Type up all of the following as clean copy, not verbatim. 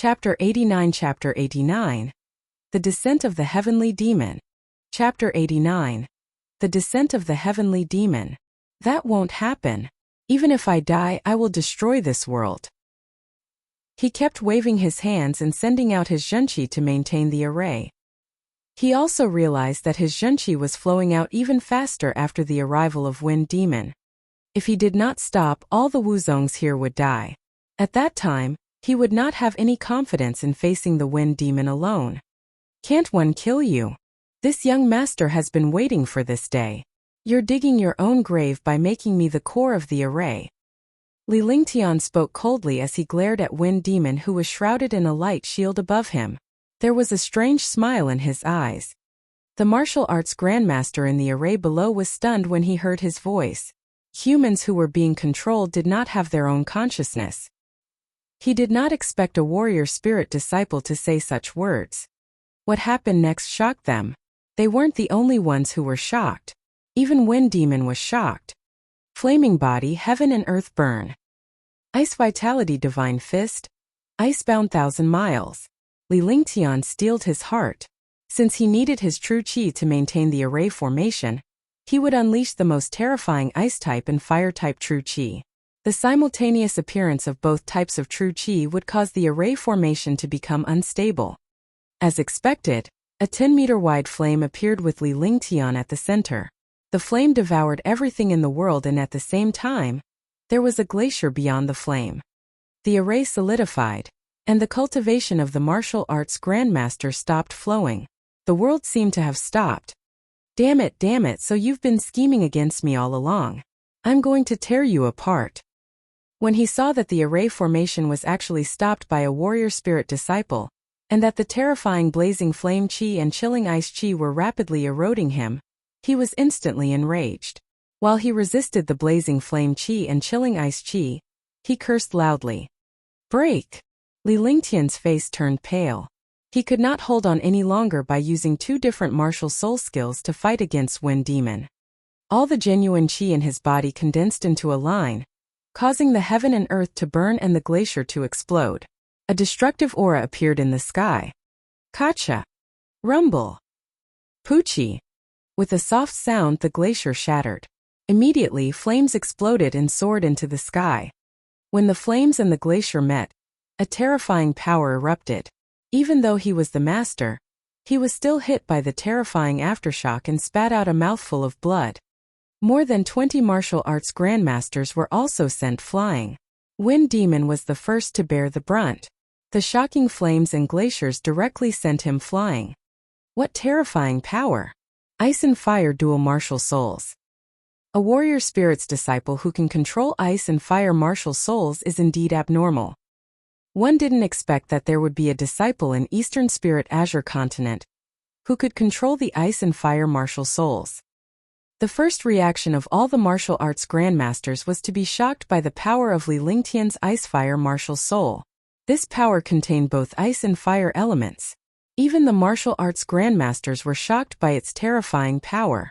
Chapter 89 Chapter 89 The Descent of the Heavenly Demon. Chapter 89 The Descent of the Heavenly Demon. That won't happen. Even if I die, I will destroy this world. He kept waving his hands and sending out his zhenqi to maintain the array. He also realized that his zhenqi was flowing out even faster after the arrival of Wind Demon. If he did not stop, all the Wuzongs here would die. At that time, he would not have any confidence in facing the Wind Demon alone. Can't one kill you? This young master has been waiting for this day. You're digging your own grave by making me the core of the array. Li Lingtian spoke coldly as he glared at Wind Demon, who was shrouded in a light shield above him. There was a strange smile in his eyes. The martial arts grandmaster in the array below was stunned when he heard his voice. Humans who were being controlled did not have their own consciousness. He did not expect a warrior spirit disciple to say such words. What happened next shocked them. They weren't the only ones who were shocked. Even Wind Demon was shocked. Flaming body, heaven and earth burn. Ice vitality, divine fist. Icebound 1,000 miles. Li Lingtian steeled his heart. Since he needed his true qi to maintain the array formation, he would unleash the most terrifying ice-type and fire-type true qi. The simultaneous appearance of both types of true qi would cause the array formation to become unstable. As expected, a 10-meter-wide flame appeared with Li Lingtian at the center. The flame devoured everything in the world, and at the same time, there was a glacier beyond the flame. The array solidified, and the cultivation of the martial arts grandmaster stopped flowing. The world seemed to have stopped. Damn it, so you've been scheming against me all along. I'm going to tear you apart. When he saw that the array formation was actually stopped by a warrior spirit disciple, and that the terrifying blazing flame qi and chilling ice qi were rapidly eroding him, he was instantly enraged. While he resisted the blazing flame qi and chilling ice qi, he cursed loudly. Break! Li Lingtian's face turned pale. He could not hold on any longer by using two different martial soul skills to fight against Wind Demon. All the genuine qi in his body condensed into a line, causing the heaven and earth to burn and the glacier to explode. A destructive aura appeared in the sky. Kacha! Rumble! Poochie! With a soft sound, the glacier shattered. Immediately, flames exploded and soared into the sky. When the flames and the glacier met, a terrifying power erupted. Even though he was the master, he was still hit by the terrifying aftershock and spat out a mouthful of blood. More than 20 martial arts grandmasters were also sent flying. Wind Demon was the first to bear the brunt. The shocking flames and glaciers directly sent him flying. What terrifying power! Ice and fire dual martial souls. A warrior spirit's disciple who can control ice and fire martial souls is indeed abnormal. One didn't expect that there would be a disciple in Eastern Spirit Azure continent who could control the ice and fire martial souls. The first reaction of all the martial arts grandmasters was to be shocked by the power of Li Lingtian's ice-fire martial soul. This power contained both ice and fire elements. Even the martial arts grandmasters were shocked by its terrifying power.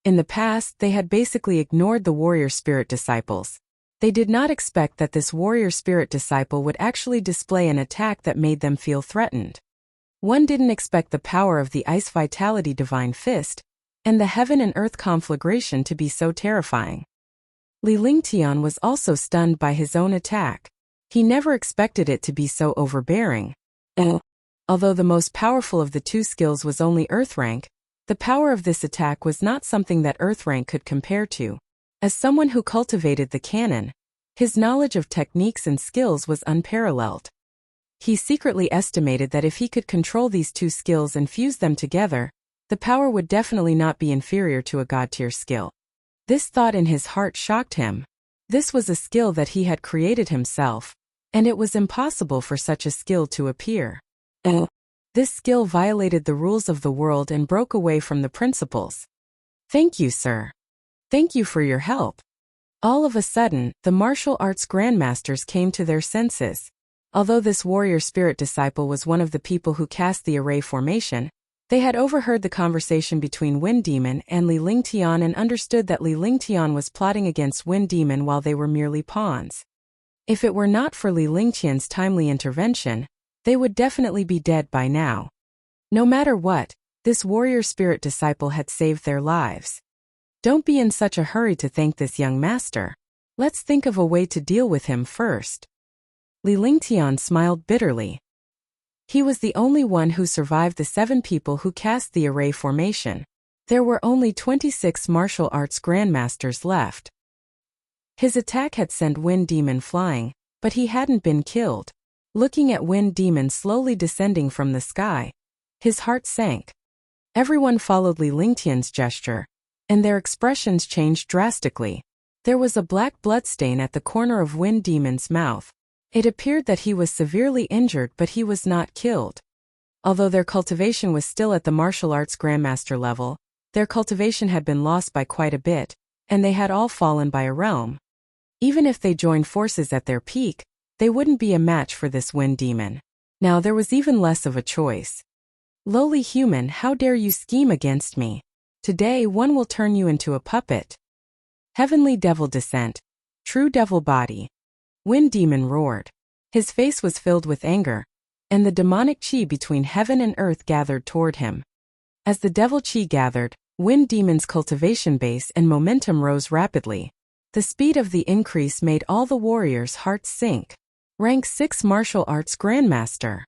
In the past, they had basically ignored the warrior spirit disciples. They did not expect that this warrior spirit disciple would actually display an attack that made them feel threatened. One didn't expect the power of the ice vitality divine fist and the heaven and earth conflagration to be so terrifying. Li Lingtian was also stunned by his own attack. He never expected it to be so overbearing. Although the most powerful of the two skills was only earth rank, the power of this attack was not something that earth rank could compare to. As someone who cultivated the canon, his knowledge of techniques and skills was unparalleled. He secretly estimated that if he could control these two skills and fuse them together, the power would definitely not be inferior to a god-tier skill. This thought in his heart shocked him. This was a skill that he had created himself, and it was impossible for such a skill to appear. This skill violated the rules of the world and broke away from the principles. Thank you, sir. Thank you for your help. All of a sudden, the martial arts grandmasters came to their senses. Although this warrior spirit disciple was one of the people who cast the array formation, they had overheard the conversation between Wind Demon and Li Lingtian and understood that Li Lingtian was plotting against Wind Demon while they were merely pawns. If it were not for Li Lingtian's timely intervention, They would definitely be dead by now. No matter what, this warrior spirit disciple had saved their lives. Don't be in such a hurry to thank this young master. Let's think of a way to deal with him first. Li Lingtian smiled bitterly. He was the only one who survived the 7 people who cast the array formation. There were only 26 martial arts grandmasters left. His attack had sent Wind Demon flying, but he hadn't been killed. Looking at Wind Demon slowly descending from the sky, his heart sank. Everyone followed Li Lingtian's gesture, and their expressions changed drastically. There was a black bloodstain at the corner of Wind Demon's mouth. It appeared that he was severely injured, but he was not killed. Although their cultivation was still at the martial arts grandmaster level, their cultivation had been lost by quite a bit, and they had all fallen by a realm. Even if they joined forces at their peak, they wouldn't be a match for this Wind Demon. Now there was even less of a choice. Lowly human, how dare you scheme against me? Today one will turn you into a puppet. Heavenly devil descent. True devil body. Wind Demon roared. His face was filled with anger, and the demonic chi between heaven and earth gathered toward him. As the devil chi gathered, Wind Demon's cultivation base and momentum rose rapidly. The speed of the increase made all the warriors' hearts sink. Rank 6 Martial Arts Grandmaster.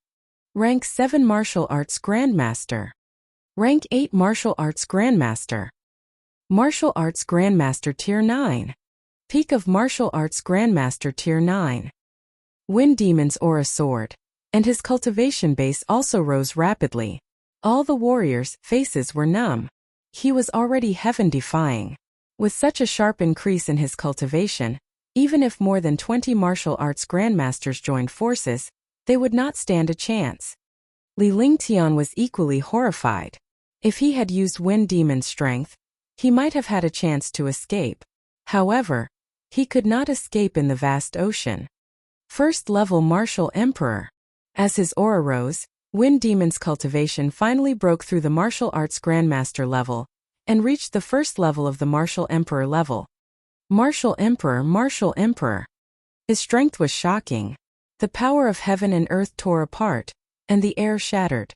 Rank 7 Martial Arts Grandmaster. Rank 8 Martial Arts Grandmaster. Martial Arts Grandmaster Tier 9. Peak of Martial Arts Grandmaster Tier 9. Wind Demon's aura soared, and his cultivation base also rose rapidly. All the warriors' faces were numb. He was already heaven-defying. With such a sharp increase in his cultivation, even if more than 20 martial arts grandmasters joined forces, they would not stand a chance. Li Lingtian was equally horrified. If he had used Wind Demon's strength, he might have had a chance to escape. However, he could not escape in the vast ocean. First level Martial Emperor. As his aura rose, Wind Demon's cultivation finally broke through the martial arts grandmaster level and reached the first level of the Martial Emperor level. Martial Emperor, Martial Emperor. His strength was shocking. The power of heaven and earth tore apart, and the air shattered.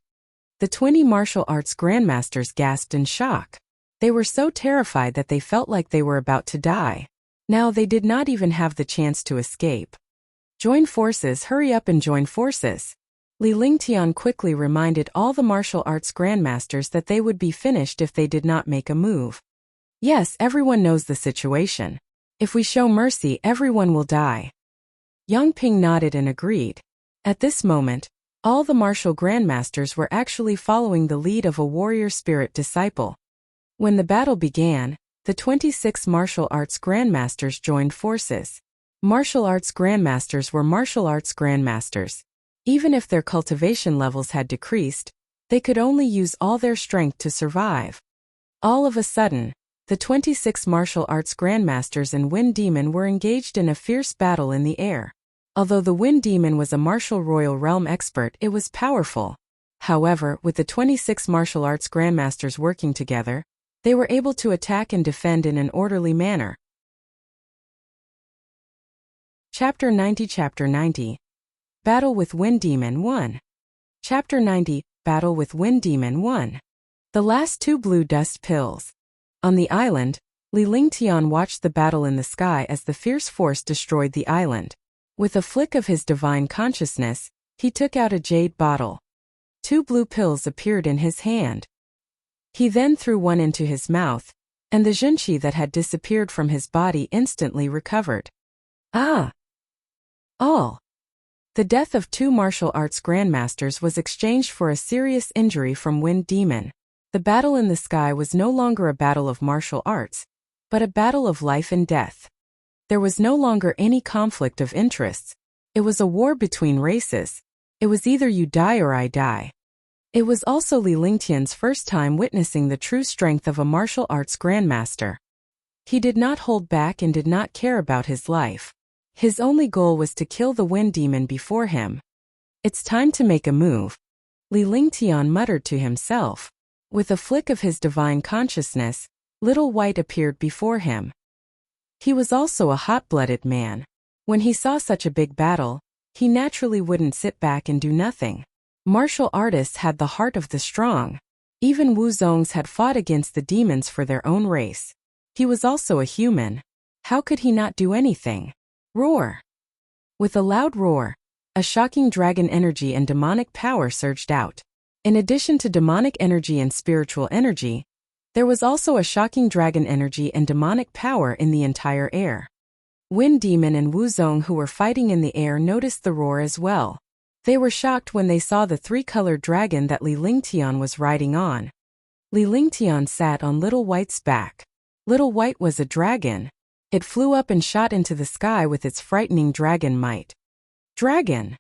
The 20 martial arts grandmasters gasped in shock. They were so terrified that they felt like they were about to die. Now they did not even have the chance to escape. Join forces, hurry up and join forces. Li Lingtian quickly reminded all the martial arts grandmasters that they would be finished if they did not make a move. Yes, everyone knows the situation. If we show mercy, everyone will die. Yang Ping nodded and agreed. At this moment, all the martial grandmasters were actually following the lead of a warrior spirit disciple. When the battle began, the 26 martial arts grandmasters joined forces. Martial arts grandmasters were martial arts grandmasters. Even if their cultivation levels had decreased, they could only use all their strength to survive. All of a sudden, the 26 martial arts grandmasters and Wind Demon were engaged in a fierce battle in the air. Although the Wind Demon was a martial royal realm expert, it was powerful. However, with the 26 martial arts grandmasters working together, they were able to attack and defend in an orderly manner. Chapter 90 Battle with Wind Demon 1. Chapter 90 Battle with Wind Demon 1. The last 2 blue dust pills. On the island, Li Lingtian watched the battle in the sky as the fierce force destroyed the island. With a flick of his divine consciousness, he took out a jade bottle. 2 blue pills appeared in his hand. He then threw one into his mouth, and the junqi that had disappeared from his body instantly recovered. Ah! All. The death of 2 martial arts grandmasters was exchanged for a serious injury from Wind Demon. The battle in the sky was no longer a battle of martial arts, but a battle of life and death. There was no longer any conflict of interests. It was a war between races. It was either you die or I die. It was also Li Lingtian's first time witnessing the true strength of a martial arts grandmaster. He did not hold back and did not care about his life. His only goal was to kill the Wind Demon before him. It's time to make a move, Li Lingtian muttered to himself. With a flick of his divine consciousness, Little White appeared before him. He was also a hot-blooded man. When he saw such a big battle, He naturally wouldn't sit back and do nothing. Martial artists had the heart of the strong. Even Wu Zong's had fought against the demons for their own race. He was also a human. How could he not do anything? Roar! With a loud roar, a shocking dragon energy and demonic power surged out. In addition to demonic energy and spiritual energy, there was also a shocking dragon energy and demonic power in the entire air. Wind Demon and Wu Zong, who were fighting in the air, noticed the roar as well. They were shocked when they saw the three-colored dragon that Li Lingtian was riding on. Li Lingtian sat on Little White's back. Little White was a dragon. It flew up and shot into the sky with its frightening dragon might. Dragon!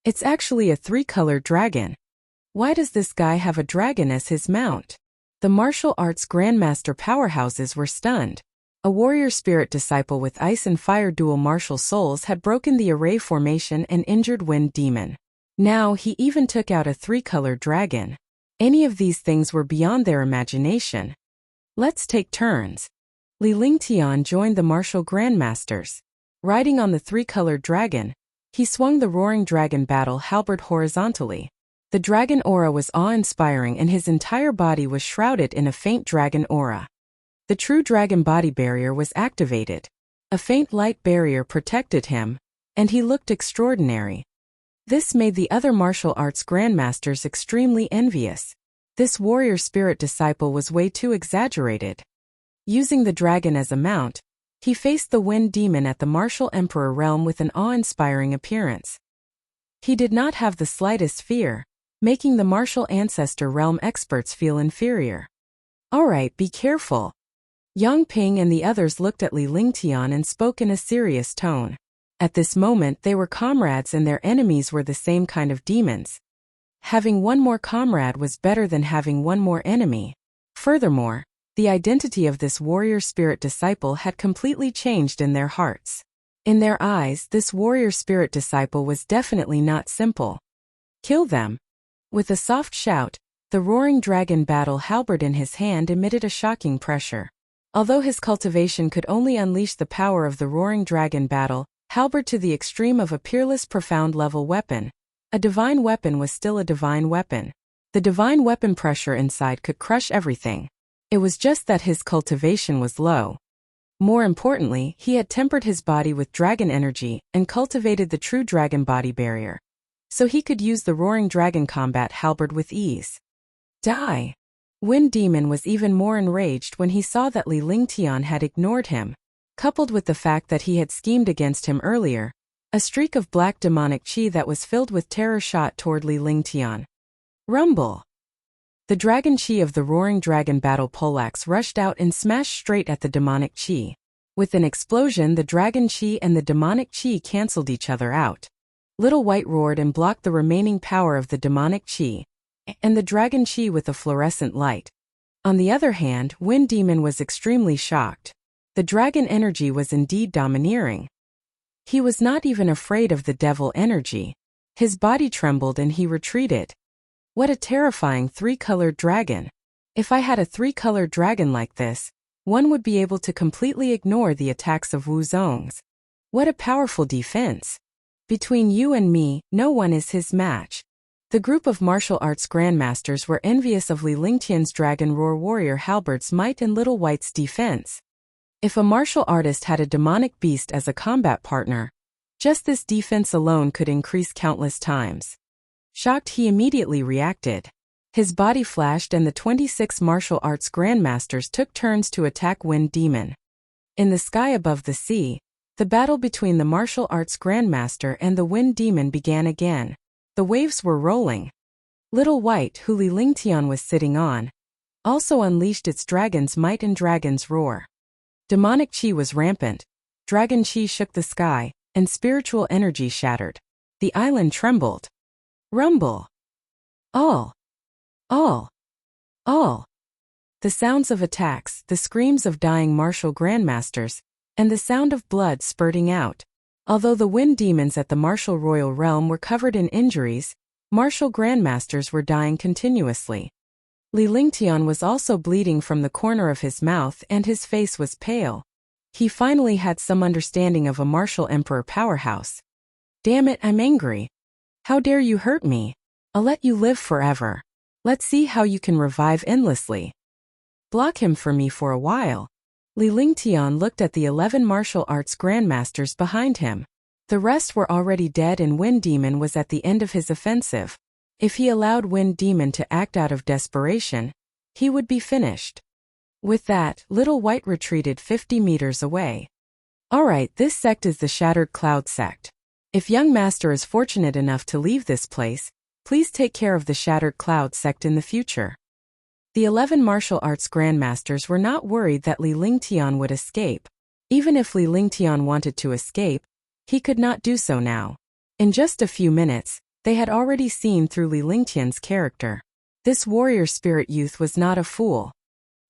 It's actually a three-colored dragon. Why does this guy have a dragon as his mount? The martial arts grandmaster powerhouses were stunned. A warrior spirit disciple with ice and fire dual martial souls had broken the array formation and injured Wind Demon. Now he even took out a three-colored dragon. Any of these things were beyond their imagination. Let's take turns. Li Lingtian joined the martial grandmasters. Riding on the three-colored dragon, he swung the roaring dragon battle halberd horizontally. The dragon aura was awe-inspiring and his entire body was shrouded in a faint dragon aura. The true dragon body barrier was activated. A faint light barrier protected him, and he looked extraordinary. This made the other martial arts grandmasters extremely envious. This warrior spirit disciple was way too exaggerated. Using the dragon as a mount, he faced the Wind Demon at the martial emperor realm with an awe-inspiring appearance. He did not have the slightest fear, making the martial ancestor realm experts feel inferior. Alright, be careful. Yang Ping and the others looked at Li Lingtian and spoke in a serious tone. At this moment they were comrades and their enemies were the same kind of demons. Having one more comrade was better than having one more enemy. Furthermore, the identity of this warrior spirit disciple had completely changed in their hearts. In their eyes, this warrior spirit disciple was definitely not simple. Kill them. With a soft shout, the roaring dragon battle halberd in his hand emitted a shocking pressure. Although his cultivation could only unleash the power of the roaring dragon battle halberd to the extreme of a peerless profound level weapon, a divine weapon was still a divine weapon. The divine weapon pressure inside could crush everything. It was just that his cultivation was low. More importantly, he had tempered his body with dragon energy and cultivated the true dragon body barrier, so he could use the roaring dragon combat halberd with ease. Die! Wind Demon was even more enraged when he saw that Li Lingtian had ignored him. Coupled with the fact that he had schemed against him earlier, a streak of black demonic chi that was filled with terror shot toward Li Lingtian. Rumble! The dragon chi of the roaring dragon battle poleaxe rushed out and smashed straight at the demonic chi. With an explosion, the dragon chi and the demonic chi cancelled each other out. Little White roared and blocked the remaining power of the demonic chi and the dragon chi with a fluorescent light. On the other hand, Wind Demon was extremely shocked. The dragon energy was indeed domineering. He was not even afraid of the devil energy. His body trembled and he retreated. What a terrifying three-colored dragon. If I had a three-colored dragon like this, one would be able to completely ignore the attacks of Wu Zong's. What a powerful defense. Between you and me, no one is his match. The group of martial arts grandmasters were envious of Li Lingtian's dragon roar warrior halberd's might and Little White's defense. If a martial artist had a demonic beast as a combat partner, just this defense alone could increase countless times. Shocked, he immediately reacted. His body flashed and the 26 martial arts grandmasters took turns to attack Wind Demon. In the sky above the sea, the battle between the martial arts grandmaster and the Wind Demon began again. The waves were rolling. Little White, who Li Lingtian was sitting on, also unleashed its dragon's might and dragon's roar. Demonic chi was rampant. Dragon chi shook the sky, and spiritual energy shattered. The island trembled. Rumble! All! All! All! The sounds of attacks, the screams of dying martial grandmasters, and the sound of blood spurting out. Although the Wind Demons at the martial royal realm were covered in injuries, martial grandmasters were dying continuously. Li Lingtian was also bleeding from the corner of his mouth and his face was pale. He finally had some understanding of a martial emperor powerhouse. Damn it, I'm angry. How dare you hurt me? I'll let you live forever. Let's see how you can revive endlessly. Block him for me for a while. Li Lingtian looked at the 11 martial arts grandmasters behind him. The rest were already dead and Wind Demon was at the end of his offensive. If he allowed Wind Demon to act out of desperation, he would be finished. With that, Little White retreated 50 meters away. Alright, this sect is the Shattered Cloud sect. If young master is fortunate enough to leave this place, please take care of the Shattered Cloud sect in the future. The 11 martial arts grandmasters were not worried that Li Lingtian would escape. Even if Li Lingtian wanted to escape, he could not do so now. In just a few minutes, they had already seen through Li Lingtian's character. This warrior spirit youth was not a fool.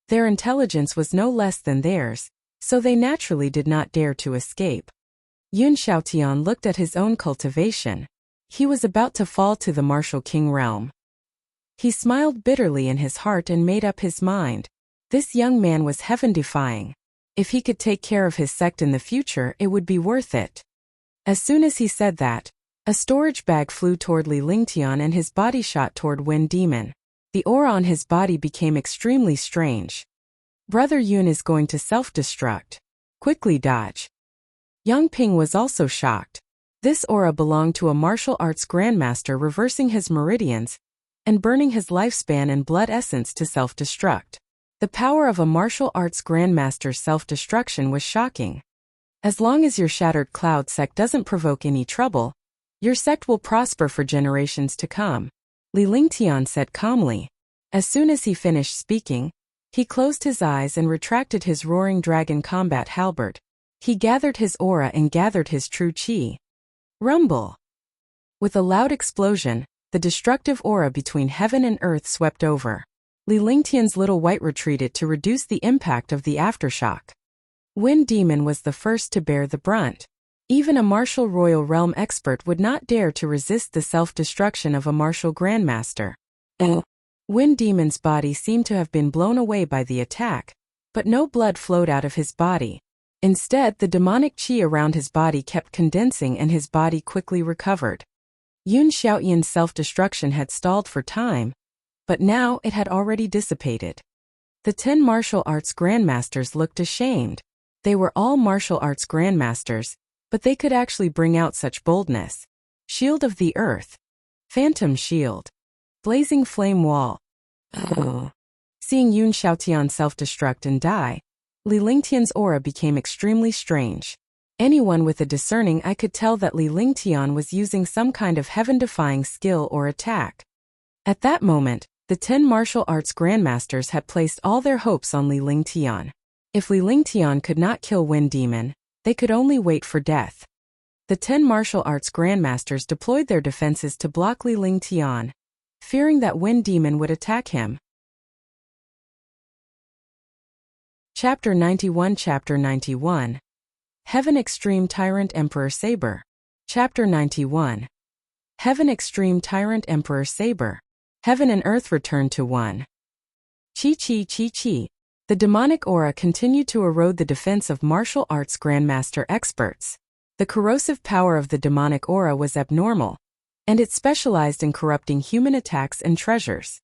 Their intelligence was no less than theirs, so they naturally did not dare to escape. Yun Xiaotian looked at his own cultivation. He was about to fall to the martial king realm. He smiled bitterly in his heart and made up his mind. This young man was heaven-defying. If he could take care of his sect in the future, it would be worth it. As soon as he said that, a storage bag flew toward Li Lingtian and his body shot toward Wind Demon. The aura on his body became extremely strange. Brother Yun is going to self-destruct. Quickly dodge. Yang Ping was also shocked. This aura belonged to a martial arts grandmaster reversing his meridians and burning his lifespan and blood essence to self-destruct. The power of a martial arts grandmaster's self-destruction was shocking. As long as your Shattered Cloud sect doesn't provoke any trouble, your sect will prosper for generations to come, Li Lingtian said calmly. As soon as he finished speaking, he closed his eyes and retracted his roaring dragon combat halberd. He gathered his aura and gathered his true chi. Rumble! With a loud explosion, the destructive aura between heaven and earth swept over. Li Lingtian's Little White retreated to reduce the impact of the aftershock. Wind Demon was the first to bear the brunt. Even a martial royal realm expert would not dare to resist the self-destruction of a martial grandmaster. Wind Demon's body seemed to have been blown away by the attack, but no blood flowed out of his body. Instead, the demonic chi around his body kept condensing and his body quickly recovered. Yun Xiaoyan's self-destruction had stalled for time, but now it had already dissipated. The 10 martial arts grandmasters looked ashamed. They were all martial arts grandmasters, but they could actually bring out such boldness. Shield of the Earth. Phantom Shield. Blazing Flame Wall. Seeing Yun Xiaotian self-destruct and die, Li Lingtian's aura became extremely strange. Anyone with a discerning eye could tell that Li Lingtian was using some kind of heaven-defying skill or attack. At that moment, the 10 martial arts grandmasters had placed all their hopes on Li Lingtian. If Li Lingtian could not kill Wind Demon, they could only wait for death. The 10 martial arts grandmasters deployed their defenses to block Li Lingtian, fearing that Wind Demon would attack him. Chapter 91 Chapter 91 Heaven Extreme Tyrant Emperor Saber. Chapter 91 Heaven Extreme Tyrant Emperor Saber. Heaven and earth returned to one. Chi chi chi chi. The demonic aura continued to erode the defense of martial arts grandmaster experts. The corrosive power of the demonic aura was abnormal, and it specialized in corrupting human attacks and treasures.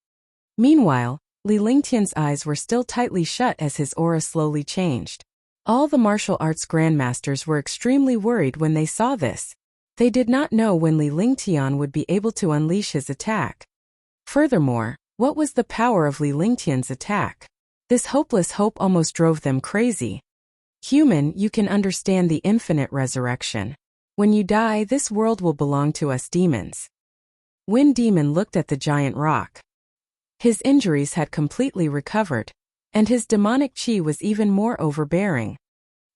Meanwhile, Li Lingtian's eyes were still tightly shut as his aura slowly changed. All the martial arts grandmasters were extremely worried when they saw this. They did not know when Li Lingtian would be able to unleash his attack. Furthermore, what was the power of Li Lingtian's attack? This hopeless hope almost drove them crazy. Human, you can understand the infinite resurrection. When you die, this world will belong to us demons. Wind Demon looked at the giant rock. His injuries had completely recovered, and his demonic chi was even more overbearing.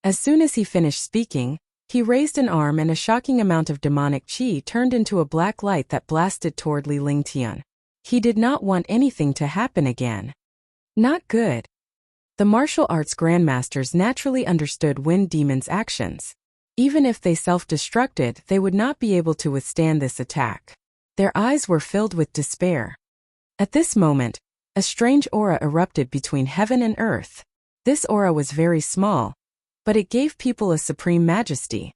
As soon as he finished speaking, he raised an arm and a shocking amount of demonic chi turned into a black light that blasted toward Li Lingtian. He did not want anything to happen again. Not good. The martial arts grandmasters naturally understood Wind Demon's actions. Even if they self-destructed, they would not be able to withstand this attack. Their eyes were filled with despair. At this moment, a strange aura erupted between heaven and earth. This aura was very small, but it gave people a supreme majesty.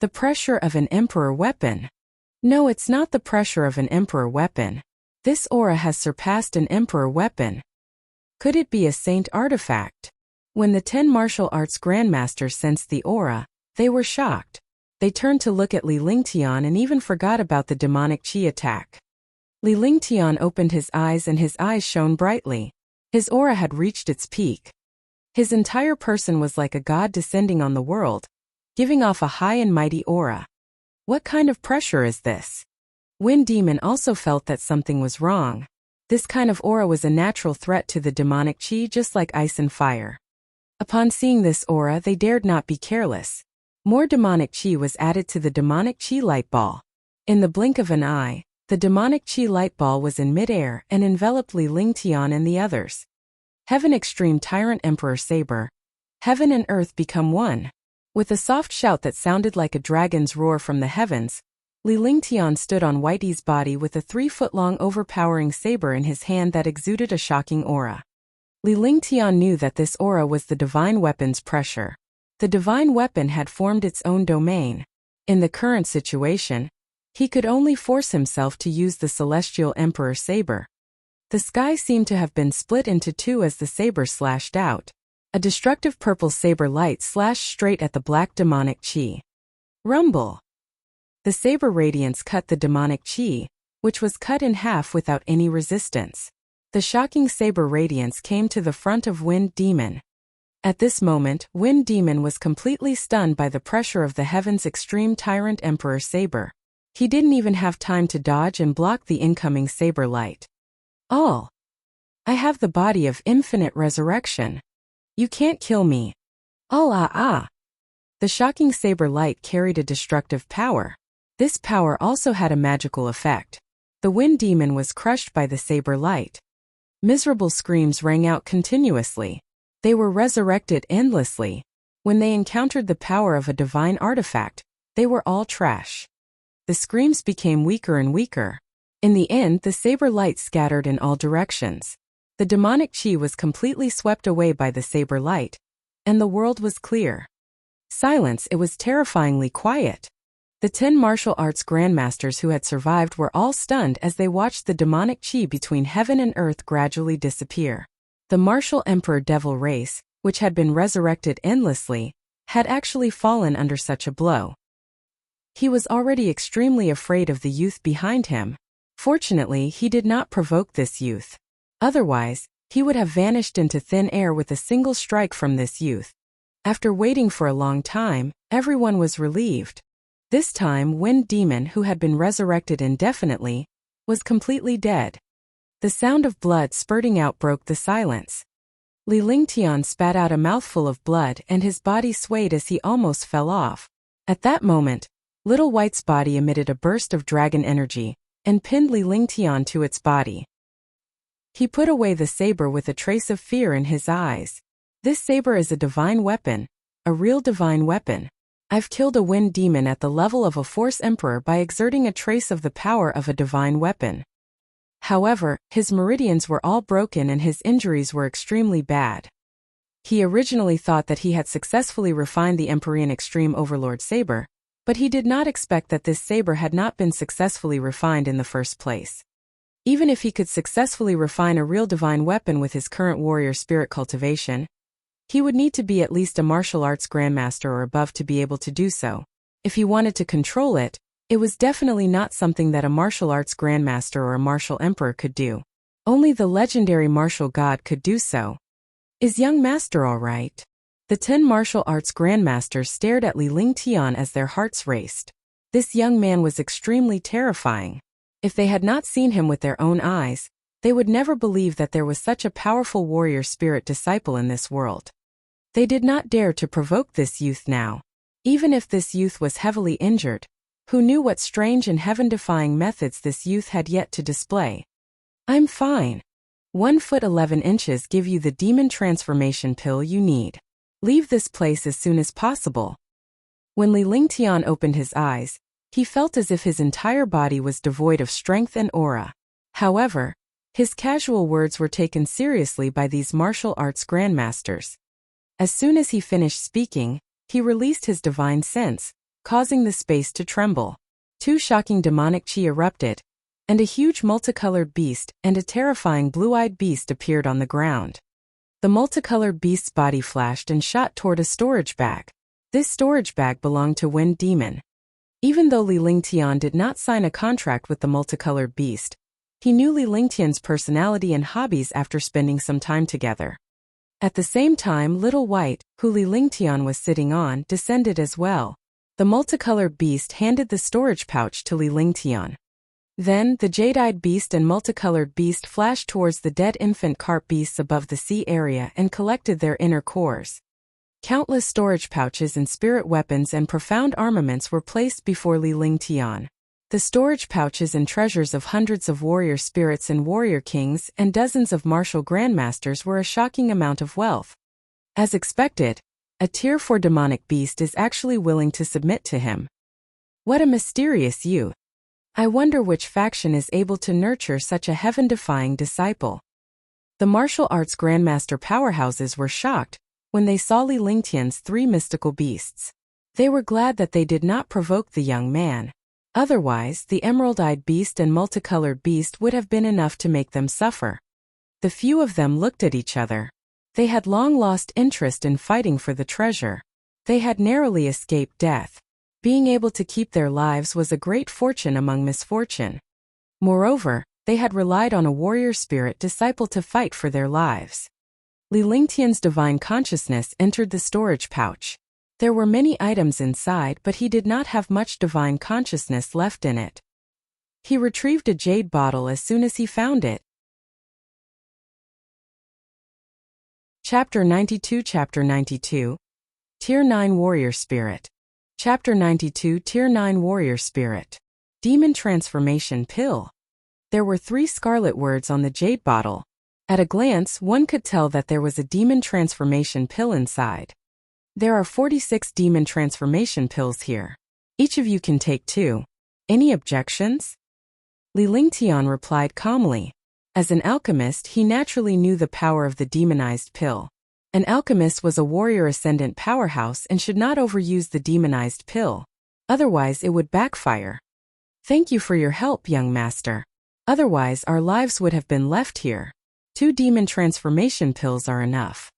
The pressure of an emperor weapon. No, it's not the pressure of an emperor weapon. This aura has surpassed an emperor weapon. Could it be a saint artifact? When the 10 martial arts grandmasters sensed the aura, they were shocked. They turned to look at Li Lingtian and even forgot about the demonic qi attack. Li Lingtian opened his eyes and his eyes shone brightly. His aura had reached its peak. His entire person was like a god descending on the world, giving off a high and mighty aura. What kind of pressure is this? Wind Demon also felt that something was wrong. This kind of aura was a natural threat to the demonic qi, just like ice and fire. Upon seeing this aura, they dared not be careless. More demonic qi was added to the demonic qi light ball. In the blink of an eye, the demonic qi light ball was in midair and enveloped Li Lingtian and the others. Heaven Extreme Tyrant Emperor Saber. Heaven and earth become one. With a soft shout that sounded like a dragon's roar from the heavens, Li Lingtian stood on Whitey's body with a 3-foot-long overpowering saber in his hand that exuded a shocking aura. Li Lingtian knew that this aura was the divine weapon's pressure. The divine weapon had formed its own domain. In the current situation, he could only force himself to use the Celestial Emperor Saber. The sky seemed to have been split into two as the saber slashed out. A destructive purple saber light slashed straight at the black demonic qi. Rumble! The saber radiance cut the demonic qi, which was cut in half without any resistance. The shocking saber radiance came to the front of Wind Demon. At this moment, Wind Demon was completely stunned by the pressure of the Heaven's Extreme Tyrant Emperor Saber. He didn't even have time to dodge and block the incoming saber light. All. I have the body of infinite resurrection. You can't kill me. The shocking saber light carried a destructive power. This power also had a magical effect. The Wind Demon was crushed by the saber light. Miserable screams rang out continuously. They were resurrected endlessly. When they encountered the power of a divine artifact, they were all trash. The screams became weaker and weaker. In the end, the saber light scattered in all directions. The demonic qi was completely swept away by the saber light, and the world was clear. Silence, it was terrifyingly quiet. The 10 martial arts grandmasters who had survived were all stunned as they watched the demonic qi between heaven and earth gradually disappear. The martial emperor devil race, which had been resurrected endlessly, had actually fallen under such a blow. He was already extremely afraid of the youth behind him. Fortunately, he did not provoke this youth. Otherwise, he would have vanished into thin air with a single strike from this youth. After waiting for a long time, everyone was relieved. This time, Wind Demon, who had been resurrected indefinitely, was completely dead. The sound of blood spurting out broke the silence. Li Lingtian spat out a mouthful of blood and his body swayed as he almost fell off. At that moment, Little White's body emitted a burst of dragon energy and pinned Li Lingtian to its body. He put away the saber with a trace of fear in his eyes. This saber is a divine weapon, a real divine weapon. I've killed a Wind Demon at the level of a Force Emperor by exerting a trace of the power of a divine weapon. However, his meridians were all broken and his injuries were extremely bad. He originally thought that he had successfully refined the Empyrean Extreme Overlord Saber, but he did not expect that this saber had not been successfully refined in the first place. Even if he could successfully refine a real divine weapon with his current warrior spirit cultivation, he would need to be at least a martial arts grandmaster or above to be able to do so. If he wanted to control it, it was definitely not something that a martial arts grandmaster or a martial emperor could do. Only the legendary martial god could do so. Is young master all right? The 10 martial arts grandmasters stared at Li Lingtian as their hearts raced. This young man was extremely terrifying. If they had not seen him with their own eyes, they would never believe that there was such a powerful warrior spirit disciple in this world. They did not dare to provoke this youth now. Even if this youth was heavily injured, who knew what strange and heaven-defying methods this youth had yet to display? I'm fine. 1 foot 11 inches give you the demon transformation pill you need. Leave this place as soon as possible. When Li Lingtian opened his eyes, he felt as if his entire body was devoid of strength and aura. However, his casual words were taken seriously by these martial arts grandmasters. As soon as he finished speaking, he released his divine sense, causing the space to tremble. Two shocking demonic chi erupted, and a huge multicolored beast and a terrifying blue-eyed beast appeared on the ground. The multicolored beast's body flashed and shot toward a storage bag. This storage bag belonged to Wind Demon. Even though Li Lingtian did not sign a contract with the multicolored beast, he knew Li Lingtian's personality and hobbies after spending some time together. At the same time, Little White, who Li Lingtian was sitting on, descended as well. The multicolored beast handed the storage pouch to Li Lingtian. Then, the jade-eyed beast and multicolored beast flashed towards the dead infant carp beasts above the sea area and collected their inner cores. Countless storage pouches and spirit weapons and profound armaments were placed before Li Lingtian. The storage pouches and treasures of hundreds of warrior spirits and warrior kings and dozens of martial grandmasters were a shocking amount of wealth. As expected, a Tier 4 demonic beast is actually willing to submit to him. What a mysterious youth. I wonder which faction is able to nurture such a heaven-defying disciple. The martial arts grandmaster powerhouses were shocked when they saw Li Lingtian's three mystical beasts. They were glad that they did not provoke the young man. Otherwise, the emerald-eyed beast and multicolored beast would have been enough to make them suffer. The few of them looked at each other. They had long lost interest in fighting for the treasure. They had narrowly escaped death. Being able to keep their lives was a great fortune among misfortune. Moreover, they had relied on a warrior spirit disciple to fight for their lives. Li Lingtian's divine consciousness entered the storage pouch. There were many items inside, but he did not have much divine consciousness left in it. He retrieved a jade bottle as soon as he found it. Chapter 92 Chapter 92 Tier 9 Warrior Spirit. Chapter 92 Tier 9 Warrior Spirit. Demon Transformation Pill. There were 3 scarlet words on the jade bottle. At a glance, one could tell that there was a demon transformation pill inside. There are 46 demon transformation pills here. Each of you can take 2. Any objections? Li Lingtian replied calmly. As an alchemist, he naturally knew the power of the demonized pill. An alchemist was a warrior ascendant powerhouse and should not overuse the demonized pill. Otherwise, it would backfire. Thank you for your help, young master. Otherwise, our lives would have been left here. 2 demon transformation pills are enough.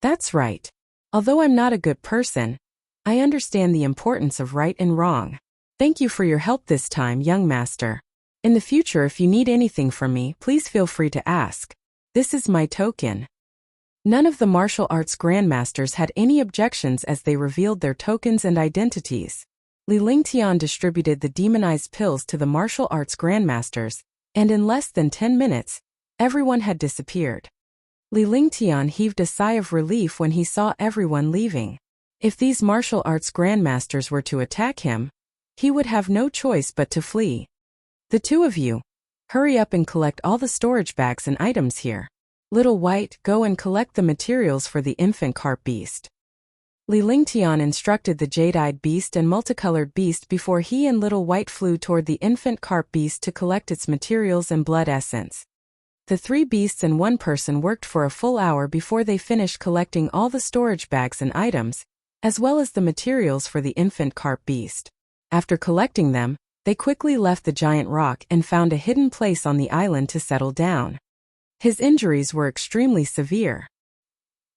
That's right. Although I'm not a good person, I understand the importance of right and wrong. Thank you for your help this time, young master. In the future, if you need anything from me, please feel free to ask. This is my token. None of the martial arts grandmasters had any objections as they revealed their tokens and identities. Li Lingtian distributed the demonized pills to the martial arts grandmasters, and in less than 10 minutes, everyone had disappeared. Li Lingtian heaved a sigh of relief when he saw everyone leaving. If these martial arts grandmasters were to attack him, he would have no choice but to flee. The 2 of you, hurry up and collect all the storage bags and items here. Little White, go and collect the materials for the infant carp beast. Li Lingtian instructed the jade-eyed beast and multicolored beast before he and Little White flew toward the infant carp beast to collect its materials and blood essence. The 3 beasts and 1 person worked for a full hour before they finished collecting all the storage bags and items, as well as the materials for the infant carp beast. After collecting them, they quickly left the giant rock and found a hidden place on the island to settle down. His injuries were extremely severe.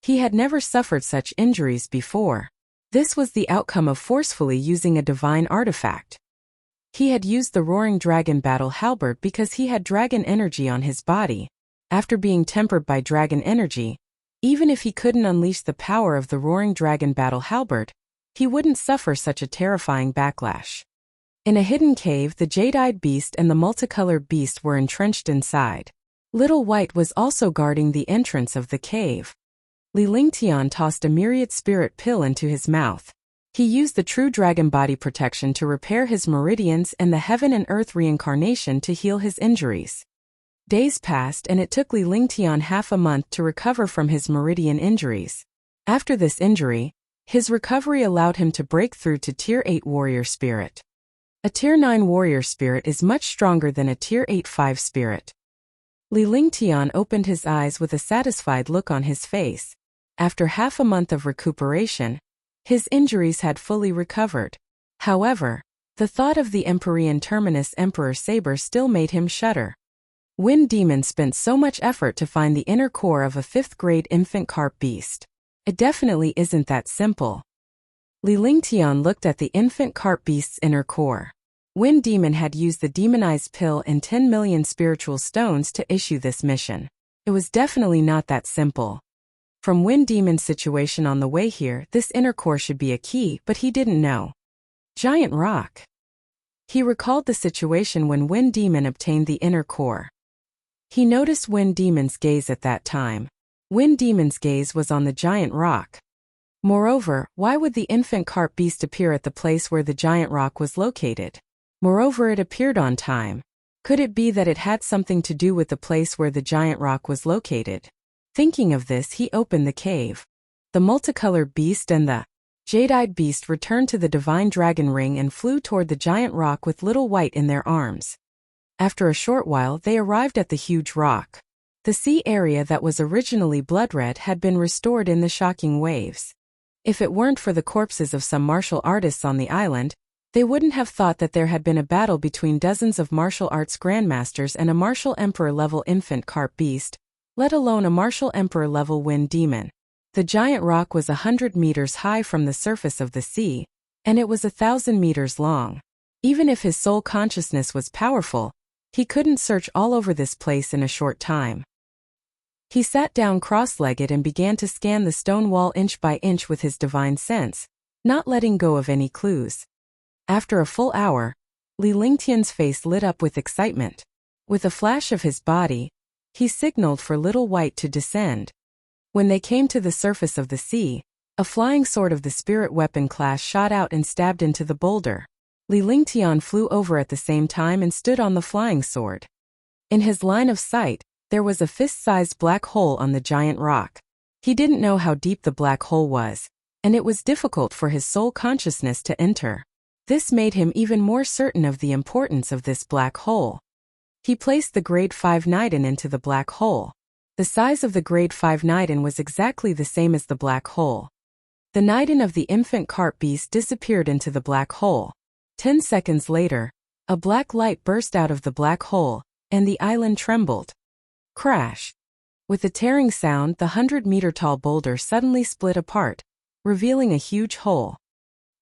He had never suffered such injuries before. This was the outcome of forcefully using a divine artifact. He had used the Roaring Dragon Battle Halberd because he had dragon energy on his body. After being tempered by dragon energy, even if he couldn't unleash the power of the Roaring Dragon Battle Halberd, he wouldn't suffer such a terrifying backlash. In a hidden cave, the jade-eyed beast and the multicolored beast were entrenched inside. Little White was also guarding the entrance of the cave. Li Lingtian tossed a myriad spirit pill into his mouth. He used the true dragon body protection to repair his meridians and the heaven and earth reincarnation to heal his injuries. Days passed and it took Li Lingtian half a month to recover from his meridian injuries. After this injury, his recovery allowed him to break through to Tier 8 warrior spirit. A Tier 9 warrior spirit is much stronger than a Tier 8-5 spirit. Li Lingtian opened his eyes with a satisfied look on his face. After half a month of recuperation, his injuries had fully recovered. However, the thought of the Empyrean terminus Emperor Saber still made him shudder. Wind Demon spent so much effort to find the inner core of a 5th-grade infant carp beast. It definitely isn't that simple. Li Lingtian looked at the infant carp beast's inner core. Wind Demon had used the demonized pill and 10 million spiritual stones to issue this mission. It was definitely not that simple. From Wind Demon's situation on the way here, this inner core should be a key, but he didn't know. Giant rock. He recalled the situation when Wind Demon obtained the inner core. He noticed Wind Demon's gaze at that time. Wind Demon's gaze was on the giant rock. Moreover, why would the infant carp beast appear at the place where the giant rock was located? Moreover, it appeared on time. Could it be that it had something to do with the place where the giant rock was located? Thinking of this, he opened the cave. The multicolored beast and the jade-eyed beast returned to the divine dragon ring and flew toward the giant rock with Little White in their arms. After a short while, they arrived at the huge rock. The sea area that was originally blood-red had been restored in the shocking waves. If it weren't for the corpses of some martial artists on the island, they wouldn't have thought that there had been a battle between dozens of martial arts grandmasters and a martial emperor-level infant carp beast, let alone a martial emperor-level wind demon. The giant rock was 100 meters high from the surface of the sea, and it was 1,000 meters long. Even if his soul consciousness was powerful, he couldn't search all over this place in a short time. He sat down cross-legged and began to scan the stone wall inch by inch with his divine sense, not letting go of any clues. After a full hour, Li Lingtian's face lit up with excitement. With a flash of his body, he signaled for Little White to descend. When they came to the surface of the sea, a flying sword of the spirit weapon class shot out and stabbed into the boulder. Li Lingtian flew over at the same time and stood on the flying sword. In his line of sight, there was a fist-sized black hole on the giant rock. He didn't know how deep the black hole was, and it was difficult for his soul consciousness to enter. This made him even more certain of the importance of this black hole. He placed the Grade 5 Niden into the black hole. The size of the Grade 5 Niden was exactly the same as the black hole. The Niden of the infant carp beast disappeared into the black hole. 10 seconds later, a black light burst out of the black hole, and the island trembled. Crash! With a tearing sound, the 100-meter-tall boulder suddenly split apart, revealing a huge hole.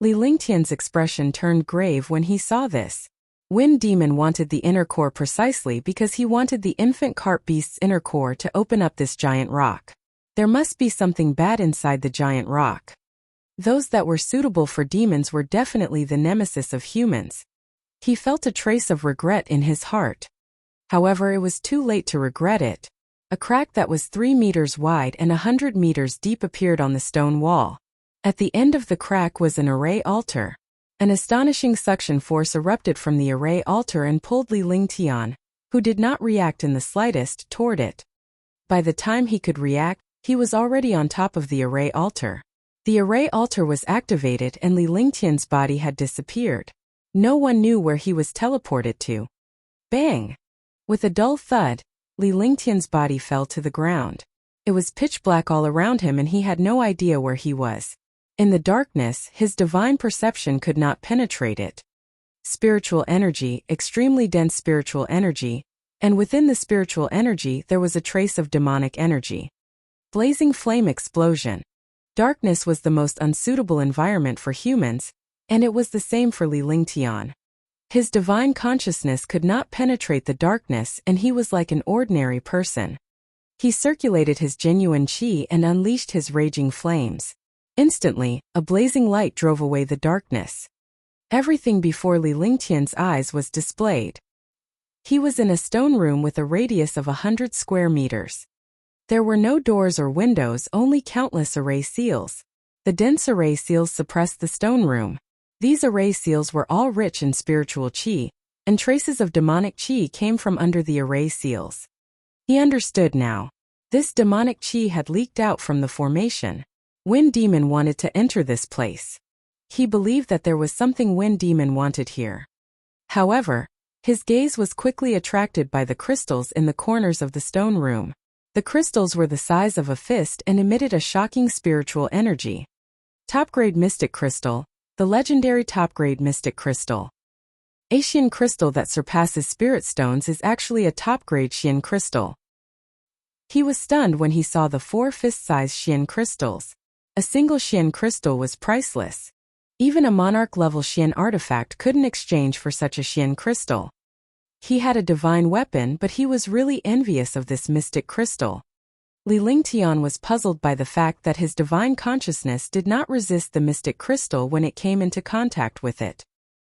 Li Lingtian's expression turned grave when he saw this. Wind Demon wanted the inner core precisely because he wanted the infant carp beast's inner core to open up this giant rock. There must be something bad inside the giant rock. Those that were suitable for demons were definitely the nemesis of humans. He felt a trace of regret in his heart. However, it was too late to regret it. A crack that was 3 meters wide and 100 meters deep appeared on the stone wall. At the end of the crack was an array altar. An astonishing suction force erupted from the array altar and pulled Li Lingtian, who did not react in the slightest, toward it. By the time he could react, he was already on top of the array altar. The array altar was activated and Li Lingtian's body had disappeared. No one knew where he was teleported to. Bang! With a dull thud, Li Lingtian's body fell to the ground. It was pitch black all around him and he had no idea where he was. In the darkness, his divine perception could not penetrate it. Spiritual energy, extremely dense spiritual energy, and within the spiritual energy there was a trace of demonic energy. Blazing flame explosion. Darkness was the most unsuitable environment for humans, and it was the same for Li Lingtian. His divine consciousness could not penetrate the darkness and he was like an ordinary person. He circulated his genuine qi and unleashed his raging flames. Instantly, a blazing light drove away the darkness. Everything before Li Lingtian's eyes was displayed. He was in a stone room with a radius of 100 square meters. There were no doors or windows, only countless array seals. The dense array seals suppressed the stone room. These array seals were all rich in spiritual qi, and traces of demonic qi came from under the array seals. He understood now. This demonic qi had leaked out from the formation. Wind Demon wanted to enter this place. He believed that there was something Wind Demon wanted here. However, his gaze was quickly attracted by the crystals in the corners of the stone room. The crystals were the size of a fist and emitted a shocking spiritual energy. Top-grade mystic crystal, The legendary top-grade mystic crystal. A Xian crystal that surpasses spirit stones is actually a top-grade Xian crystal. He was stunned when he saw the 4 fist-size Xian crystals. A single Xian crystal was priceless. Even a monarch-level Xian artifact couldn't exchange for such a Xian crystal. He had a divine weapon, but he was really envious of this mystic crystal. Li Lingtian was puzzled by the fact that his divine consciousness did not resist the mystic crystal when it came into contact with it.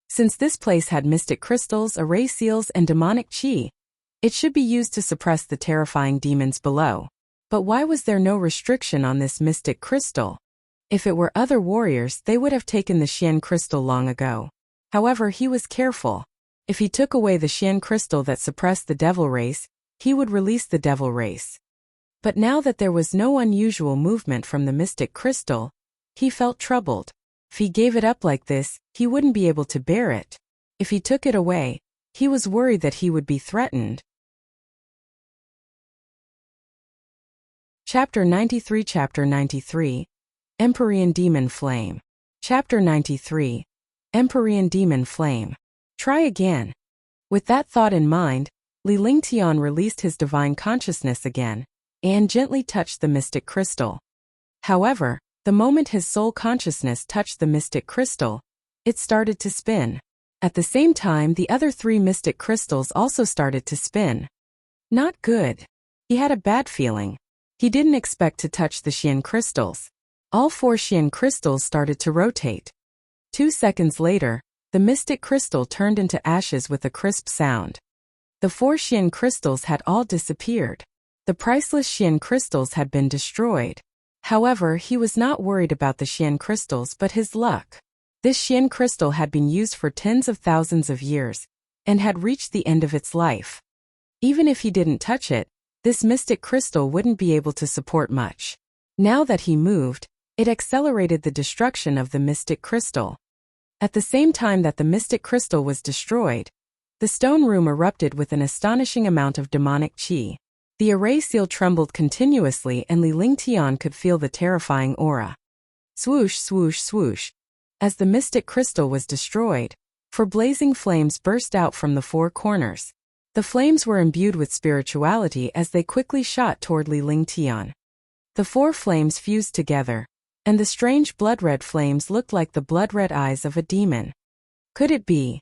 Since this place had mystic crystals, array seals, and demonic qi, it should be used to suppress the terrifying demons below. But why was there no restriction on this mystic crystal? If it were other warriors, they would have taken the Xian crystal long ago. However, he was careful. If he took away the Xian crystal that suppressed the devil race, he would release the devil race. But now that there was no unusual movement from the mystic crystal, he felt troubled. If he gave it up like this, he wouldn't be able to bear it. If he took it away, he was worried that he would be threatened. Chapter 93 Empyrean Demon Flame. Chapter 93 Empyrean Demon Flame. Try again. With that thought in mind, Li Lingtian released his divine consciousness again and gently touched the mystic crystal. However, the moment his soul consciousness touched the mystic crystal, it started to spin. At the same time, the other 3 mystic crystals also started to spin. Not good. He had a bad feeling. He didn't expect to touch the Xian crystals. All 4 Xian crystals started to rotate. 2 seconds later, the mystic crystal turned into ashes with a crisp sound. The 4 Xian crystals had all disappeared. The priceless Xian crystals had been destroyed. However, he was not worried about the Xian crystals but his luck. This Xian crystal had been used for tens of thousands of years, and had reached the end of its life. Even if he didn't touch it, this mystic crystal wouldn't be able to support much. Now that he moved, it accelerated the destruction of the mystic crystal. At the same time that the mystic crystal was destroyed, the stone room erupted with an astonishing amount of demonic qi. The array seal trembled continuously and Li Lingtian could feel the terrifying aura. Swoosh, swoosh, swoosh. As the mystic crystal was destroyed, 4 blazing flames burst out from the 4 corners. The flames were imbued with spirituality as they quickly shot toward Li Lingtian. The 4 flames fused together, and the strange blood-red flames looked like the blood-red eyes of a demon. Could it be?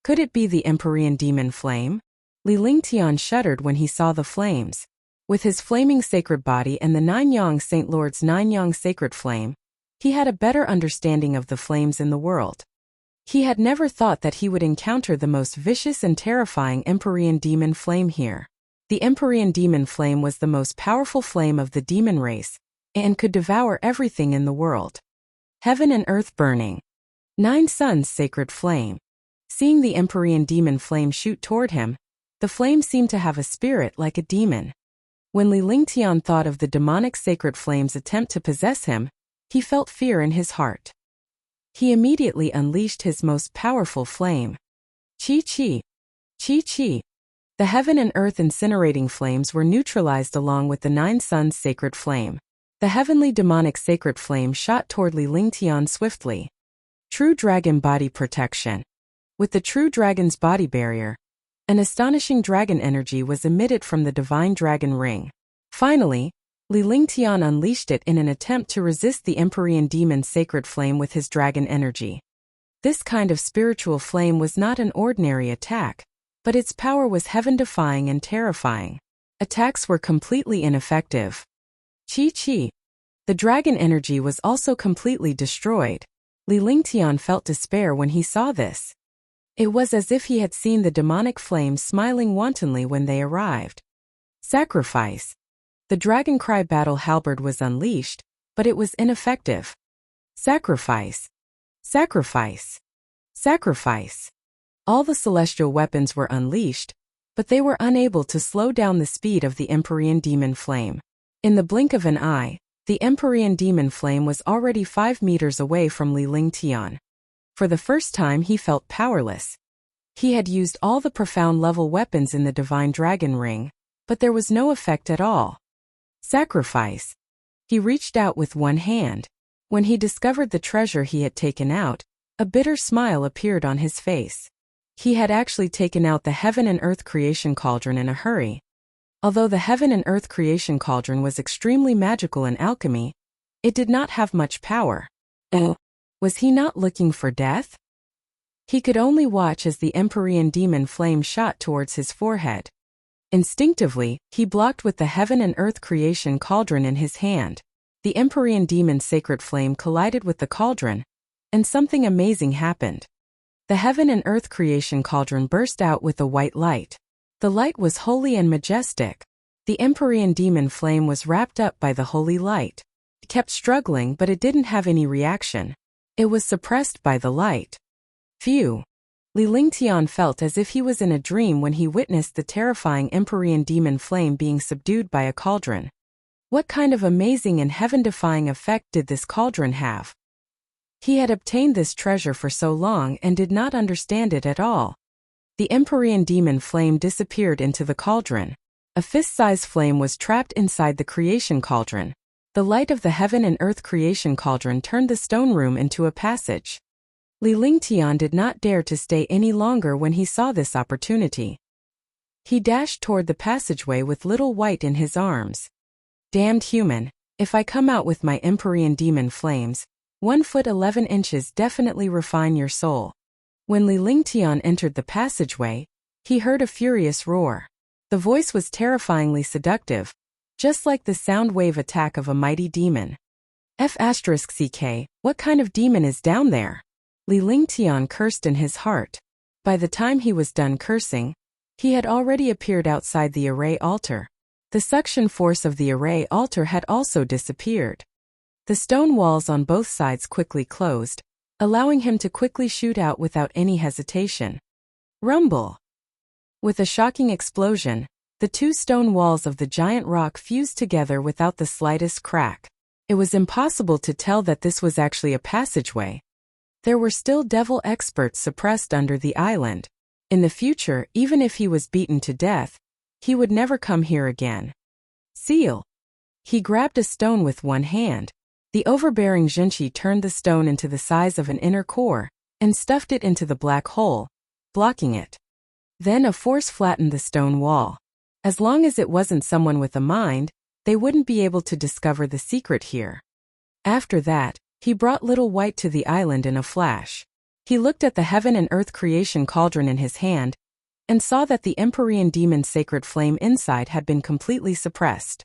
Could it be the Empyrean Demon Flame? Li Lingtian shuddered when he saw the flames. With his flaming sacred body and the Nine-Yang Saint Lord's Nine-Yang sacred flame, he had a better understanding of the flames in the world. He had never thought that he would encounter the most vicious and terrifying Empyrean Demon Flame here. The Empyrean Demon Flame was the most powerful flame of the demon race, and could devour everything in the world. Heaven and earth burning. 9 suns sacred flame. Seeing the Empyrean Demon Flame shoot toward him, the flame seemed to have a spirit like a demon. When Li Lingtian thought of the demonic sacred flame's attempt to possess him, he felt fear in his heart. He immediately unleashed his most powerful flame. Qi Qi. Qi Qi. The heaven and earth incinerating flames were neutralized along with the 9 suns sacred flame. The heavenly demonic sacred flame shot toward Li Lingtian swiftly. True Dragon Body Protection. With the True Dragon's body barrier, an astonishing dragon energy was emitted from the divine dragon ring. Finally, Li Lingtian unleashed it in an attempt to resist the Empyrean Demon's sacred flame with his dragon energy. This kind of spiritual flame was not an ordinary attack, but its power was heaven-defying and terrifying. Attacks were completely ineffective. Qi Qi. The dragon energy was also completely destroyed. Li Lingtian felt despair when he saw this. It was as if he had seen the demonic flames smiling wantonly when they arrived. Sacrifice. The dragon cry battle halberd was unleashed, but it was ineffective. Sacrifice. Sacrifice. Sacrifice. All the celestial weapons were unleashed, but they were unable to slow down the speed of the Empyrean Demon Flame. In the blink of an eye, the Empyrean Demon Flame was already 5 meters away from Li Lingtian. For the first time he felt powerless. He had used all the profound level weapons in the Divine Dragon Ring, but there was no effect at all. Sacrifice. He reached out with one hand. When he discovered the treasure he had taken out, a bitter smile appeared on his face. He had actually taken out the heaven and earth creation cauldron in a hurry. Although the heaven and earth creation cauldron was extremely magical in alchemy, it did not have much power. Was he not looking for death? He could only watch as the Empyrean demon flame shot towards his forehead. Instinctively, he blocked with the heaven and earth creation cauldron in his hand. The Empyrean demon's sacred flame collided with the cauldron, and something amazing happened. The heaven and earth creation cauldron burst out with a white light. The light was holy and majestic. The Empyrean demon flame was wrapped up by the holy light. It kept struggling, but it didn't have any reaction. It was suppressed by the light. Phew! Li Lingtian felt as if he was in a dream when he witnessed the terrifying Empyrean demon flame being subdued by a cauldron. What kind of amazing and heaven-defying effect did this cauldron have? He had obtained this treasure for so long and did not understand it at all. The Empyrean demon flame disappeared into the cauldron. A fist-sized flame was trapped inside the creation cauldron. The light of the heaven and earth creation cauldron turned the stone room into a passage. Li Lingtian did not dare to stay any longer when he saw this opportunity. He dashed toward the passageway with Little White in his arms. Damned human, if I come out with my Empyrean demon flames, 1 foot 11 inches definitely refine your soul. When Li Lingtian entered the passageway, he heard a furious roar. The voice was terrifyingly seductive, just like the sound wave attack of a mighty demon. F***ck, what kind of demon is down there? Li Lingtian cursed in his heart. By the time he was done cursing, he had already appeared outside the array altar. The suction force of the array altar had also disappeared. The stone walls on both sides quickly closed, allowing him to quickly shoot out without any hesitation. Rumble! With a shocking explosion, the 2 stone walls of the giant rock fused together without the slightest crack. It was impossible to tell that this was actually a passageway. There were still devil experts suppressed under the island. In the future, even if he was beaten to death, he would never come here again. Seal! He grabbed a stone with one hand. The overbearing Jinchi turned the stone into the size of an inner core, and stuffed it into the black hole, blocking it. Then a force flattened the stone wall. As long as it wasn't someone with a mind, they wouldn't be able to discover the secret here. After that, he brought Little White to the island in a flash. He looked at the heaven and earth creation cauldron in his hand, and saw that the Empyrean demon's sacred flame inside had been completely suppressed.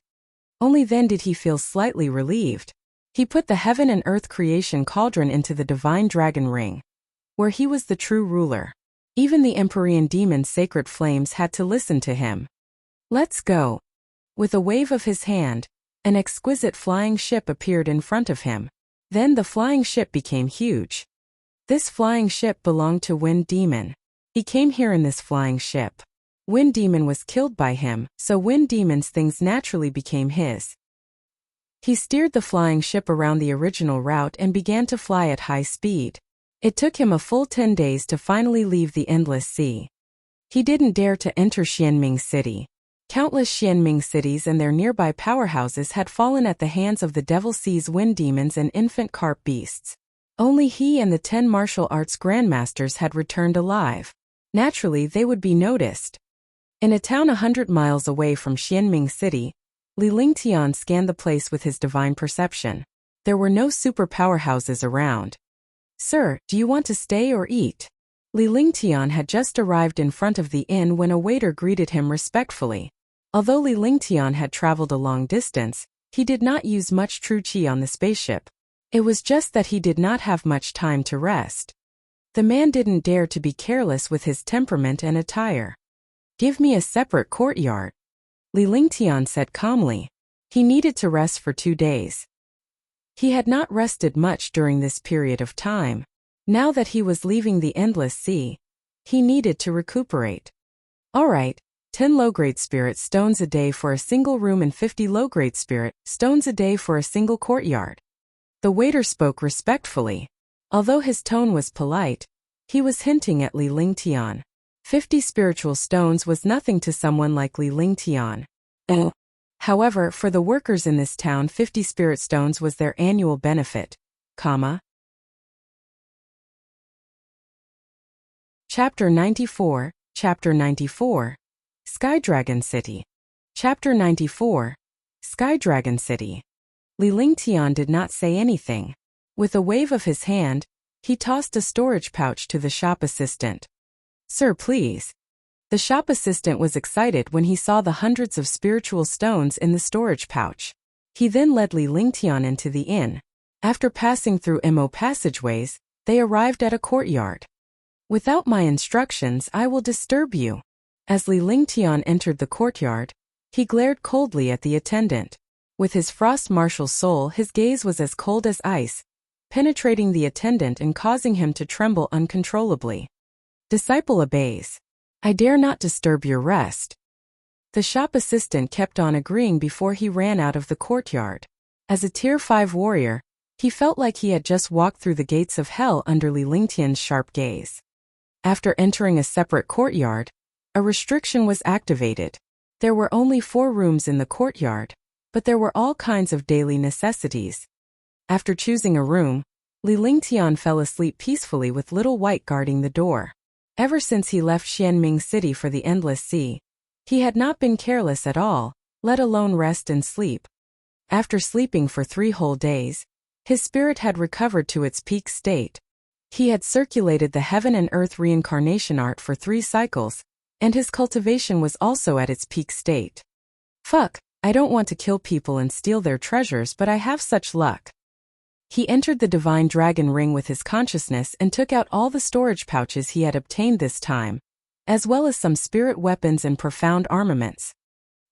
Only then did he feel slightly relieved. He put the heaven and earth creation cauldron into the divine dragon ring, where he was the true ruler. Even the Empyrean demon's sacred flames had to listen to him. Let's go. With a wave of his hand, an exquisite flying ship appeared in front of him. Then the flying ship became huge. This flying ship belonged to Wind Demon. He came here in this flying ship. Wind Demon was killed by him, so Wind Demon's things naturally became his. He steered the flying ship around the original route and began to fly at high speed. It took him a full 10 days to finally leave the endless sea. He didn't dare to enter Xianming City. Countless Xianming cities and their nearby powerhouses had fallen at the hands of the Devil Sea's wind demons and infant carp beasts. Only he and the 10 martial arts grandmasters had returned alive. Naturally, they would be noticed. In a town 100 miles away from Xianming City, Li Lingtian scanned the place with his divine perception. There were no super powerhouses around. Sir, do you want to stay or eat? Li Lingtian had just arrived in front of the inn when a waiter greeted him respectfully. Although Li Lingtian had traveled a long distance, he did not use much true qi on the spaceship. It was just that he did not have much time to rest. The man didn't dare to be careless with his temperament and attire. Give me a separate courtyard, Li Lingtian said calmly. He needed to rest for 2 days. He had not rested much during this period of time. Now that he was leaving the endless sea, he needed to recuperate. All right, 10 low-grade spirit stones a day for a single room and 50 low-grade spirit stones a day for a single courtyard. The waiter spoke respectfully. Although his tone was polite, he was hinting at Li Lingtian. 50 spiritual stones was nothing to someone like Li Lingtian. However, for the workers in this town, 50 spirit stones was their annual benefit. comma. Chapter 94, Chapter 94. Sky Dragon City. Chapter 94. Sky Dragon City. Li Lingtian did not say anything. With a wave of his hand, he tossed a storage pouch to the shop assistant. Sir, please. The shop assistant was excited when he saw the hundreds of spiritual stones in the storage pouch. He then led Li Lingtian into the inn. After passing through MO passageways, they arrived at a courtyard. Without my instructions, I will disturb you. As Li Lingtian entered the courtyard, he glared coldly at the attendant. With his frost-martial soul, his gaze was as cold as ice, penetrating the attendant and causing him to tremble uncontrollably. Disciple obeys. I dare not disturb your rest. The shop assistant kept on agreeing before he ran out of the courtyard. As a Tier 5 warrior, he felt like he had just walked through the gates of hell under Li Lingtian's sharp gaze. After entering a separate courtyard, a restriction was activated. There were only 4 rooms in the courtyard, but there were all kinds of daily necessities. After choosing a room, Li Lingtian fell asleep peacefully with Little White guarding the door. Ever since he left Xianming City for the Endless Sea, he had not been careless at all, let alone rest and sleep. After sleeping for 3 whole days, his spirit had recovered to its peak state. He had circulated the heaven and earth reincarnation art for 3 cycles, and his cultivation was also at its peak state. Fuck, I don't want to kill people and steal their treasures, but I have such luck. He entered the divine dragon ring with his consciousness and took out all the storage pouches he had obtained this time, as well as some spirit weapons and profound armaments.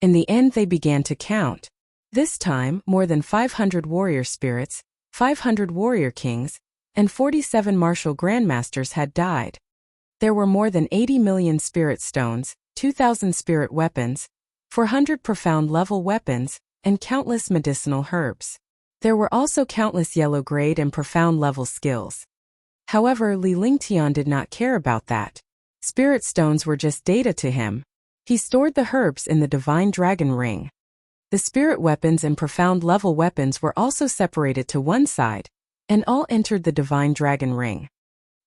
In the end they began to count. This time, more than 500 warrior spirits, 500 warrior kings, and 47 martial grandmasters had died. There were more than 80 million spirit stones, 2,000 spirit weapons, 400 profound level weapons, and countless medicinal herbs. There were also countless yellow grade and profound level skills. However, Li Lingtian did not care about that. Spirit stones were just data to him. He stored the herbs in the divine dragon ring. The spirit weapons and profound level weapons were also separated to one side, and all entered the divine dragon ring.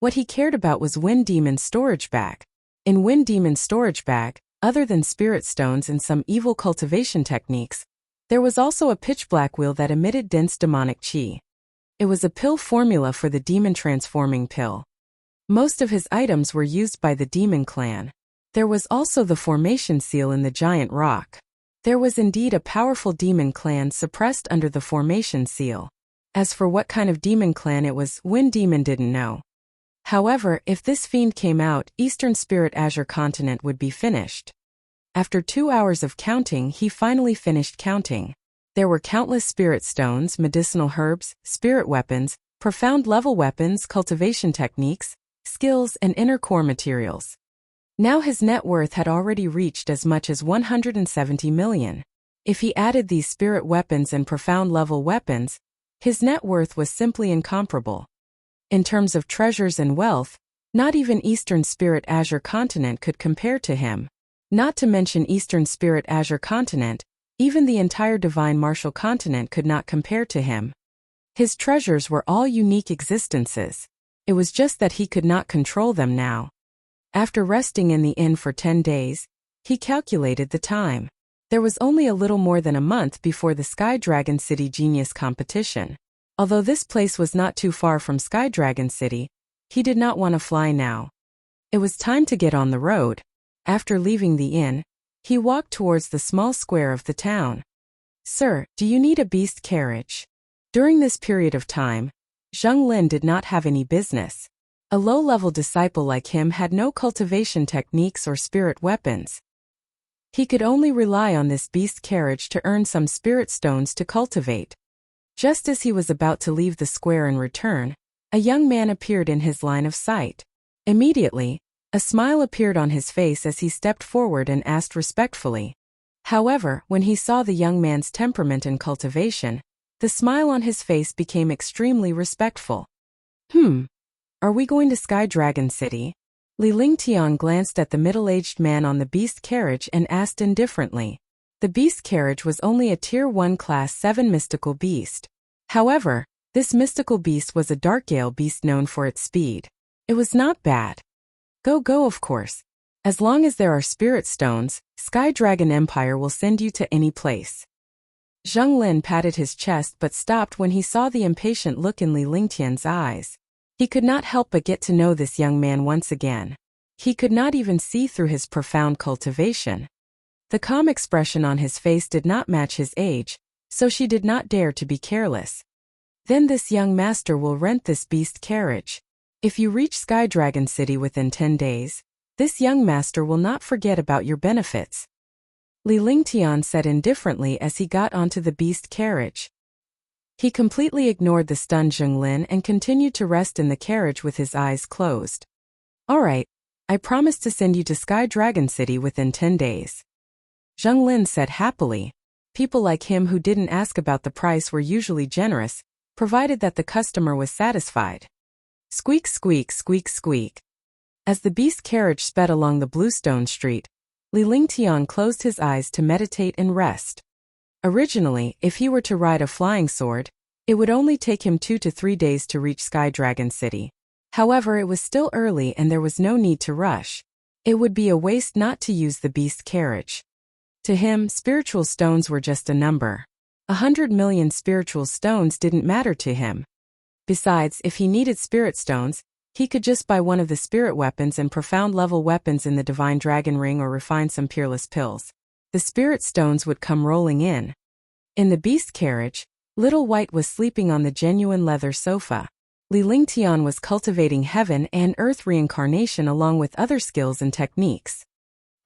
What he cared about was Wind Demon's storage bag. In Wind Demon's storage bag, other than spirit stones and some evil cultivation techniques, there was also a pitch-black wheel that emitted dense demonic chi. It was a pill formula for the demon transforming pill. Most of his items were used by the demon clan. There was also the formation seal in the giant rock. There was indeed a powerful demon clan suppressed under the formation seal. As for what kind of demon clan it was, Wind Demon didn't know. However, if this fiend came out, Eastern Spirit Azure Continent would be finished. After 2 hours of counting, he finally finished counting. There were countless spirit stones, medicinal herbs, spirit weapons, profound level weapons, cultivation techniques, skills, and inner core materials. Now his net worth had already reached as much as 170 million. If he added these spirit weapons and profound level weapons, his net worth was simply incomparable. In terms of treasures and wealth, not even Eastern Spirit Azure Continent could compare to him. Not to mention Eastern Spirit Azure Continent, even the entire Divine Martial Continent could not compare to him. His treasures were all unique existences. It was just that he could not control them now. After resting in the inn for 10 days, he calculated the time. There was only a little more than a month before the Sky Dragon City Genius competition. Although this place was not too far from Sky Dragon City, he did not want to fly now. It was time to get on the road. After leaving the inn, he walked towards the small square of the town. Sir, do you need a beast carriage? During this period of time, Zheng Lin did not have any business. A low-level disciple like him had no cultivation techniques or spirit weapons. He could only rely on this beast carriage to earn some spirit stones to cultivate. Just as he was about to leave the square and return, a young man appeared in his line of sight. Immediately, a smile appeared on his face as he stepped forward and asked respectfully. However, when he saw the young man's temperament and cultivation, the smile on his face became extremely respectful. Are we going to Sky Dragon City? Li Lingtian glanced at the middle-aged man on the beast carriage and asked indifferently. The beast carriage was only a Tier 1 Class 7 mystical beast. However, This mystical beast was a dark gale beast known for its speed. It was not bad. Go, of course. As long as there are spirit stones, Sky Dragon Empire will send you to any place. Zheng Lin patted his chest but stopped when he saw the impatient look in Li Lingtian's eyes. He could not help but get to know this young man once again. He could not even see through his profound cultivation. The calm expression on his face did not match his age, so she did not dare to be careless. Then this young master will rent this beast carriage. If you reach Sky Dragon City within 10 days, this young master will not forget about your benefits. Li Lingtian said indifferently as he got onto the beast carriage. He completely ignored the stunned Zheng Lin and continued to rest in the carriage with his eyes closed. All right, I promise to send you to Sky Dragon City within 10 days. Zheng Lin said happily. People like him who didn't ask about the price were usually generous, provided that the customer was satisfied. Squeak, squeak, squeak, squeak. As the beast carriage sped along the bluestone street, Li Lingtian closed his eyes to meditate and rest. Originally, if he were to ride a flying sword, it would only take him 2 to 3 days to reach Sky Dragon City. However, it was still early and there was no need to rush. It would be a waste not to use the beast carriage. To him, spiritual stones were just a number. 100 million spiritual stones didn't matter to him. Besides, if he needed spirit stones, he could just buy one of the spirit weapons and profound level weapons in the Divine Dragon Ring or refine some peerless pills. The spirit stones would come rolling in. In the beast carriage, Little White was sleeping on the genuine leather sofa. Li Lingtian was cultivating heaven and earth reincarnation along with other skills and techniques.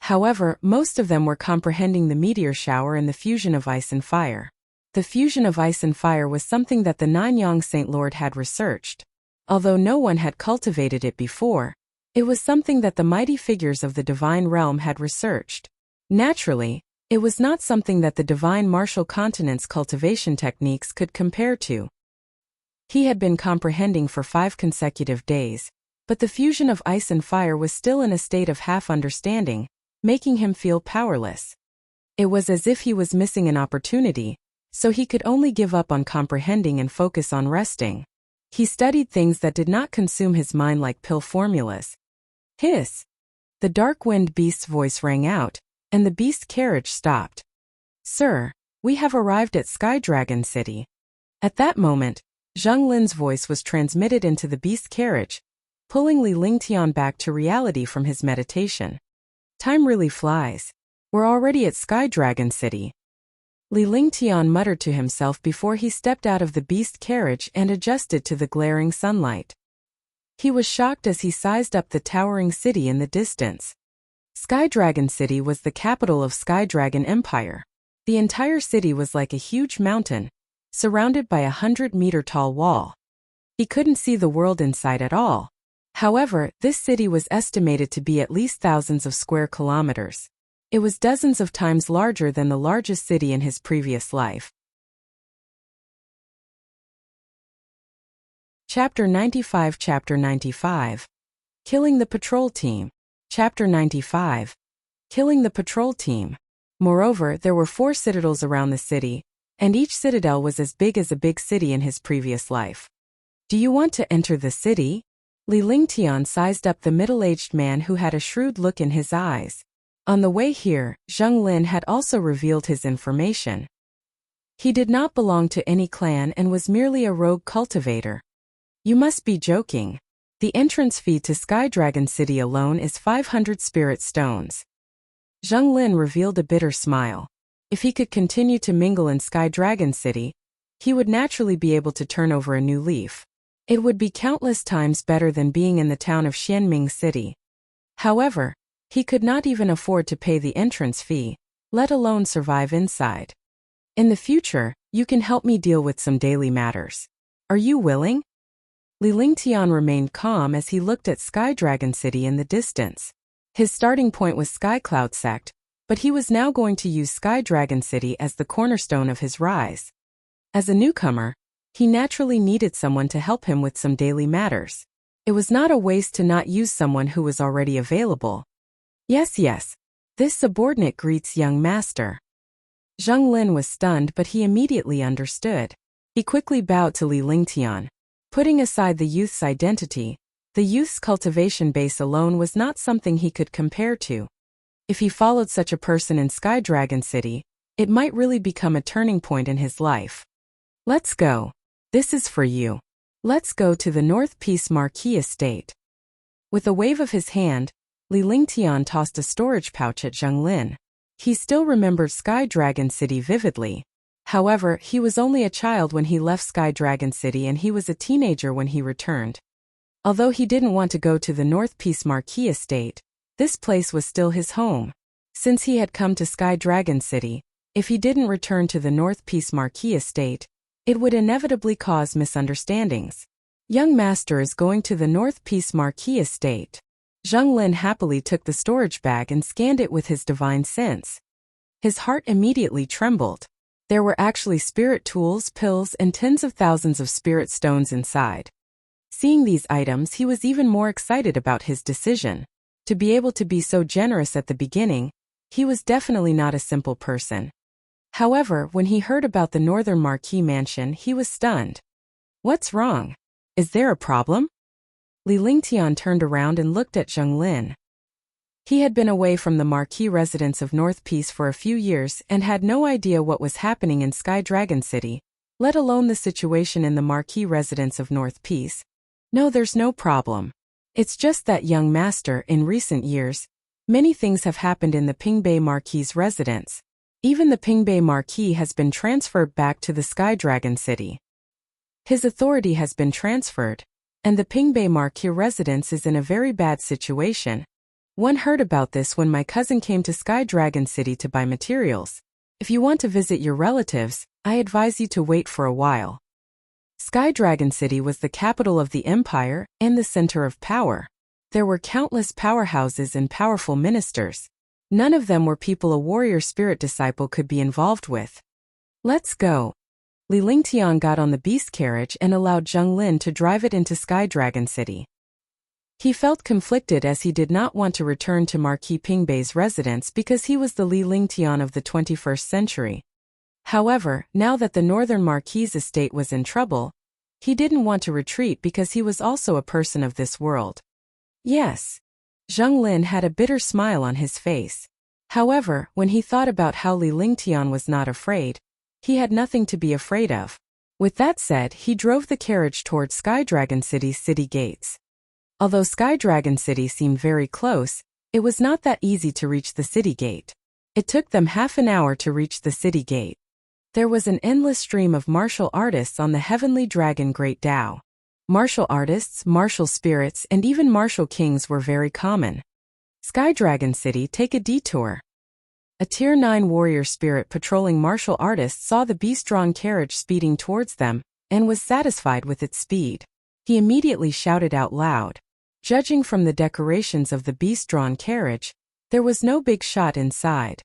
However, most of them were comprehending the meteor shower and the fusion of ice and fire. The fusion of ice and fire was something that the Nine-Yang Saint Lord had researched. Although no one had cultivated it before, it was something that the mighty figures of the divine realm had researched. Naturally, it was not something that the divine martial continent's cultivation techniques could compare to. He had been comprehending for 5 consecutive days, but the fusion of ice and fire was still in a state of half-understanding, making him feel powerless. It was as if he was missing an opportunity, so he could only give up on comprehending and focus on resting. He studied things that did not consume his mind like pill formulas. Hiss! The dark wind beast's voice rang out, and the beast carriage stopped. Sir, we have arrived at Sky Dragon City. At that moment, Zheng Lin's voice was transmitted into the beast carriage, pulling Li Lingtian back to reality from his meditation. Time really flies. We're already at Sky Dragon City. Li Lingtian muttered to himself before he stepped out of the beast carriage and adjusted to the glaring sunlight. He was shocked as he sized up the towering city in the distance. Sky Dragon City was the capital of Sky Dragon Empire. The entire city was like a huge mountain, surrounded by a 100-meter-tall wall. He couldn't see the world inside at all. However, this city was estimated to be at least thousands of square kilometers. It was dozens of times larger than the largest city in his previous life. Chapter 95. Chapter 95. Killing the Patrol Team. Chapter 95. Killing the Patrol Team. Moreover, there were 4 citadels around the city, and each citadel was as big as a big city in his previous life. Do you want to enter the city? Li Lingtian sized up the middle-aged man who had a shrewd look in his eyes. On the way here, Zheng Lin had also revealed his information. He did not belong to any clan and was merely a rogue cultivator. You must be joking. The entrance fee to Sky Dragon City alone is 500 spirit stones. Zheng Lin revealed a bitter smile. If he could continue to mingle in Sky Dragon City, he would naturally be able to turn over a new leaf. It would be countless times better than being in the town of Xianming City. However, he could not even afford to pay the entrance fee, let alone survive inside. In the future, you can help me deal with some daily matters. Are you willing? Li Lingtian remained calm as he looked at Sky Dragon City in the distance. His starting point was Sky Cloud Sect, but he was now going to use Sky Dragon City as the cornerstone of his rise. As a newcomer, he naturally needed someone to help him with some daily matters. It was not a waste to not use someone who was already available. Yes. This subordinate greets young master. Zheng Lin was stunned, but he immediately understood. He quickly bowed to Li Lingtian. Putting aside the youth's identity, the youth's cultivation base alone was not something he could compare to. If he followed such a person in Sky Dragon City, it might really become a turning point in his life. Let's go. This is for you. Let's go to the North Peace Marquis estate. With a wave of his hand, Li Lingtian tossed a storage pouch at Zheng Lin. He still remembered Sky Dragon City vividly. However, he was only a child when he left Sky Dragon City and he was a teenager when he returned. Although he didn't want to go to the North Peace Marquis estate, this place was still his home. Since he had come to Sky Dragon City, if he didn't return to the North Peace Marquis estate, it would inevitably cause misunderstandings. Young master is going to the North Peace Marquis estate. Zheng Lin happily took the storage bag and scanned it with his divine sense. His heart immediately trembled. There were actually spirit tools, pills, and tens of thousands of spirit stones inside. Seeing these items, he was even more excited about his decision. To be able to be so generous at the beginning, he was definitely not a simple person. However, when he heard about the Northern Marquis mansion, he was stunned. What's wrong? Is there a problem? Li Lingtian turned around and looked at Zheng Lin. He had been away from the Marquis residence of North Peace for a few years and had no idea what was happening in Sky Dragon City, let alone the situation in the Marquis residence of North Peace. No, there's no problem. It's just that, young master, in recent years, many things have happened in the Pingbei Marquis residence. Even the Pingbei Marquis has been transferred back to the Sky Dragon City. His authority has been transferred, and the Pingbei Marquis residence is in a very bad situation. One heard about this when my cousin came to Sky Dragon City to buy materials. If you want to visit your relatives, I advise you to wait for a while. Sky Dragon City was the capital of the empire and the center of power. There were countless powerhouses and powerful ministers. None of them were people a warrior spirit disciple could be involved with. Let's go. Li Lingtian got on the beast carriage and allowed Zheng Lin to drive it into Sky Dragon City. He felt conflicted as he did not want to return to Marquis Pingbei's residence because he was the Li Lingtian of the 21st century. However, now that the Northern Marquis estate was in trouble, he didn't want to retreat because he was also a person of this world. Yes. Zheng Lin had a bitter smile on his face. However, when he thought about how Li Lingtian was not afraid, he had nothing to be afraid of. With that said, he drove the carriage toward Sky Dragon City's city gates. Although Sky Dragon City seemed very close, it was not that easy to reach the city gate. It took them half an hour to reach the city gate. There was an endless stream of martial artists on the Heavenly Dragon Great Dao. Martial artists, martial spirits, and even martial kings were very common. Sky Dragon City, take a detour. A Tier 9 warrior spirit patrolling martial artists saw the beast-drawn carriage speeding towards them, and was satisfied with its speed. He immediately shouted out loud. Judging from the decorations of the beast-drawn carriage, there was no big shot inside.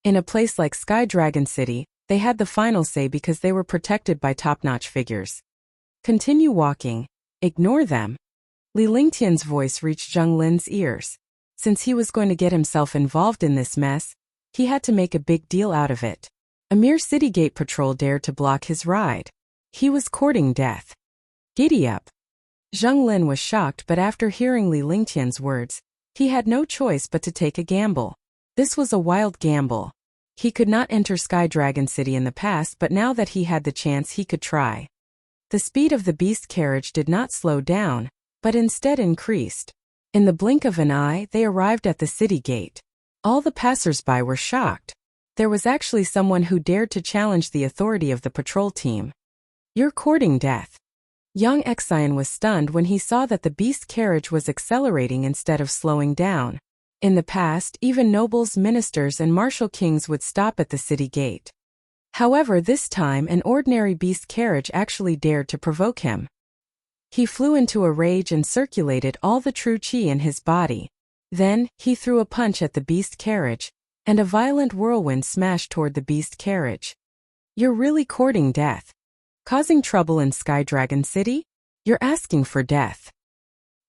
In a place like Sky Dragon City, they had the final say because they were protected by top-notch figures. Continue walking. Ignore them. Li Lingtian's voice reached Zheng Lin's ears. Since he was going to get himself involved in this mess, he had to make a big deal out of it. A mere city gate patrol dared to block his ride. He was courting death. Giddy up. Zheng Lin was shocked, but after hearing Li Lingtian's words, he had no choice but to take a gamble. This was a wild gamble. He could not enter Sky Dragon City in the past, but now that he had the chance, he could try. The speed of the beast carriage did not slow down, but instead increased. In the blink of an eye, they arrived at the city gate. All the passers-by were shocked. There was actually someone who dared to challenge the authority of the patrol team. You're courting death. Young Exion was stunned when he saw that the beast carriage was accelerating instead of slowing down. In the past, even nobles, ministers, and martial kings would stop at the city gate. However, this time an ordinary beast carriage actually dared to provoke him. He flew into a rage and circulated all the true qi in his body. Then, he threw a punch at the beast carriage, and a violent whirlwind smashed toward the beast carriage. You're really courting death. Causing trouble in Sky Dragon City? You're asking for death.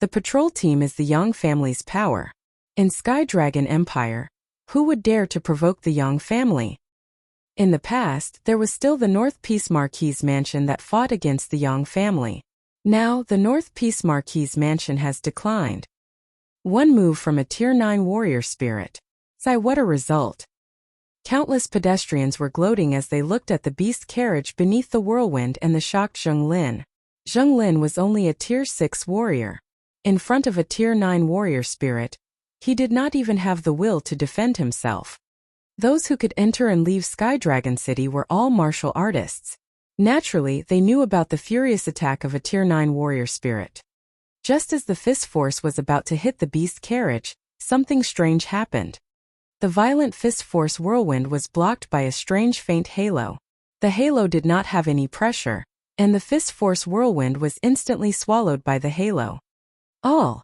The patrol team is the Yang family's power. In Sky Dragon Empire, who would dare to provoke the Yang family? In the past, there was still the North Peace Marquis mansion that fought against the Yang family. Now, the North Peace Marquis mansion has declined. One move from a Tier 9 warrior spirit. Sigh, what a result. Countless pedestrians were gloating as they looked at the beast carriage beneath the whirlwind and the shocked Zheng Lin. Zheng Lin was only a Tier 6 warrior. In front of a Tier 9 warrior spirit, he did not even have the will to defend himself. Those who could enter and leave Sky Dragon City were all martial artists. Naturally, they knew about the furious attack of a Tier 9 warrior spirit. Just as the fist force was about to hit the beast carriage, something strange happened. The violent fist force whirlwind was blocked by a strange faint halo. The halo did not have any pressure, and the fist force whirlwind was instantly swallowed by the halo. All.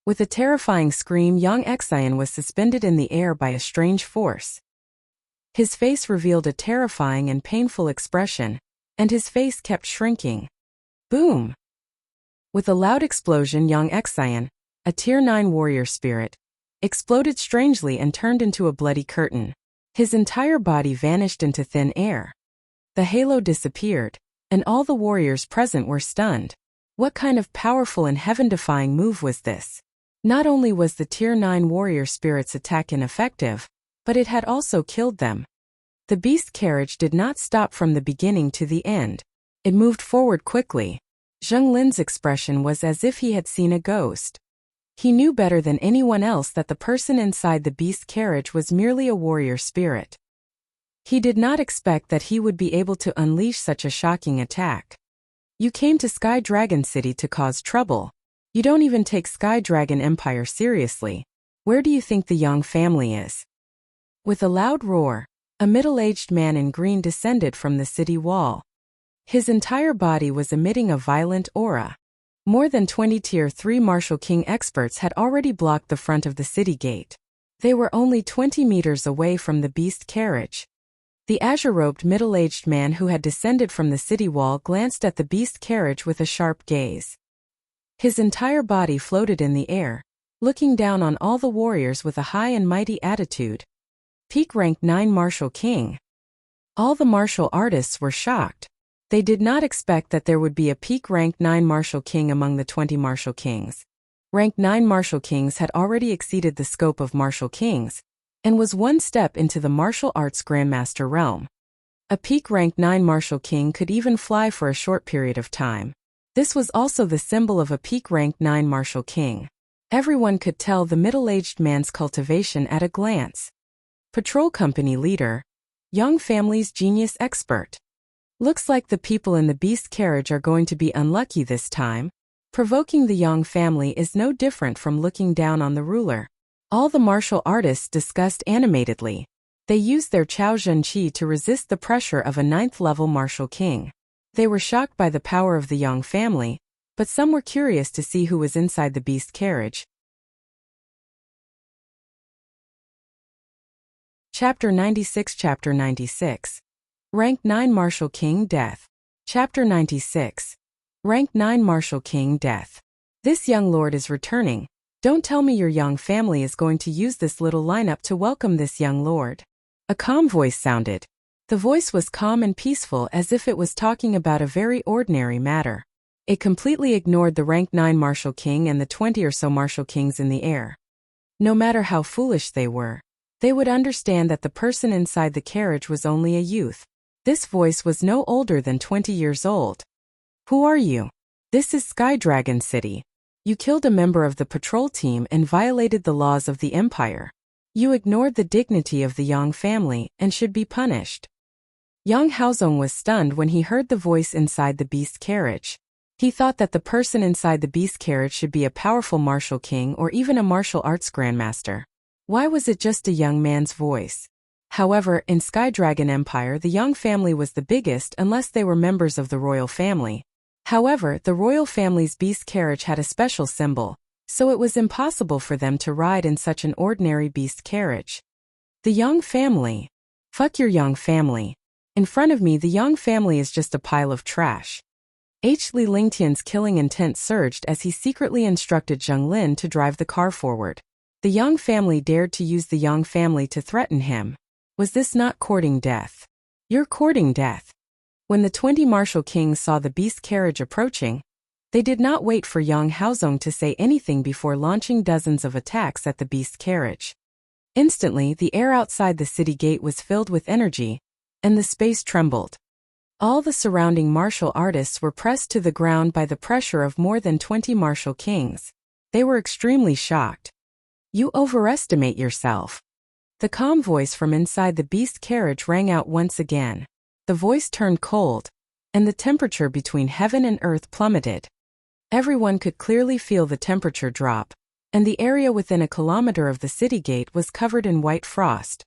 With a terrifying scream, Yang Xian was suspended in the air by a strange force. His face revealed a terrifying and painful expression, and his face kept shrinking. Boom! With a loud explosion, Yang Xian, a Tier 9 warrior spirit, exploded strangely and turned into a bloody curtain. His entire body vanished into thin air. The halo disappeared, and all the warriors present were stunned. What kind of powerful and heaven-defying move was this? Not only was the Tier 9 warrior spirit's attack ineffective, but it had also killed them. The beast carriage did not stop from the beginning to the end. It moved forward quickly. Zheng Lin's expression was as if he had seen a ghost. He knew better than anyone else that the person inside the beast carriage was merely a warrior spirit. He did not expect that he would be able to unleash such a shocking attack. You came to Sky Dragon City to cause trouble. You don't even take Sky Dragon Empire seriously. Where do you think the Yang family is? With a loud roar, a middle-aged man in green descended from the city wall. His entire body was emitting a violent aura. More than 20 Tier 3 Martial King experts had already blocked the front of the city gate. They were only 20 meters away from the beast carriage. The azure-robed middle-aged man who had descended from the city wall glanced at the beast carriage with a sharp gaze. His entire body floated in the air, looking down on all the warriors with a high and mighty attitude. Peak rank 9 Martial King. All the martial artists were shocked. They did not expect that there would be a peak rank 9 Martial King among the 20 Martial Kings. Rank 9 Martial Kings had already exceeded the scope of Martial Kings, and was one step into the martial arts Grandmaster realm. A peak rank 9 Martial King could even fly for a short period of time. This was also the symbol of a peak rank 9 Martial King. Everyone could tell the middle-aged man's cultivation at a glance. Patrol Company Leader, Yang family's genius expert. Looks like the people in the beast carriage are going to be unlucky this time. Provoking the Yang family is no different from looking down on the ruler. All the martial artists discussed animatedly. They used their Chao Zhen Qi to resist the pressure of a 9th-level Martial King. They were shocked by the power of the Yang family, but some were curious to see who was inside the beast carriage. Chapter 96. Chapter 96. Rank 9 Martial King Death. Chapter 96. Rank 9 Martial King Death. This young lord is returning. Don't tell me your Yang family is going to use this little lineup to welcome this young lord. A calm voice sounded. The voice was calm and peaceful, as if it was talking about a very ordinary matter. It completely ignored the rank 9 Martial King and the 20 or so Martial Kings in the air. No matter how foolish they were, they would understand that the person inside the carriage was only a youth. This voice was no older than 20 years old. Who are you? This is Sky Dragon City. You killed a member of the patrol team and violated the laws of the Empire. You ignored the dignity of the Yang family and should be punished. Yang Haozong was stunned when he heard the voice inside the beast carriage. He thought that the person inside the beast carriage should be a powerful martial king or even a martial arts grandmaster. Why was it just a young man's voice? However, in Sky Dragon Empire, the Yang family was the biggest unless they were members of the royal family. However, the royal family's beast carriage had a special symbol, so it was impossible for them to ride in such an ordinary beast carriage. The Yang family? Fuck your Yang family. In front of me, the Yang family is just a pile of trash. Li Lingtian's killing intent surged as he secretly instructed Zheng Lin to drive the car forward. The Yang family dared to use the Yang family to threaten him. Was this not courting death? You're courting death. When the 20 martial kings saw the beast carriage approaching, they did not wait for Yang Haozong to say anything before launching dozens of attacks at the beast carriage. Instantly, the air outside the city gate was filled with energy, and the space trembled. All the surrounding martial artists were pressed to the ground by the pressure of more than 20 martial kings. They were extremely shocked. You overestimate yourself. The calm voice from inside the beast carriage rang out once again. The voice turned cold, and the temperature between heaven and earth plummeted. Everyone could clearly feel the temperature drop, and the area within a kilometer of the city gate was covered in white frost.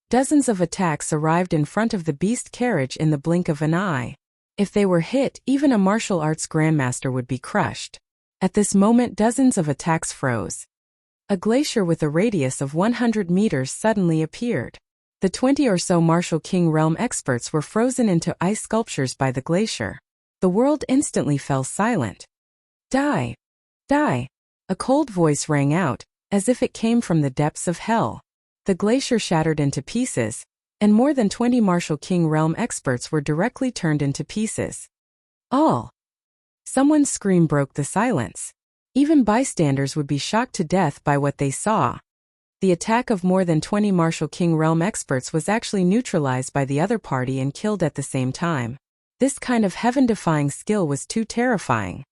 Dozens of attacks arrived in front of the beast carriage in the blink of an eye. If they were hit, even a martial arts grandmaster would be crushed. At this moment, dozens of attacks froze. A glacier with a radius of 100 meters suddenly appeared. The 20 or so martial king realm experts were frozen into ice sculptures by the glacier. The world instantly fell silent. Die! Die! A cold voice rang out, as if it came from the depths of hell. The glacier shattered into pieces, and more than 20 martial king realm experts were directly turned into pieces. All! Someone's scream broke the silence. Even bystanders would be shocked to death by what they saw. The attack of more than 20 martial king realm experts was actually neutralized by the other party and killed at the same time. This kind of heaven-defying skill was too terrifying.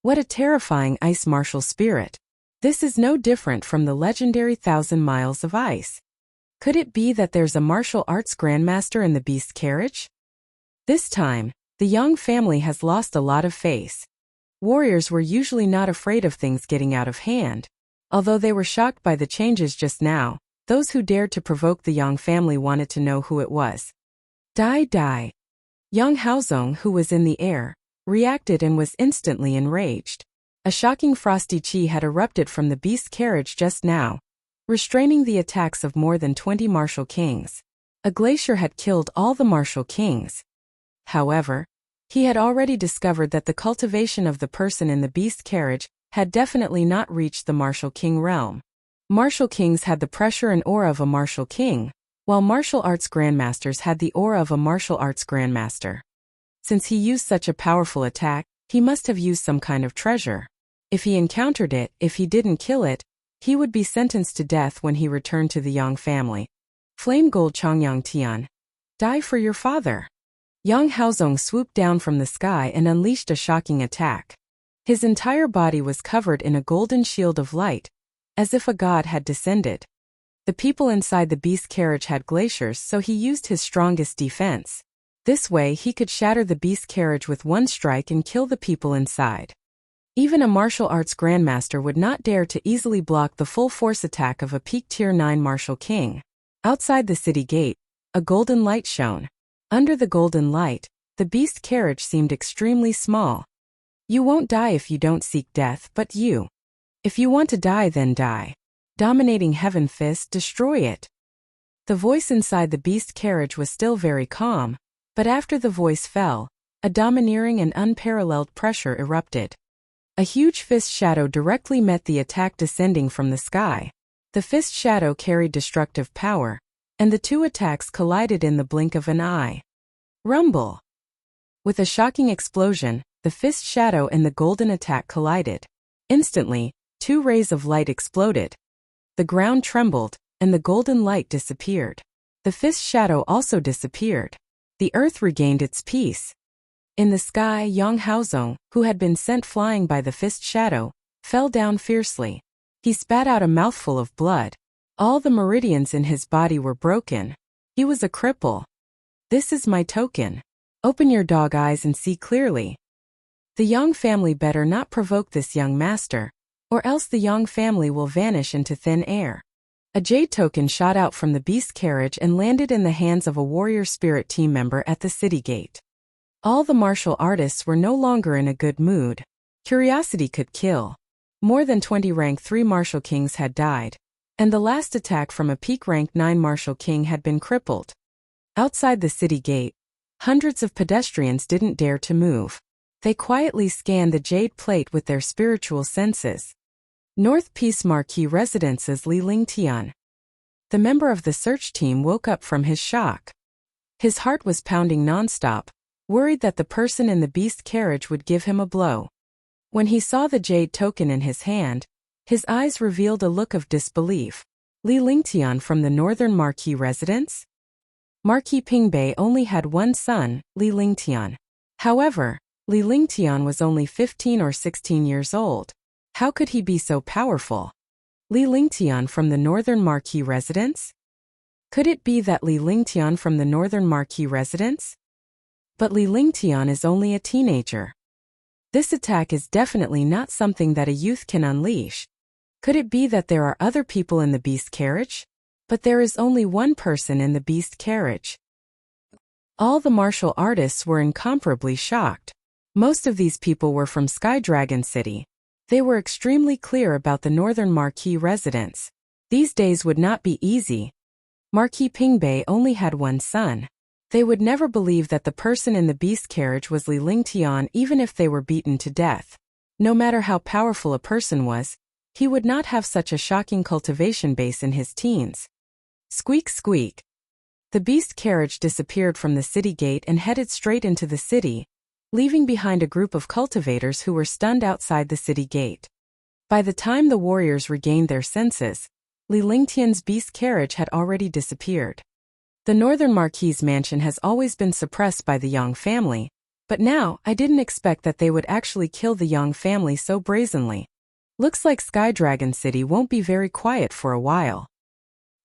What a terrifying ice martial spirit. This is no different from the legendary 1,000 Miles of Ice. Could it be that there's a martial arts grandmaster in the beast carriage? This time, the Yang family has lost a lot of face. Warriors were usually not afraid of things getting out of hand. Although they were shocked by the changes just now, those who dared to provoke the Yang family wanted to know who it was. Die, die. Yang Haozong, who was in the air, reacted and was instantly enraged. A shocking frosty chi had erupted from the beast carriage just now, restraining the attacks of more than 20 martial kings. A glacier had killed all the martial kings. However, he had already discovered that the cultivation of the person in the beast carriage had definitely not reached the martial king realm. Martial kings had the pressure and aura of a martial king, while martial arts grandmasters had the aura of a martial arts grandmaster. Since he used such a powerful attack, he must have used some kind of treasure. If he encountered it, if he didn't kill it, he would be sentenced to death when he returned to the Yang family. Flame Gold Chongyang Tian. Die for your father. Yang Haozong swooped down from the sky and unleashed a shocking attack. His entire body was covered in a golden shield of light, as if a god had descended. The people inside the beast carriage had glaciers, so he used his strongest defense. This way he could shatter the beast carriage with one strike and kill the people inside. Even a martial arts grandmaster would not dare to easily block the full force attack of a peak tier 9 martial king. Outside the city gate, a golden light shone. Under the golden light, the beast carriage seemed extremely small. You won't die if you don't seek death, but you. If you want to die, then die. Dominating Heaven Fist, destroy it. The voice inside the beast carriage was still very calm, but after the voice fell, a domineering and unparalleled pressure erupted. A huge fist shadow directly met the attack descending from the sky. The fist shadow carried destructive power, and the two attacks collided in the blink of an eye. Rumble! With a shocking explosion, the fist shadow and the golden attack collided. Instantly, two rays of light exploded. The ground trembled, and the golden light disappeared. The fist shadow also disappeared. The earth regained its peace. In the sky, Yang Haozong, who had been sent flying by the fist shadow, fell down fiercely. He spat out a mouthful of blood. All the meridians in his body were broken. He was a cripple. This is my token. Open your dog eyes and see clearly. The Yang family better not provoke this young master, or else the Yang family will vanish into thin air. A jade token shot out from the beast carriage and landed in the hands of a warrior spirit team member at the city gate. All the martial artists were no longer in a good mood. Curiosity could kill. More than 20 rank 3 martial kings had died, and the last attack from a peak rank 9 martial king had been crippled. Outside the city gate, hundreds of pedestrians didn't dare to move. They quietly scanned the jade plate with their spiritual senses. North Peace Marquee Residences Li Lingtian. The member of the search team woke up from his shock. His heart was pounding nonstop, worried that the person in the beast carriage would give him a blow. When he saw the jade token in his hand, his eyes revealed a look of disbelief. Li Lingtian from the Northern Marquis residence? Marquis Pingbei only had one son, Li Lingtian. However, Li Lingtian was only 15 or 16 years old. How could he be so powerful? Li Lingtian from the Northern Marquis residence? Could it be that Li Lingtian from the Northern Marquis residence? But Li Lingtian is only a teenager. This attack is definitely not something that a youth can unleash. Could it be that there are other people in the beast carriage? But there is only one person in the beast carriage. All the martial artists were incomparably shocked. Most of these people were from Sky Dragon City. They were extremely clear about the Northern Marquis residence. These days would not be easy. Marquis Pingbei only had one son. They would never believe that the person in the beast carriage was Li Lingtian even if they were beaten to death. No matter how powerful a person was, he would not have such a shocking cultivation base in his teens. Squeak squeak. The beast carriage disappeared from the city gate and headed straight into the city, leaving behind a group of cultivators who were stunned outside the city gate. By the time the warriors regained their senses, Li Lingtian's beast carriage had already disappeared. The Northern Marquis mansion has always been suppressed by the Yang family, but now I didn't expect that they would actually kill the Yang family so brazenly. Looks like Sky Dragon City won't be very quiet for a while.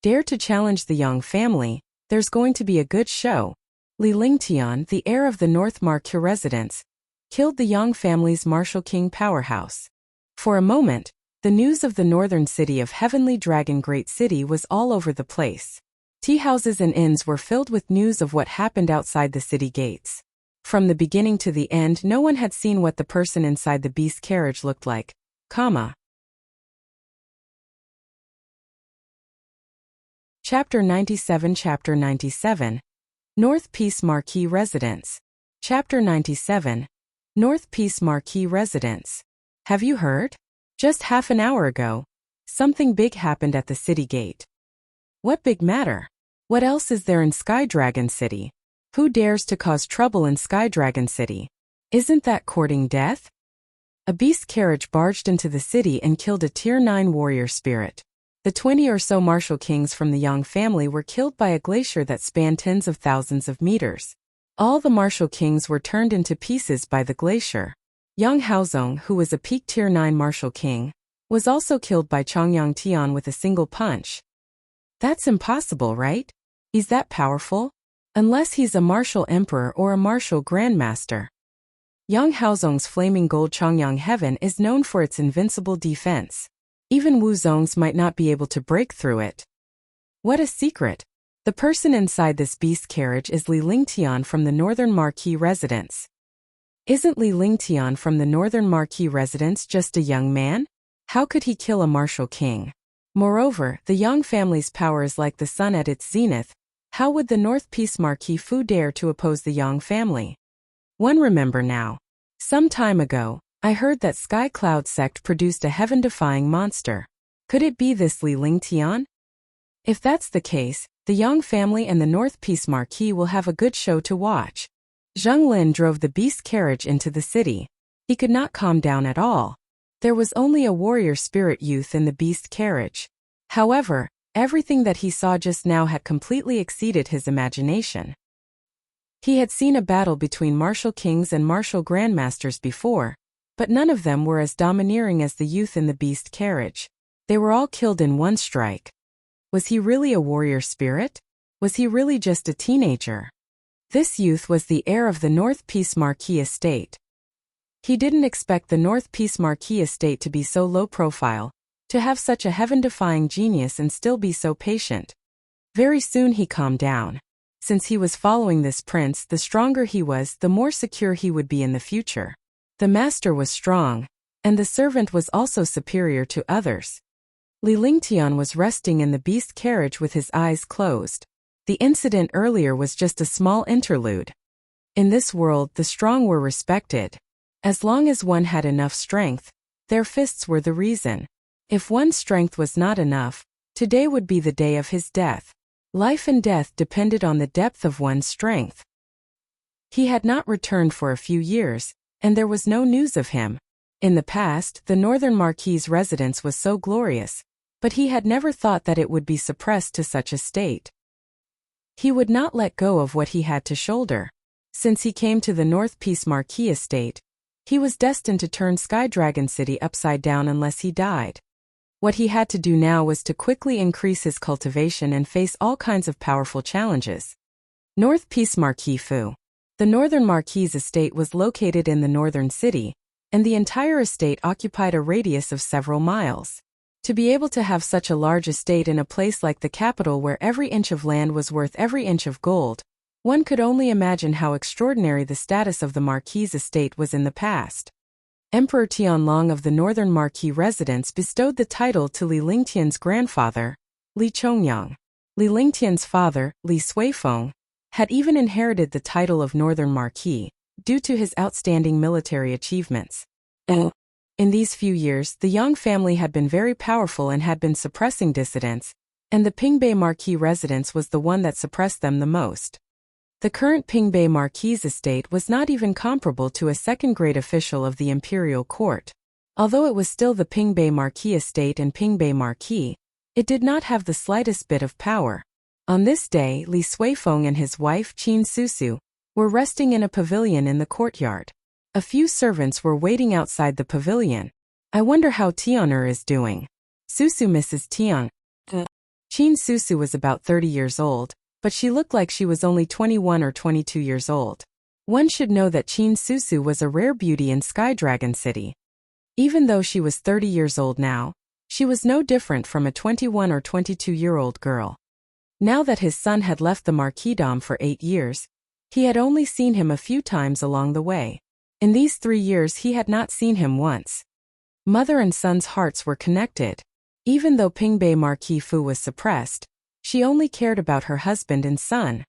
Dare to challenge the Yang family, there's going to be a good show. Li Lingtian, the heir of the North Marquis residence, killed the Yang family's martial king powerhouse. For a moment, the news of the northern city of Heavenly Dragon Great City was all over the place. Tea houses and inns were filled with news of what happened outside the city gates. From the beginning to the end, no one had seen what the person inside the beast carriage looked like. Chapter 97 Chapter 97 North Peace Marquis Residence. Chapter 97 North Peace Marquis Residence. Have you heard? Just half an hour ago, something big happened at the city gate. What big matter? What else is there in Sky Dragon City? Who dares to cause trouble in Sky Dragon City? Isn't that courting death? A beast carriage barged into the city and killed a Tier 9 warrior spirit. The 20 or so martial kings from the Yang family were killed by a glacier that spanned tens of thousands of meters. All the martial kings were turned into pieces by the glacier. Yang Haozong, who was a peak Tier 9 martial king, was also killed by Chongyang Tian with a single punch. That's impossible, right? He's that powerful? Unless he's a martial emperor or a martial grandmaster. Yang Haozong's flaming gold Chongyang Heaven is known for its invincible defense. Even Wu Zong's might not be able to break through it. What a secret! The person inside this beast carriage is Li Lingtian from the Northern Marquis residence. Isn't Li Lingtian from the Northern Marquis residence just a young man? How could he kill a martial king? Moreover, the Yang family's power is like the sun at its zenith. How would the North Peace Marquis Fu dare to oppose the Yang family? One remember now. Some time ago, I heard that Sky Cloud sect produced a heaven-defying monster. Could it be this Li Lingtian? If that's the case, the Yang family and the North Peace Marquis will have a good show to watch. Zheng Lin drove the beast carriage into the city. He could not calm down at all. There was only a warrior spirit youth in the beast carriage. However, everything that he saw just now had completely exceeded his imagination. He had seen a battle between martial kings and martial grandmasters before, but none of them were as domineering as the youth in the beast carriage. They were all killed in one strike. Was he really a warrior spirit? Was he really just a teenager? This youth was the heir of the North Peace Marquis estate. He didn't expect the North Peace Marquis estate to be so low profile, to have such a heaven-defying genius and still be so patient. Very soon he calmed down. Since he was following this prince, the stronger he was, the more secure he would be in the future. The master was strong, and the servant was also superior to others. Li Lingtian was resting in the beast carriage with his eyes closed. The incident earlier was just a small interlude. In this world, the strong were respected. As long as one had enough strength, their fists were the reason. If one's strength was not enough, today would be the day of his death. Life and death depended on the depth of one's strength. He had not returned for a few years, and there was no news of him. In the past, the Northern Marquis's residence was so glorious, but he had never thought that it would be suppressed to such a state. He would not let go of what he had to shoulder. Since he came to the North Peace Marquis estate, he was destined to turn Sky Dragon City upside down unless he died. What he had to do now was to quickly increase his cultivation and face all kinds of powerful challenges. North Peace Marquis Fu. The Northern Marquis's estate was located in the northern city, and the entire estate occupied a radius of several miles. To be able to have such a large estate in a place like the capital where every inch of land was worth every inch of gold, one could only imagine how extraordinary the status of the Marquis's estate was in the past. Emperor Tianlong of the Northern Marquis residence bestowed the title to Li Lingtian's grandfather, Li Chongyang. Li Lingtian's father, Li Suifeng, had even inherited the title of Northern Marquis, due to his outstanding military achievements. In these few years, the Yang family had been very powerful and had been suppressing dissidents, and the Pingbei Marquis residence was the one that suppressed them the most. The current Pingbei Marquis's estate was not even comparable to a second-grade official of the imperial court. Although it was still the Pingbei Marquis estate and Pingbei Marquis, it did not have the slightest bit of power. On this day, Li Suifeng and his wife Qin Susu were resting in a pavilion in the courtyard. A few servants were waiting outside the pavilion. "I wonder how Tianer is doing." Susu Mrs. Tian. Qin Susu was about 30 years old, but she looked like she was only 21 or 22 years old. One should know that Qin Susu was a rare beauty in Sky Dragon City. Even though she was 30 years old now, she was no different from a 21 or 22-year-old girl. Now that his son had left the marquisdom for 8 years, he had only seen him a few times along the way. In these 3 years he had not seen him once. Mother and son's hearts were connected. Even though Pingbei Marquis Fu was suppressed, she only cared about her husband and son.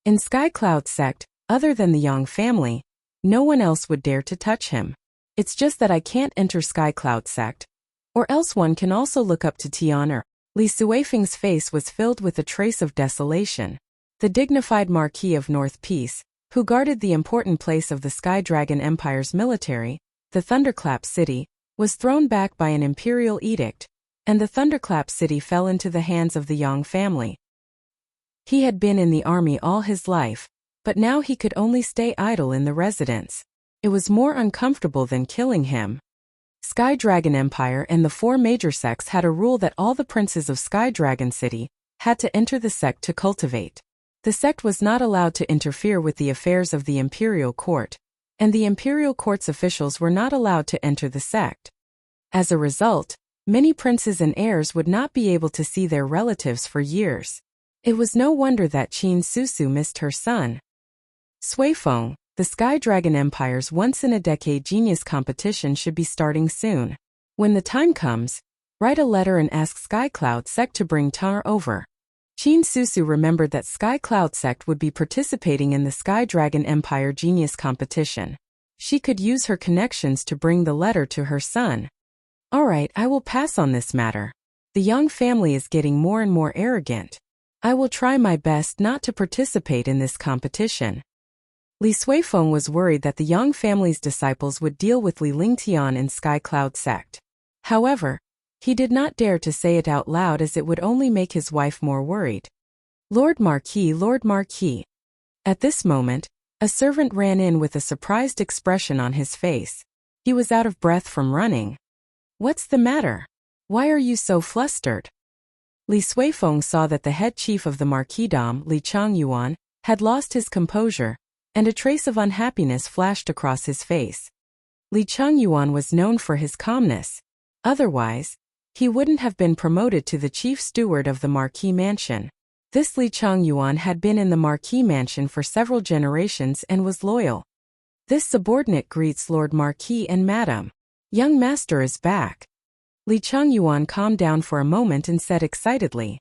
In Sky Cloud sect, other than the Yang family, no one else would dare to touch him. "It's just that I can't enter Sky Cloud sect. Or else one can also look up to Tianer." Li Suifeng's face was filled with a trace of desolation. The dignified Marquis of North Peace, who guarded the important place of the Sky Dragon Empire's military, the Thunderclap City, was thrown back by an imperial edict, and the Thunderclap City fell into the hands of the Yang family. He had been in the army all his life, but now he could only stay idle in the residence. It was more uncomfortable than killing him. Sky Dragon Empire and the 4 major sects had a rule that all the princes of Sky Dragon City had to enter the sect to cultivate. The sect was not allowed to interfere with the affairs of the imperial court, and the imperial court's officials were not allowed to enter the sect. As a result, many princes and heirs would not be able to see their relatives for years. It was no wonder that Qin Susu missed her son. Suifeng, the Sky Dragon Empire's once-in-a-decade genius competition should be starting soon. When the time comes, write a letter and ask Sky Cloud sect to bring Tar over. Qin Susu remembered that Sky Cloud sect would be participating in the Sky Dragon Empire genius competition. She could use her connections to bring the letter to her son. "Alright, I will pass on this matter. The Yang family is getting more and more arrogant. I will try my best not to participate in this competition." Li Suifeng was worried that the Yang family's disciples would deal with Li Lingtian in Sky Cloud sect. However, he did not dare to say it out loud as it would only make his wife more worried. "Lord Marquis, Lord Marquis." At this moment, a servant ran in with a surprised expression on his face. He was out of breath from running. "What's the matter? Why are you so flustered?" Li Suifeng saw that the head chief of the marquisdom, Li Changyuan, had lost his composure, and a trace of unhappiness flashed across his face. Li Changyuan was known for his calmness. Otherwise, he wouldn't have been promoted to the chief steward of the Marquis Mansion. This Li Changyuan had been in the Marquis Mansion for several generations and was loyal. This subordinate greets Lord Marquis and Madam. "Young master is back." Li Changyuan calmed down for a moment and said excitedly.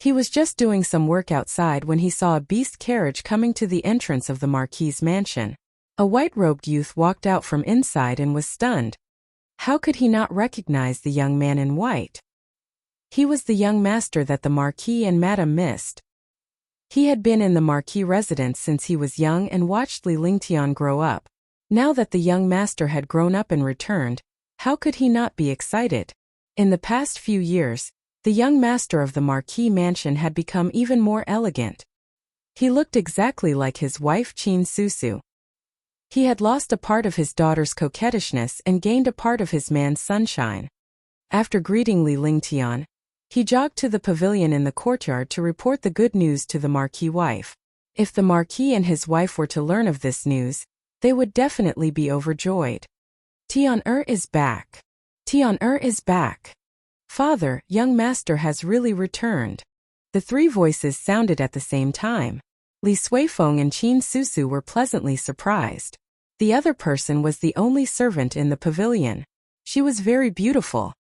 He was just doing some work outside when he saw a beast carriage coming to the entrance of the Marquis's mansion. A white-robed youth walked out from inside and was stunned. How could he not recognize the young man in white? He was the young master that the Marquis and Madame missed. He had been in the Marquis residence since he was young and watched Li Lingtian grow up. Now that the young master had grown up and returned, how could he not be excited? In the past few years, the young master of the Marquis mansion had become even more elegant. He looked exactly like his wife Qin Susu. He had lost a part of his daughter's coquettishness and gained a part of his man's sunshine. After greeting Li Lingtian, he jogged to the pavilion in the courtyard to report the good news to the Marquis wife. If the Marquis and his wife were to learn of this news, they would definitely be overjoyed. Tian is back. Tian is back. Father, young master has really returned. The three voices sounded at the same time. Li Suifeng and Qin Susu were pleasantly surprised. The other person was the only servant in the pavilion. She was very beautiful.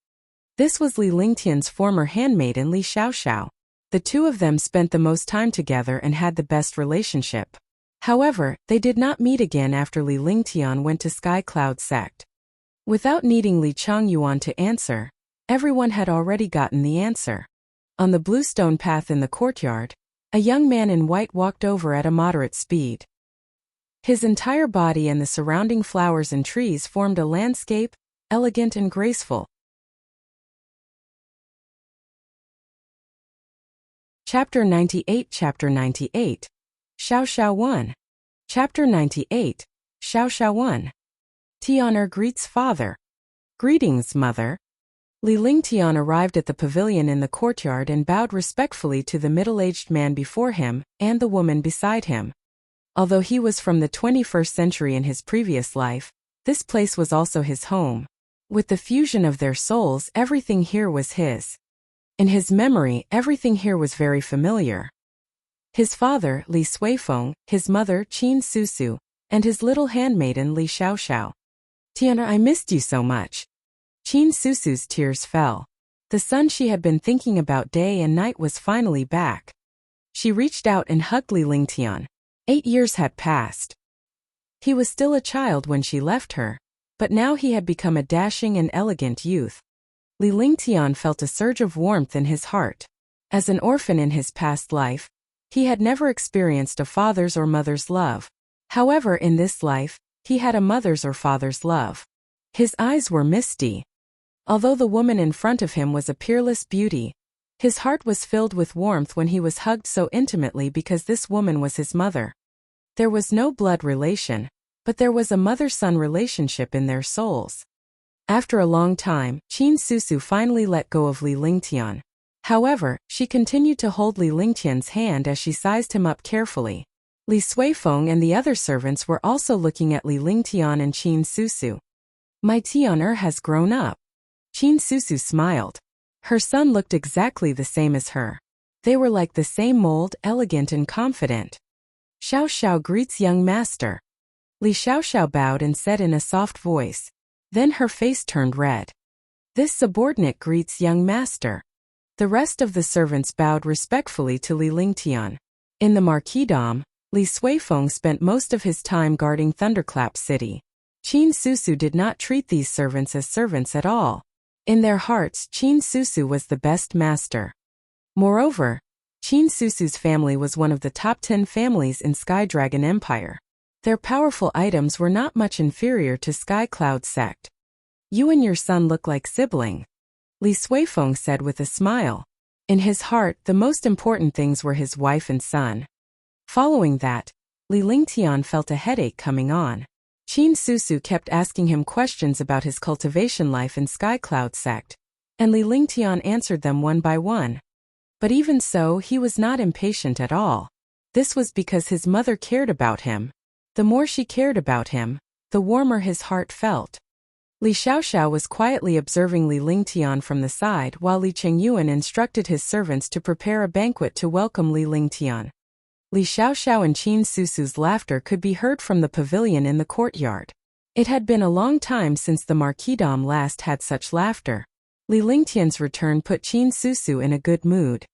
This was Li Lingtian's former handmaiden Li Xiaoxiao. The two of them spent the most time together and had the best relationship. However, they did not meet again after Li Lingtian went to Sky Cloud sect. Without needing Li Changyuan to answer, everyone had already gotten the answer. On the bluestone path in the courtyard, a young man in white walked over at a moderate speed. His entire body and the surrounding flowers and trees formed a landscape, elegant and graceful. Chapter 98 Chapter 98 Xiaoxiao 1 Chapter 98 Xiaoxiao 1 Tian greets father. Greetings, mother. Li Lingtian arrived at the pavilion in the courtyard and bowed respectfully to the middle-aged man before him and the woman beside him. Although he was from the 21st century in his previous life, this place was also his home. With the fusion of their souls, everything here was his. In his memory, everything here was very familiar. His father, Li Suifeng, his mother, Qin Susu, and his little handmaiden, Li Xiaoxiao. Tian, I missed you so much. Qin Susu's tears fell. The son she had been thinking about day and night was finally back. She reached out and hugged Li Lingtian. 8 years had passed. He was still a child when she left her, but now he had become a dashing and elegant youth. Li Lingtian felt a surge of warmth in his heart. As an orphan in his past life, he had never experienced a father's or mother's love. However, in this life, he had a mother's or father's love. His eyes were misty. Although the woman in front of him was a peerless beauty, his heart was filled with warmth when he was hugged so intimately because this woman was his mother. There was no blood relation, but there was a mother-son relationship in their souls. After a long time, Qin Susu finally let go of Li Lingtian. However, she continued to hold Li Lingtian's hand as she sized him up carefully. Li Suifeng and the other servants were also looking at Li Lingtian and Qin Susu. My Tian has grown up. Qin Susu smiled. Her son looked exactly the same as her. They were like the same mold, elegant and confident. Xiaoxiao greets young master. Li Xiaoxiao bowed and said in a soft voice. Then her face turned red. This subordinate greets young master. The rest of the servants bowed respectfully to Li Lingtian. In the marquisdom, Li Suifeng spent most of his time guarding Thunderclap City. Qin Susu did not treat these servants as servants at all. In their hearts, Qin Susu was the best master. Moreover, Qin Susu's family was one of the top 10 families in Sky Dragon Empire. Their powerful items were not much inferior to Sky Cloud sect. You and your son look like sibling. Li Suifeng said with a smile. In his heart, the most important things were his wife and son. Following that, Li Lingtian felt a headache coming on. Qin Susu kept asking him questions about his cultivation life in Sky Cloud sect, and Li Lingtian answered them one by one. But even so, he was not impatient at all. This was because his mother cared about him. The more she cared about him, the warmer his heart felt. Li Xiaoxiao was quietly observing Li Lingtian from the side while Li Chengyuan instructed his servants to prepare a banquet to welcome Li Lingtian. Li Xiaoxiao and Qin Susu's laughter could be heard from the pavilion in the courtyard. It had been a long time since the marquisdom last had such laughter. Li Lingtian's return put Qin Susu in a good mood.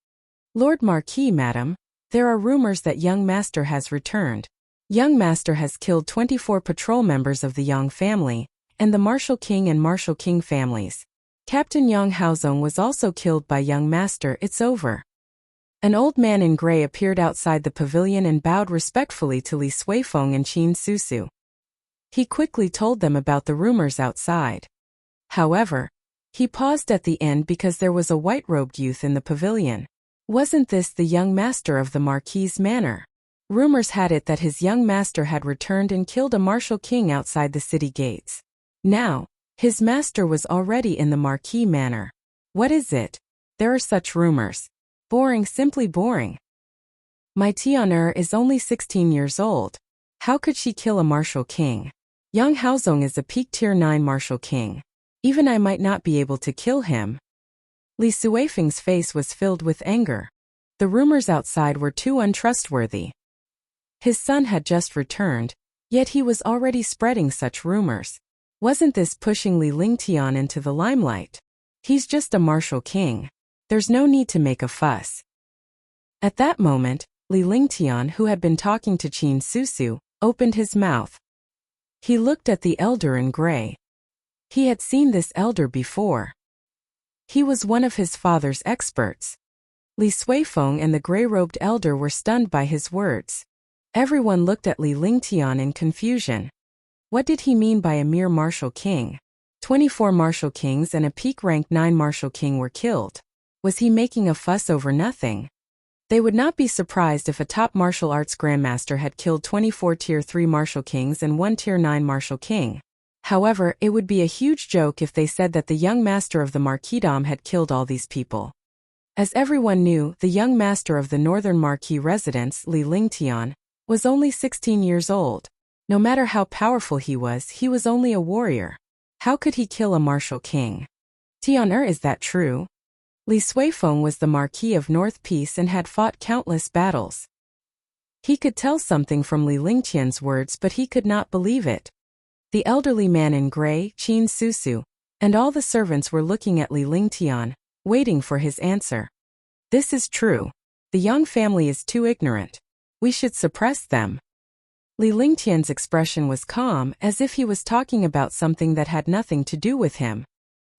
Lord Marquis, madam, there are rumors that young master has returned. Young master has killed 24 patrol members of the Yang family, and the Marshal King and Marshal King families. Captain Yang Haozong was also killed by young master. It's over. An old man in gray appeared outside the pavilion and bowed respectfully to Li Suifeng and Qin Susu. He quickly told them about the rumors outside. However, he paused at the end because there was a white-robed youth in the pavilion. Wasn't this the young master of the Marquis' manor? Rumors had it that his young master had returned and killed a martial king outside the city gates. Now, his master was already in the Marquis manor. What is it? There are such rumors. Boring, simply boring. My Tian'er is only 16 years old. How could she kill a martial king? Yang Haozong is a peak tier 9 martial king. Even I might not be able to kill him. Li Suifeng's face was filled with anger. The rumors outside were too untrustworthy. His son had just returned, yet he was already spreading such rumors. Wasn't this pushing Li Lingtian into the limelight? He's just a martial king. There's no need to make a fuss. At that moment, Li Lingtian, who had been talking to Qin Susu, opened his mouth. He looked at the elder in gray. He had seen this elder before. He was one of his father's experts. Li Suifeng and the gray-robed elder were stunned by his words. Everyone looked at Li Lingtian in confusion. What did he mean by a mere martial king? 24 martial kings and a peak rank 9 martial king were killed. Was he making a fuss over nothing? They would not be surprised if a top martial arts grandmaster had killed 24 tier 3 martial kings and 1 tier 9 martial king. However, it would be a huge joke if they said that the young master of the marquisdom had killed all these people. As everyone knew, the young master of the northern marquis residence, Li Lingtian, was only 16 years old. No matter how powerful he was only a warrior. How could he kill a martial king? Tian'er, is that true? Li Suifeng was the Marquis of North Peace and had fought countless battles. He could tell something from Li Lingtian's words, but he could not believe it. The elderly man in gray, Qin Susu, and all the servants were looking at Li Lingtian, waiting for his answer. This is true. The young family is too ignorant. We should suppress them. Li Lingtian's expression was calm, as if he was talking about something that had nothing to do with him.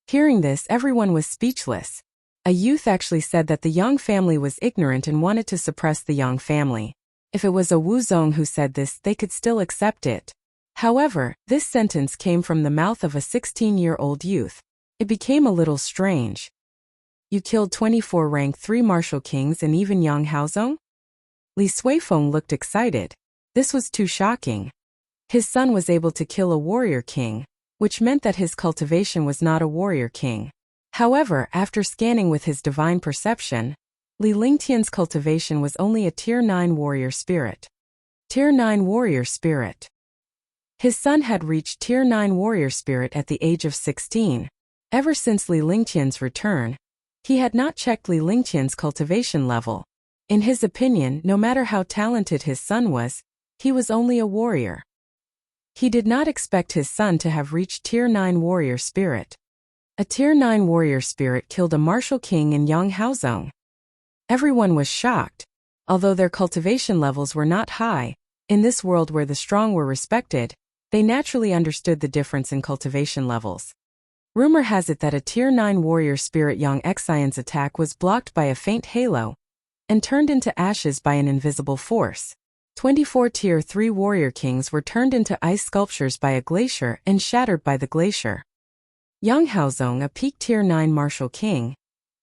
Hearing this, everyone was speechless. A youth actually said that the young family was ignorant and wanted to suppress the young family. If it was a Wuzong who said this, they could still accept it. However, this sentence came from the mouth of a 16-year-old youth. It became a little strange. You killed 24 rank 3 martial kings and even Yang Haozong? Li Suifeng looked excited. This was too shocking. His son was able to kill a warrior king, which meant that his cultivation was not a warrior king. However, after scanning with his divine perception, Li Lingtian's cultivation was only a tier 9 warrior spirit. Tier 9 warrior spirit. His son had reached tier 9 warrior spirit at the age of 16. Ever since Li Lingtian's return, he had not checked Li Lingtian's cultivation level. In his opinion, no matter how talented his son was, he was only a warrior. He did not expect his son to have reached tier 9 warrior spirit. A tier 9 warrior spirit killed a martial king in Yang Haozong. Everyone was shocked. Although their cultivation levels were not high, in this world where the strong were respected, they naturally understood the difference in cultivation levels. Rumor has it that a tier 9 warrior spirit Yang Xion's attack was blocked by a faint halo and turned into ashes by an invisible force. 24 tier 3 warrior kings were turned into ice sculptures by a glacier and shattered by the glacier. Yang Haozong, a peak tier 9 martial king,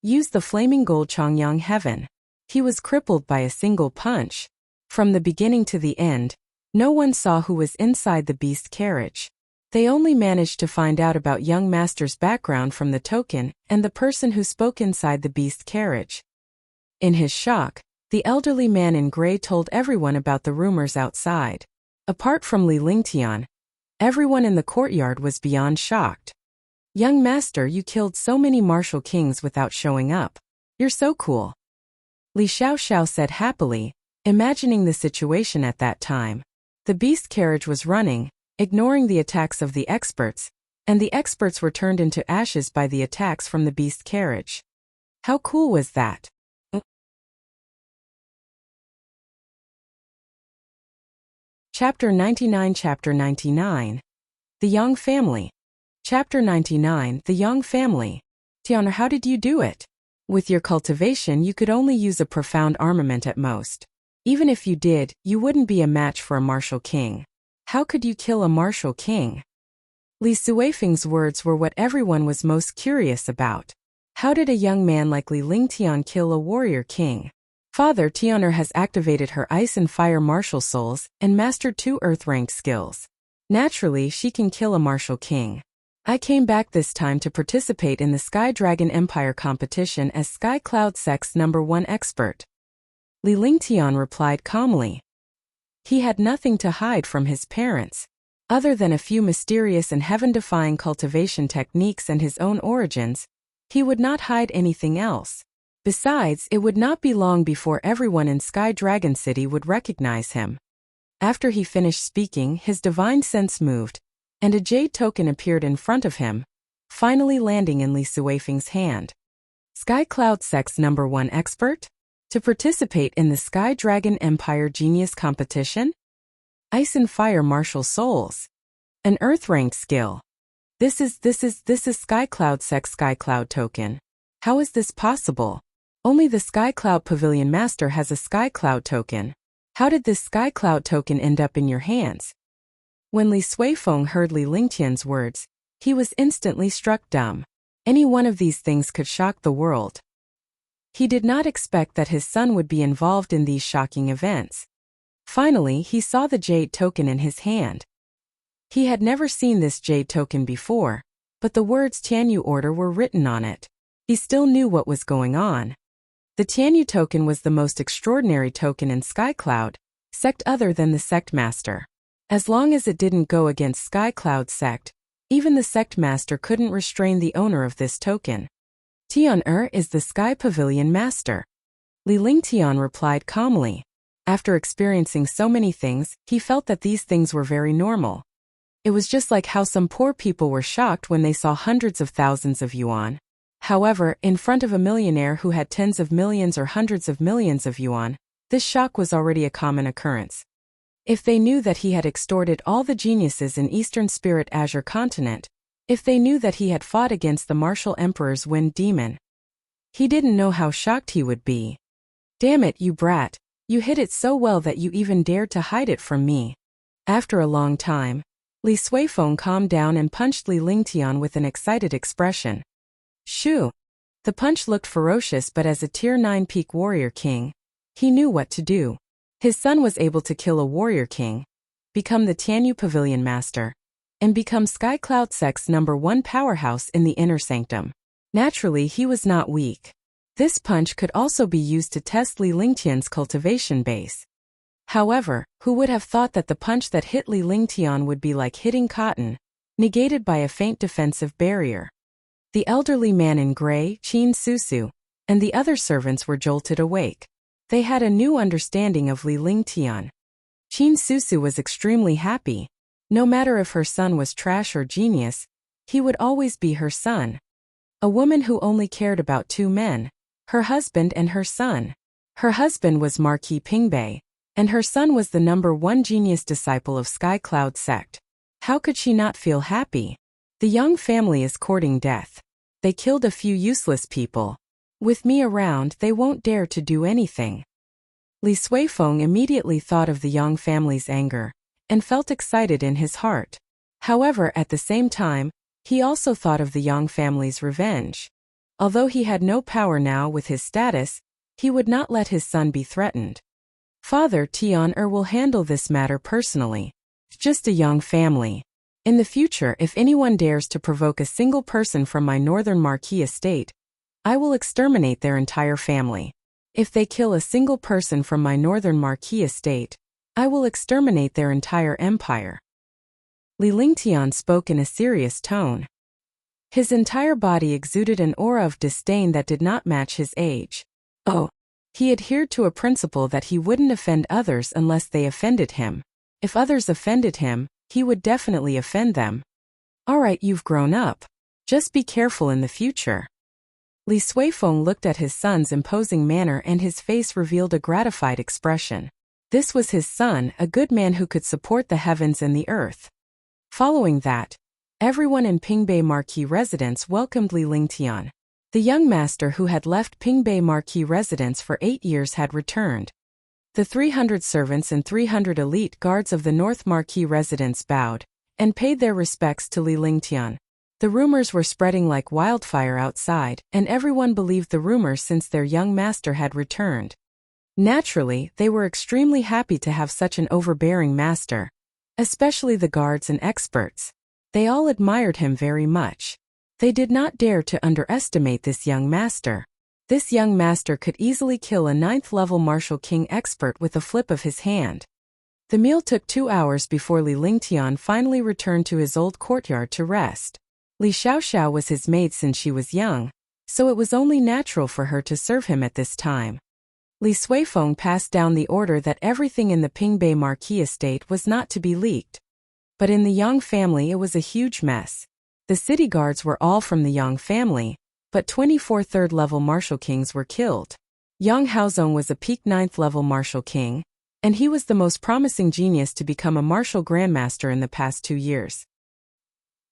used the flaming gold Chongyang heaven. He was crippled by a single punch. From the beginning to the end, no one saw who was inside the beast carriage. They only managed to find out about young master's background from the token and the person who spoke inside the beast carriage. In his shock, the elderly man in gray told everyone about the rumors outside. Apart from Li Lingtian, everyone in the courtyard was beyond shocked. Young master, you killed so many martial kings without showing up. You're so cool. Li Xiaoxiao said happily, imagining the situation at that time. The beast carriage was running, ignoring the attacks of the experts, and the experts were turned into ashes by the attacks from the beast carriage. How cool was that? Chapter 99. Chapter 99. The Young Family. Chapter 99. The Young Family. Tian, how did you do it? With your cultivation, you could only use a profound armament at most. Even if you did, you wouldn't be a match for a martial king. How could you kill a martial king? Li Suifeng's words were what everyone was most curious about. How did a young man like Li Lingtian kill a warrior king? Father Tianer has activated her ice and fire martial souls and mastered 2 earth-ranked skills. Naturally, she can kill a martial king. I came back this time to participate in the Sky Dragon Empire competition as Sky Cloud Sect's #1 expert. Li Lingtian replied calmly. He had nothing to hide from his parents. Other than a few mysterious and heaven-defying cultivation techniques and his own origins, he would not hide anything else. Besides, it would not be long before everyone in Sky Dragon City would recognize him. After he finished speaking, his divine sense moved, and a jade token appeared in front of him, finally landing in Li Suifeng's hand. Sky Cloud Sect's #1 expert? To participate in the Sky Dragon Empire Genius Competition? Ice and Fire Martial Souls. An Earth-ranked skill. This is Sky Cloud Sect's Sky Cloud token. How is this possible? Only the Sky Cloud Pavilion Master has a Sky Cloud token. How did this Sky Cloud token end up in your hands? When Li Suifeng heard Li Lingtian's words, he was instantly struck dumb. Any one of these things could shock the world. He did not expect that his son would be involved in these shocking events. Finally, he saw the jade token in his hand. He had never seen this jade token before, but the words Tianyu Order were written on it. He still knew what was going on. The Tianyu token was the most extraordinary token in Sky Cloud Sect other than the Sect Master. As long as it didn't go against Sky Cloud Sect, even the Sect Master couldn't restrain the owner of this token. Tian is the Sky Pavilion Master. Li Lingtian replied calmly. After experiencing so many things, he felt that these things were very normal. It was just like how some poor people were shocked when they saw hundreds of thousands of yuan. However, in front of a millionaire who had tens of millions or hundreds of millions of yuan, this shock was already a common occurrence. If they knew that he had extorted all the geniuses in Eastern Spirit Azure Continent, if they knew that he had fought against the Martial Emperor's Wind Demon, he didn't know how shocked he would be. Damn it, you brat, you hid it so well that you even dared to hide it from me. After a long time, Li Suifeng calmed down and punched Li Lingtian with an excited expression. Shoo! The punch looked ferocious, but as a Tier 9 peak warrior king, he knew what to do. His son was able to kill a warrior king, become the Tianyu Pavilion Master, and become Sky Cloud Sect's #1 powerhouse in the Inner Sanctum. Naturally, he was not weak. This punch could also be used to test Li Lingtian's cultivation base. However, who would have thought that the punch that hit Li Lingtian would be like hitting cotton, negated by a faint defensive barrier? The elderly man in gray, Qin Susu, and the other servants were jolted awake. They had a new understanding of Li Lingtian. Qin Susu was extremely happy. No matter if her son was trash or genius, he would always be her son. A woman who only cared about 2 men, her husband and her son. Her husband was Marquis Pingbei, and her son was the #1 genius disciple of Sky Cloud Sect. How could she not feel happy? The young family is courting death. They killed a few useless people. With me around, they won't dare to do anything. Li Suifeng immediately thought of the young family's anger, and felt excited in his heart. However, at the same time, he also thought of the young family's revenge. Although he had no power now with his status, he would not let his son be threatened. Father Tian will handle this matter personally. Just a young family. In the future, if anyone dares to provoke a single person from my northern Marquis estate, I will exterminate their entire family. If they kill a single person from my northern Marquis estate, I will exterminate their entire empire. Li Lingtian spoke in a serious tone. His entire body exuded an aura of disdain that did not match his age. Oh, he adhered to a principle that he wouldn't offend others unless they offended him. If others offended him, he would definitely offend them. Alright, you've grown up. Just be careful in the future. Li Suifeng looked at his son's imposing manner and his face revealed a gratified expression. This was his son, a good man who could support the heavens and the earth. Following that, everyone in Pingbei Marquis residence welcomed Li Lingtian. The young master who had left Pingbei Marquis residence for 8 years had returned. The 300 servants and 300 elite guards of the North Marquis residence bowed and paid their respects to Li Lingtian. The rumors were spreading like wildfire outside, and everyone believed the rumors since their young master had returned. Naturally, they were extremely happy to have such an overbearing master, especially the guards and experts. They all admired him very much. They did not dare to underestimate this young master. This young master could easily kill a 9th-level Martial King expert with a flip of his hand. The meal took 2 hours before Li Lingtian finally returned to his old courtyard to rest. Li Xiaoxiao was his maid since she was young, so it was only natural for her to serve him at this time. Li Suifeng passed down the order that everything in the Pingbei Marquis estate was not to be leaked. But in the Yang family it was a huge mess. The city guards were all from the Yang family, but 24 3rd-level Martial Kings were killed. Yang Haozong was a peak 9th-level Martial King, and he was the most promising genius to become a martial grandmaster in the past 2 years.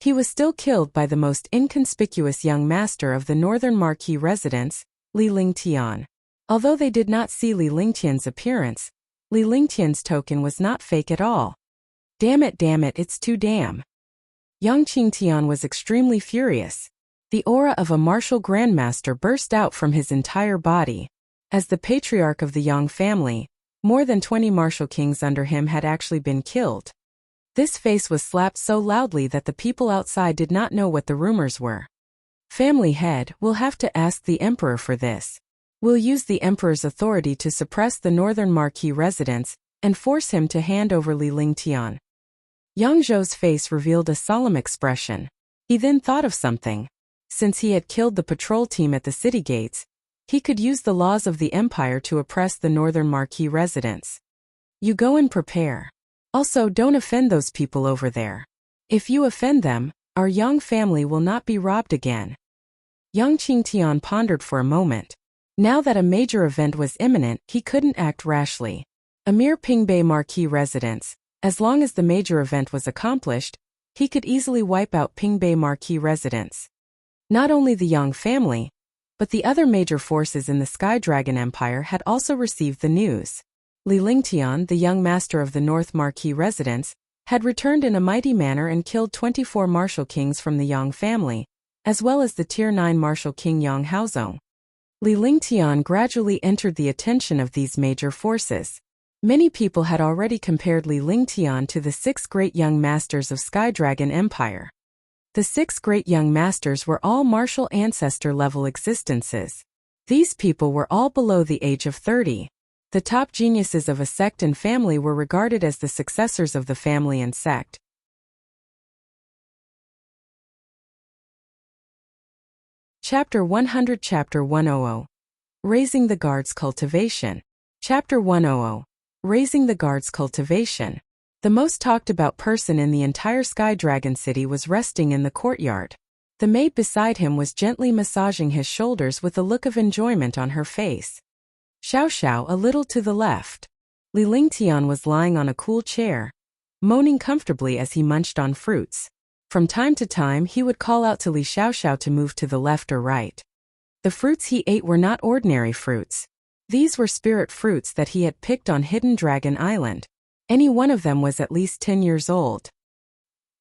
He was still killed by the most inconspicuous young master of the Northern Marquis residence, Li Lingtian. Although they did not see Li Lingtian's appearance, Li Lingtian's token was not fake at all. Damn it, it's too damn. Yang Qingtian was extremely furious. The aura of a martial grandmaster burst out from his entire body. As the patriarch of the Yang family, more than 20 martial kings under him had actually been killed. This face was slapped so loudly that the people outside did not know what the rumors were. Family head, we'll have to ask the emperor for this. We'll use the emperor's authority to suppress the Northern Marquis residence and force him to hand over Li Lingtian. Yang Zhou's face revealed a solemn expression. He then thought of something. Since he had killed the patrol team at the city gates, he could use the laws of the empire to oppress the Northern Marquis residents. You go and prepare. Also, don't offend those people over there. If you offend them, our Yang family will not be robbed again. Yang Qingtian pondered for a moment. Now that a major event was imminent, he couldn't act rashly. A mere Pingbei Marquis residence, as long as the major event was accomplished, he could easily wipe out Pingbei Marquis residence. Not only the Yang family, but the other major forces in the Sky Dragon Empire had also received the news. Li Lingtian, the young master of the North Marquis residence, had returned in a mighty manner and killed 24 martial kings from the Yang family, as well as the Tier 9 martial king Yang Haozong. Li Lingtian gradually entered the attention of these major forces. Many people had already compared Li Lingtian to the 6 great young masters of Sky Dragon Empire. The 6 great young masters were all martial ancestor-level existences. These people were all below the age of 30. The top geniuses of a sect and family were regarded as the successors of the family and sect. Chapter 100 Chapter 100 Raising the Guards Cultivation. Chapter 100 Raising the Guards Cultivation. The most talked about person in the entire Sky Dragon City was resting in the courtyard. The maid beside him was gently massaging his shoulders with a look of enjoyment on her face. Xiaoxiao a little to the left. Li Lingtian was lying on a cool chair, moaning comfortably as he munched on fruits. From time to time he would call out to Li Xiaoxiao to move to the left or right. The fruits he ate were not ordinary fruits. These were spirit fruits that he had picked on Hidden Dragon Island. Any one of them was at least 10 years old.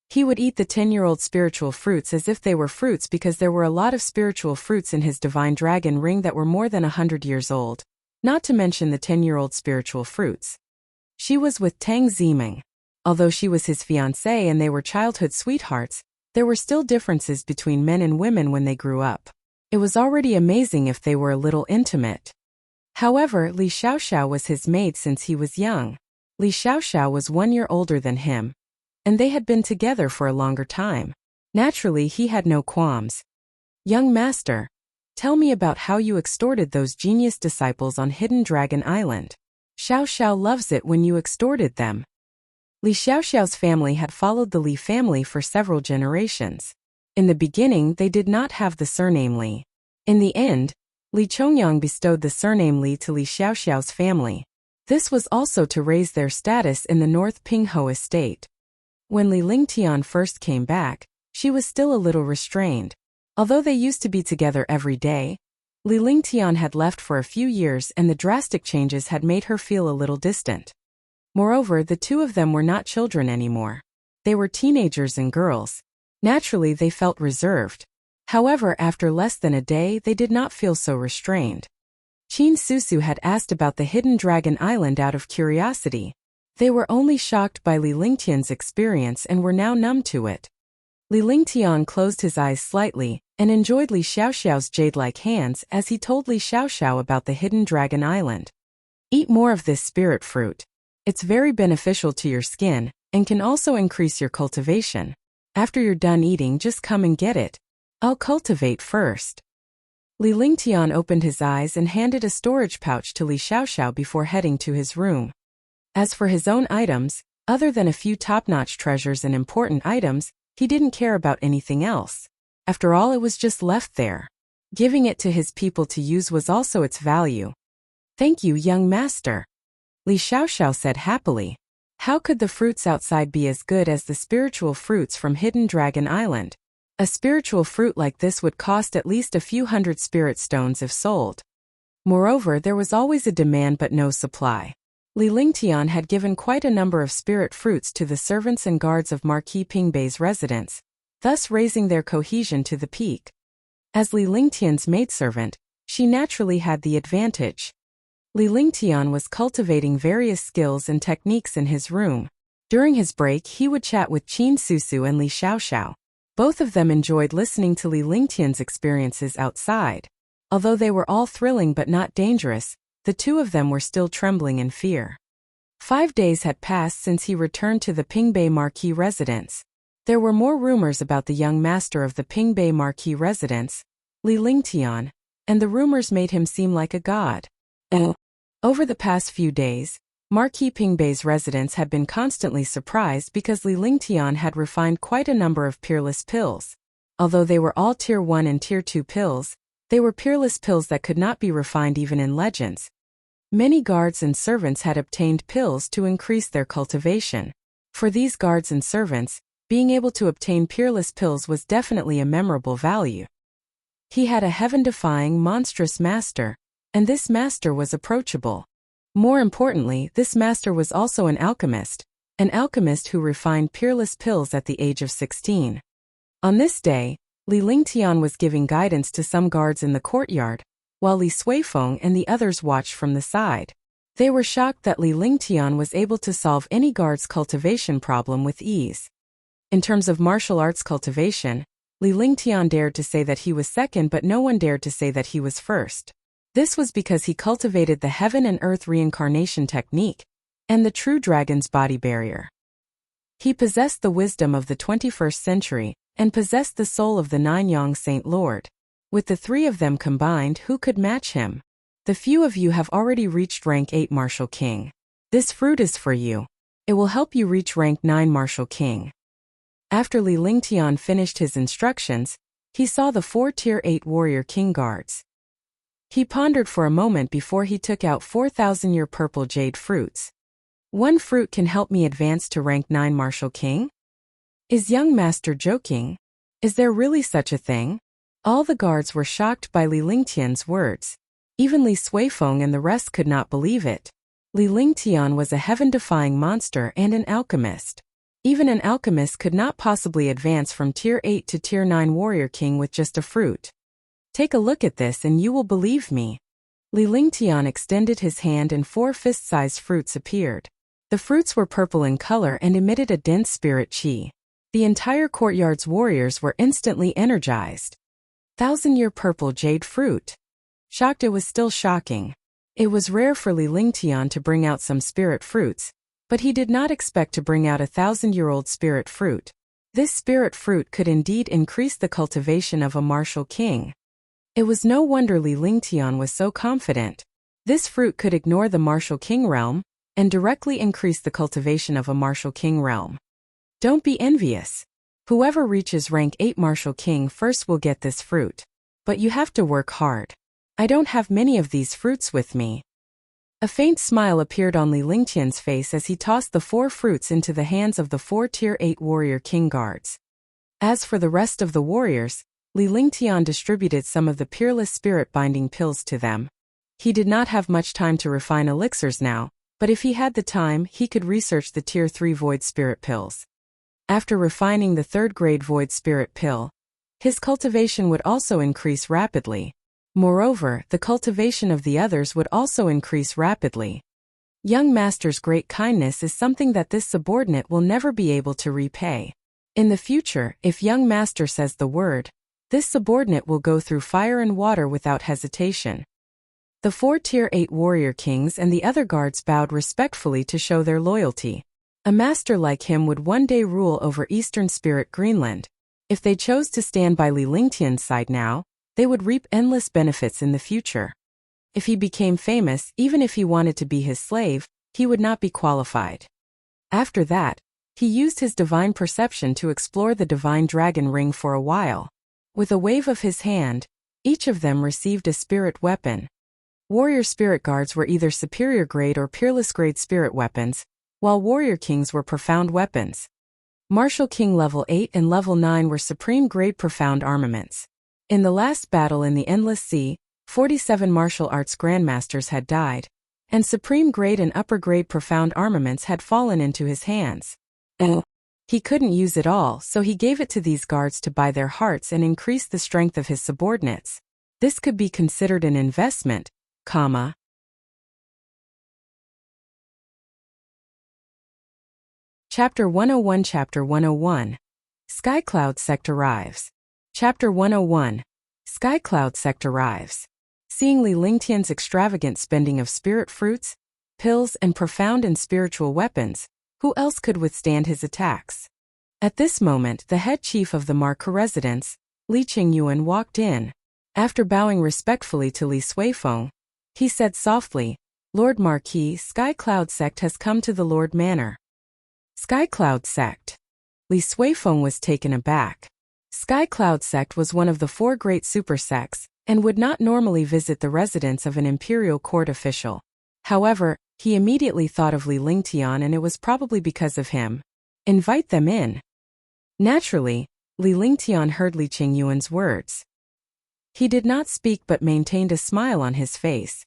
He would eat the 10-year-old spiritual fruits as if they were fruits because there were a lot of spiritual fruits in his divine dragon ring that were more than 100 years old. Not to mention the 10-year-old spiritual fruits. She was with Tang Ziming. Although she was his fiancée and they were childhood sweethearts, there were still differences between men and women when they grew up. It was already amazing if they were a little intimate. However, Li Xiaoxiao was his maid since he was young. Li Xiaoxiao was 1 year older than him, and they had been together for a longer time. Naturally, he had no qualms. Young master, tell me about how you extorted those genius disciples on Hidden Dragon Island. Xiaoxiao loves it when you extorted them. Li Xiaoxiao's family had followed the Li family for several generations. In the beginning, they did not have the surname Li. In the end, Li Chongyang bestowed the surname Li to Li Xiaoxiao's family. This was also to raise their status in the North Pingho estate. When Li Lingtian first came back, she was still a little restrained. Although they used to be together every day, Li Lingtian had left for a few years and the drastic changes had made her feel a little distant. Moreover, the two of them were not children anymore. They were teenagers and girls. Naturally, they felt reserved. However, after less than a day, they did not feel so restrained. Qin Susu had asked about the hidden dragon island out of curiosity. They were only shocked by Li Lingtian's experience and were now numb to it. Li Lingtian closed his eyes slightly and enjoyed Li Xiaoxiao's jade-like hands as he told Li Xiaoxiao about the hidden dragon island. Eat more of this spirit fruit. It's very beneficial to your skin and can also increase your cultivation. After you're done eating, just come and get it. I'll cultivate first. Li Lingtian opened his eyes and handed a storage pouch to Li Xiaoxiao before heading to his room. As for his own items, other than a few top-notch treasures and important items, he didn't care about anything else. After all, it was just left there. Giving it to his people to use was also its value. Thank you, young master. Li Xiaoxiao said happily. How could the fruits outside be as good as the spiritual fruits from Hidden Dragon Island? A spiritual fruit like this would cost at least a few hundred spirit stones if sold. Moreover, there was always a demand but no supply. Li Lingtian had given quite a number of spirit fruits to the servants and guards of Marquis Pingbei's residence, thus raising their cohesion to the peak. As Li Lingtian's maidservant, she naturally had the advantage. Li Lingtian was cultivating various skills and techniques in his room. During his break, he would chat with Qin Susu and Li Xiaoxiao. Both of them enjoyed listening to Li Lingtian's experiences outside. Although they were all thrilling but not dangerous, the two of them were still trembling in fear. 5 days had passed since he returned to the Pingbei Marquis residence. There were more rumors about the young master of the Pingbei Marquis residence, Li Lingtian, and the rumors made him seem like a god. Over the past few days, Marquis Pingbei's residence had been constantly surprised because Li Lingtian had refined quite a number of peerless pills. Although they were all Tier 1 and Tier 2 pills, they were peerless pills that could not be refined even in legends. Many guards and servants had obtained pills to increase their cultivation. For these guards and servants, being able to obtain peerless pills was definitely a memorable value. He had a heaven-defying, monstrous master, and this master was approachable. More importantly, this master was also an alchemist who refined peerless pills at the age of 16. On this day, Li Lingtian was giving guidance to some guards in the courtyard, while Li Suifeng and the others watched from the side. They were shocked that Li Lingtian was able to solve any guard's cultivation problem with ease. In terms of martial arts cultivation, Li Lingtian dared to say that he was second, but no one dared to say that he was first. This was because he cultivated the heaven and earth reincarnation technique and the true dragon's body barrier. He possessed the wisdom of the 21st century and possessed the soul of the Nine-Yang Saint Lord. With the three of them combined, who could match him? The few of you have already reached rank 8 Martial King. This fruit is for you. It will help you reach rank 9 Martial King. After Li Lingtian finished his instructions, he saw the 4 Tier 8 Warrior King guards. He pondered for a moment before he took out 4,000-year purple jade fruits. One fruit can help me advance to rank 9 Martial King? Is young master joking? Is there really such a thing? All the guards were shocked by Li Lingtian's words. Even Li Suifeng and the rest could not believe it. Li Lingtian was a heaven-defying monster and an alchemist. Even an alchemist could not possibly advance from Tier 8 to Tier 9 Warrior King with just a fruit. Take a look at this and you will believe me. Li Lingtian extended his hand and 4 fist-sized fruits appeared. The fruits were purple in color and emitted a dense spirit qi. The entire courtyard's warriors were instantly energized. 1,000-year purple jade fruit. Shocked, it was still shocking. It was rare for Li Lingtian to bring out some spirit fruits, but he did not expect to bring out a 1,000-year-old spirit fruit. This spirit fruit could indeed increase the cultivation of a martial king. It was no wonder Li Lingtian was so confident. This fruit could ignore the martial king realm and directly increase the cultivation of a martial king realm. Don't be envious. Whoever reaches rank 8 Martial King first will get this fruit. But you have to work hard. I don't have many of these fruits with me. A faint smile appeared on Li Lingtian's face as he tossed the 4 fruits into the hands of the 4 Tier 8 Warrior King guards. As for the rest of the warriors, Li Lingtian distributed some of the peerless spirit-binding pills to them. He did not have much time to refine elixirs now, but if he had the time, he could research the Tier 3 Void Spirit pills. After refining the third-grade Void Spirit pill, his cultivation would also increase rapidly. Moreover, the cultivation of the others would also increase rapidly. Young Master's great kindness is something that this subordinate will never be able to repay. In the future, if Young Master says the word, this subordinate will go through fire and water without hesitation. The 4 Tier 8 warrior kings and the other guards bowed respectfully to show their loyalty. A master like him would one day rule over Eastern Spirit Greenland. If they chose to stand by Li Lingtian's side now, they would reap endless benefits in the future. If he became famous, even if he wanted to be his slave, he would not be qualified. After that, he used his divine perception to explore the divine dragon ring for a while. With a wave of his hand, each of them received a spirit weapon. Warrior spirit guards were either superior grade or peerless grade spirit weapons, while warrior kings were profound weapons. Martial King level 8 and level 9 were supreme grade profound armaments. In the last battle in the Endless Sea, 47 martial arts grandmasters had died, and supreme grade and upper grade profound armaments had fallen into his hands. He couldn't use it all, so he gave it to these guards to buy their hearts and increase the strength of his subordinates. This could be considered an investment, Chapter 101 Chapter 101 Skycloud Sect arrives. Chapter 101 Skycloud Sect arrives. Seeing Li Lingtian's extravagant spending of spirit fruits, pills and profound and spiritual weapons, who else could withstand his attacks? At this moment the head chief of the Marca residence, Li Qingyuan, walked in. After bowing respectfully to Li Suifeng, he said softly, "Lord Marquis, Skycloud Sect has come to the Lord Manor." Skycloud Sect. Li Suifeng was taken aback. Skycloud Sect was one of the 4 great super sects, and would not normally visit the residence of an imperial court official. However, he immediately thought of Li Lingtian, and it was probably because of him. Invite them in. Naturally, Li Lingtian heard Li Qingyuan's words. He did not speak but maintained a smile on his face.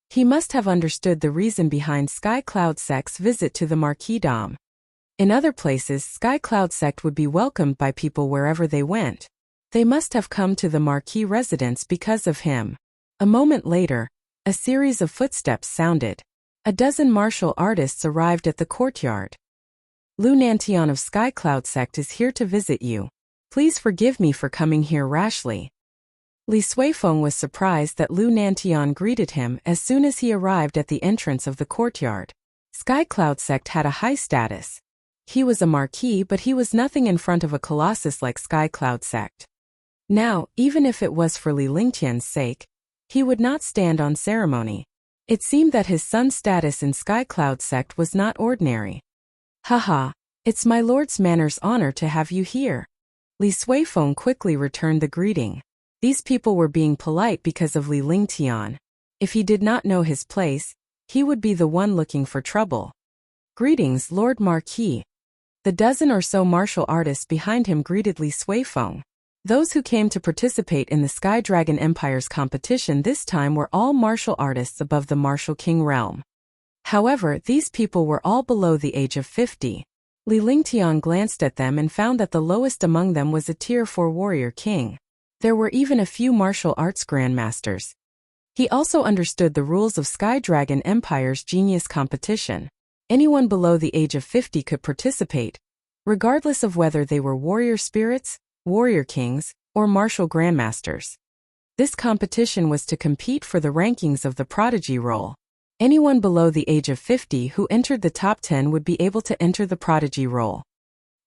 He must have understood the reason behind Skycloud Sect's visit to the Marquisdom. In other places, Skycloud Sect would be welcomed by people wherever they went. They must have come to the Marquis residence because of him. A moment later, a series of footsteps sounded. A dozen martial artists arrived at the courtyard. Lu Nantian of Skycloud Sect is here to visit you. Please forgive me for coming here rashly. Li Suifeng was surprised that Lu Nantian greeted him as soon as he arrived at the entrance of the courtyard. Skycloud Sect had a high status. He was a marquis, but he was nothing in front of a colossus like Skycloud Sect. Now, even if it was for Li Lingtian's sake, he would not stand on ceremony. It seemed that his son's status in Skycloud Sect was not ordinary. Haha, it's my Lord's Manor's honor to have you here. Li Suifeng quickly returned the greeting. These people were being polite because of Li Lingtian. If he did not know his place, he would be the one looking for trouble. Greetings, Lord Marquis. The dozen or so martial artists behind him greeted Li Suifeng. Those who came to participate in the Sky Dragon Empire's competition this time were all martial artists above the Martial King realm. However, these people were all below the age of 50. Li Lingtian glanced at them and found that the lowest among them was a Tier 4 warrior king. There were even a few martial arts grandmasters. He also understood the rules of Sky Dragon Empire's genius competition. Anyone below the age of 50 could participate, regardless of whether they were warrior spirits, warrior kings, or martial grandmasters. This competition was to compete for the rankings of the prodigy role. Anyone below the age of 50 who entered the top 10 would be able to enter the prodigy role.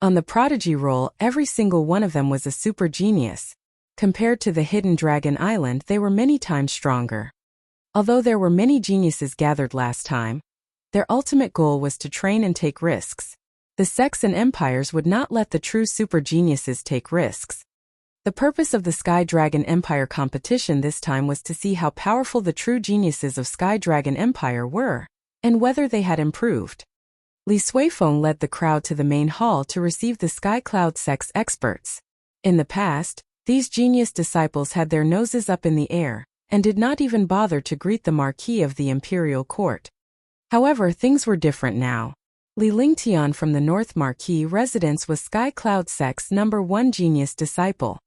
On the prodigy role, every single one of them was a super genius. Compared to the Hidden Dragon Island, they were many times stronger. Although there were many geniuses gathered last time, their ultimate goal was to train and take risks. The sects and empires would not let the true super geniuses take risks. The purpose of the Sky Dragon Empire competition this time was to see how powerful the true geniuses of Sky Dragon Empire were, and whether they had improved. Li Suifeng led the crowd to the main hall to receive the Skycloud Sect's experts. In the past, These genius disciples had their noses up in the air, and did not even bother to greet the Marquis of the imperial court. However, things were different now. Li Lingtian from the North Marquis residence was Sky Cloud Sect's #1 genius disciple.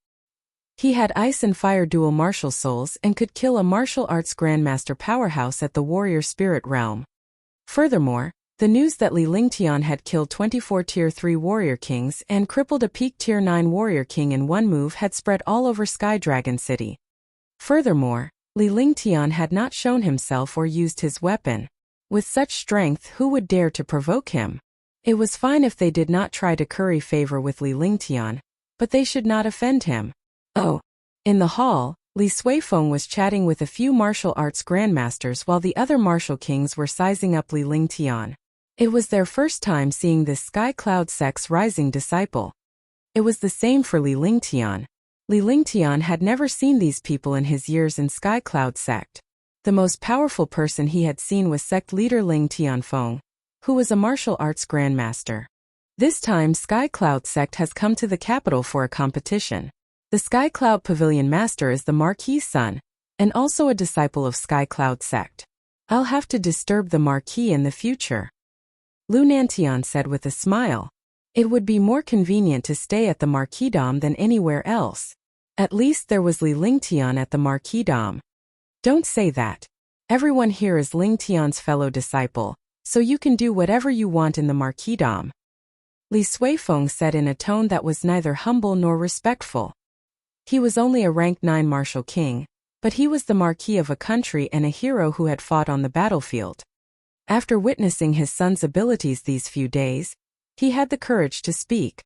He had ice and fire dual martial souls and could kill a martial arts grandmaster powerhouse at the warrior spirit realm. Furthermore, the news that Li Lingtian had killed 24 Tier 3 warrior kings and crippled a peak Tier 9 warrior king in one move had spread all over Sky Dragon City. Furthermore, Li Lingtian had not shown himself or used his weapon. With such strength, who would dare to provoke him? It was fine if they did not try to curry favor with Li Lingtian, but they should not offend him. Oh. In the hall, Li Suifeng was chatting with a few martial arts grandmasters while the other martial kings were sizing up Li Lingtian. It was their first time seeing this Sky Cloud Sect's rising disciple. It was the same for Li Lingtian. Li Lingtian had never seen these people in his years in Sky Cloud Sect. The most powerful person he had seen was sect leader Ling Tianfeng, who was a martial arts grandmaster. This time Sky Cloud Sect has come to the capital for a competition. The Sky Cloud Pavilion Master is the Marquis' son, and also a disciple of Sky Cloud Sect. I'll have to disturb the Marquis in the future, Lu Nantian said with a smile. It would be more convenient to stay at the Marquisdom than anywhere else. At least there was Li Lingtian at the Marquisdom. Don't say that. Everyone here is Lingtian's fellow disciple, so you can do whatever you want in the Marquisdom, Li Suifeng said in a tone that was neither humble nor respectful. He was only a rank 9 martial king, but he was the Marquis of a country and a hero who had fought on the battlefield. After witnessing his son's abilities these few days, he had the courage to speak.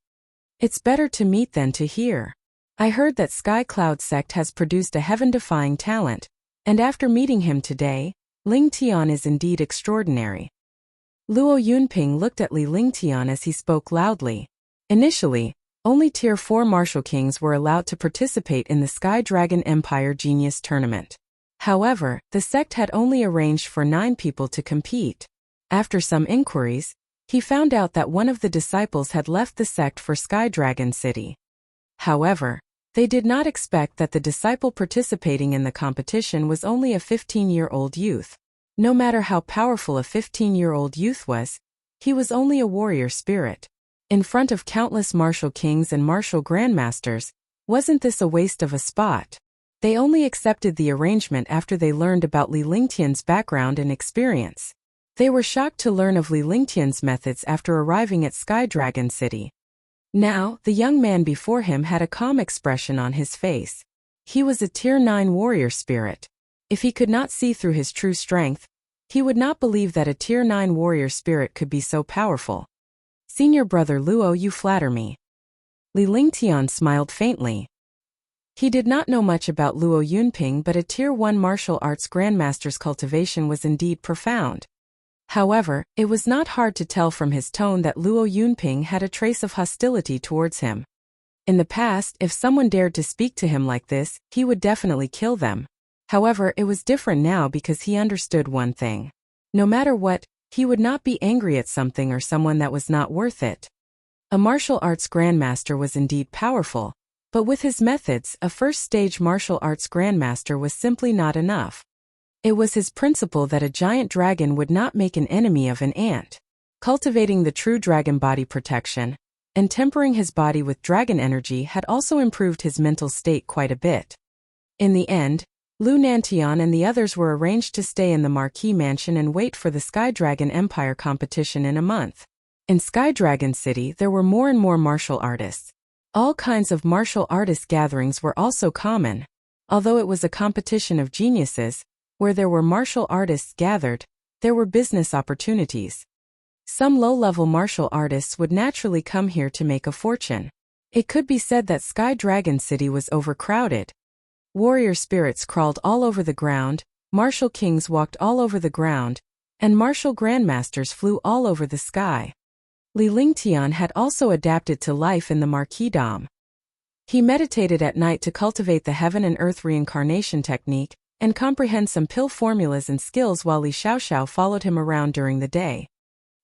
It's better to meet than to hear. I heard that Sky Cloud Sect has produced a heaven-defying talent, and after meeting him today, Lingtian is indeed extraordinary. Luo Yunping looked at Li Lingtian as he spoke loudly. Initially, only Tier 4 martial kings were allowed to participate in the Sky Dragon Empire Genius Tournament. However, the sect had only arranged for 9 people to compete. After some inquiries, he found out that one of the disciples had left the sect for Sky Dragon City. However, they did not expect that the disciple participating in the competition was only a 15-year-old youth. No matter how powerful a 15-year-old youth was, he was only a warrior spirit. In front of countless martial kings and martial grandmasters, wasn't this a waste of a spot? They only accepted the arrangement after they learned about Li Lingtian's background and experience. They were shocked to learn of Li Lingtian's methods after arriving at Sky Dragon City. Now, the young man before him had a calm expression on his face. He was a Tier 9 warrior spirit. If he could not see through his true strength, he would not believe that a Tier 9 warrior spirit could be so powerful. Senior brother Luo, you flatter me. Li Lingtian smiled faintly. He did not know much about Luo Yunping, but a Tier 1 martial arts grandmaster's cultivation was indeed profound. However, it was not hard to tell from his tone that Luo Yunping had a trace of hostility towards him. In the past, if someone dared to speak to him like this, he would definitely kill them. However, it was different now because he understood one thing. No matter what, he would not be angry at something or someone that was not worth it. A martial arts grandmaster was indeed powerful, but with his methods, a first-stage martial arts grandmaster was simply not enough. It was his principle that a giant dragon would not make an enemy of an ant. Cultivating the true dragon body protection, and tempering his body with dragon energy had also improved his mental state quite a bit. In the end, Lu Nantian and the others were arranged to stay in the Marquis Mansion and wait for the Sky Dragon Empire competition in a month. In Sky Dragon City there were more and more martial artists. All kinds of martial artist gatherings were also common. Although it was a competition of geniuses, where there were martial artists gathered, there were business opportunities. Some low-level martial artists would naturally come here to make a fortune. It could be said that Sky Dragon City was overcrowded. Warrior spirits crawled all over the ground, martial kings walked all over the ground, and martial grandmasters flew all over the sky. Li Lingtian had also adapted to life in the Marquisdom. He meditated at night to cultivate the heaven and earth reincarnation technique, and comprehend some pill formulas and skills while Li Xiaoxiao followed him around during the day.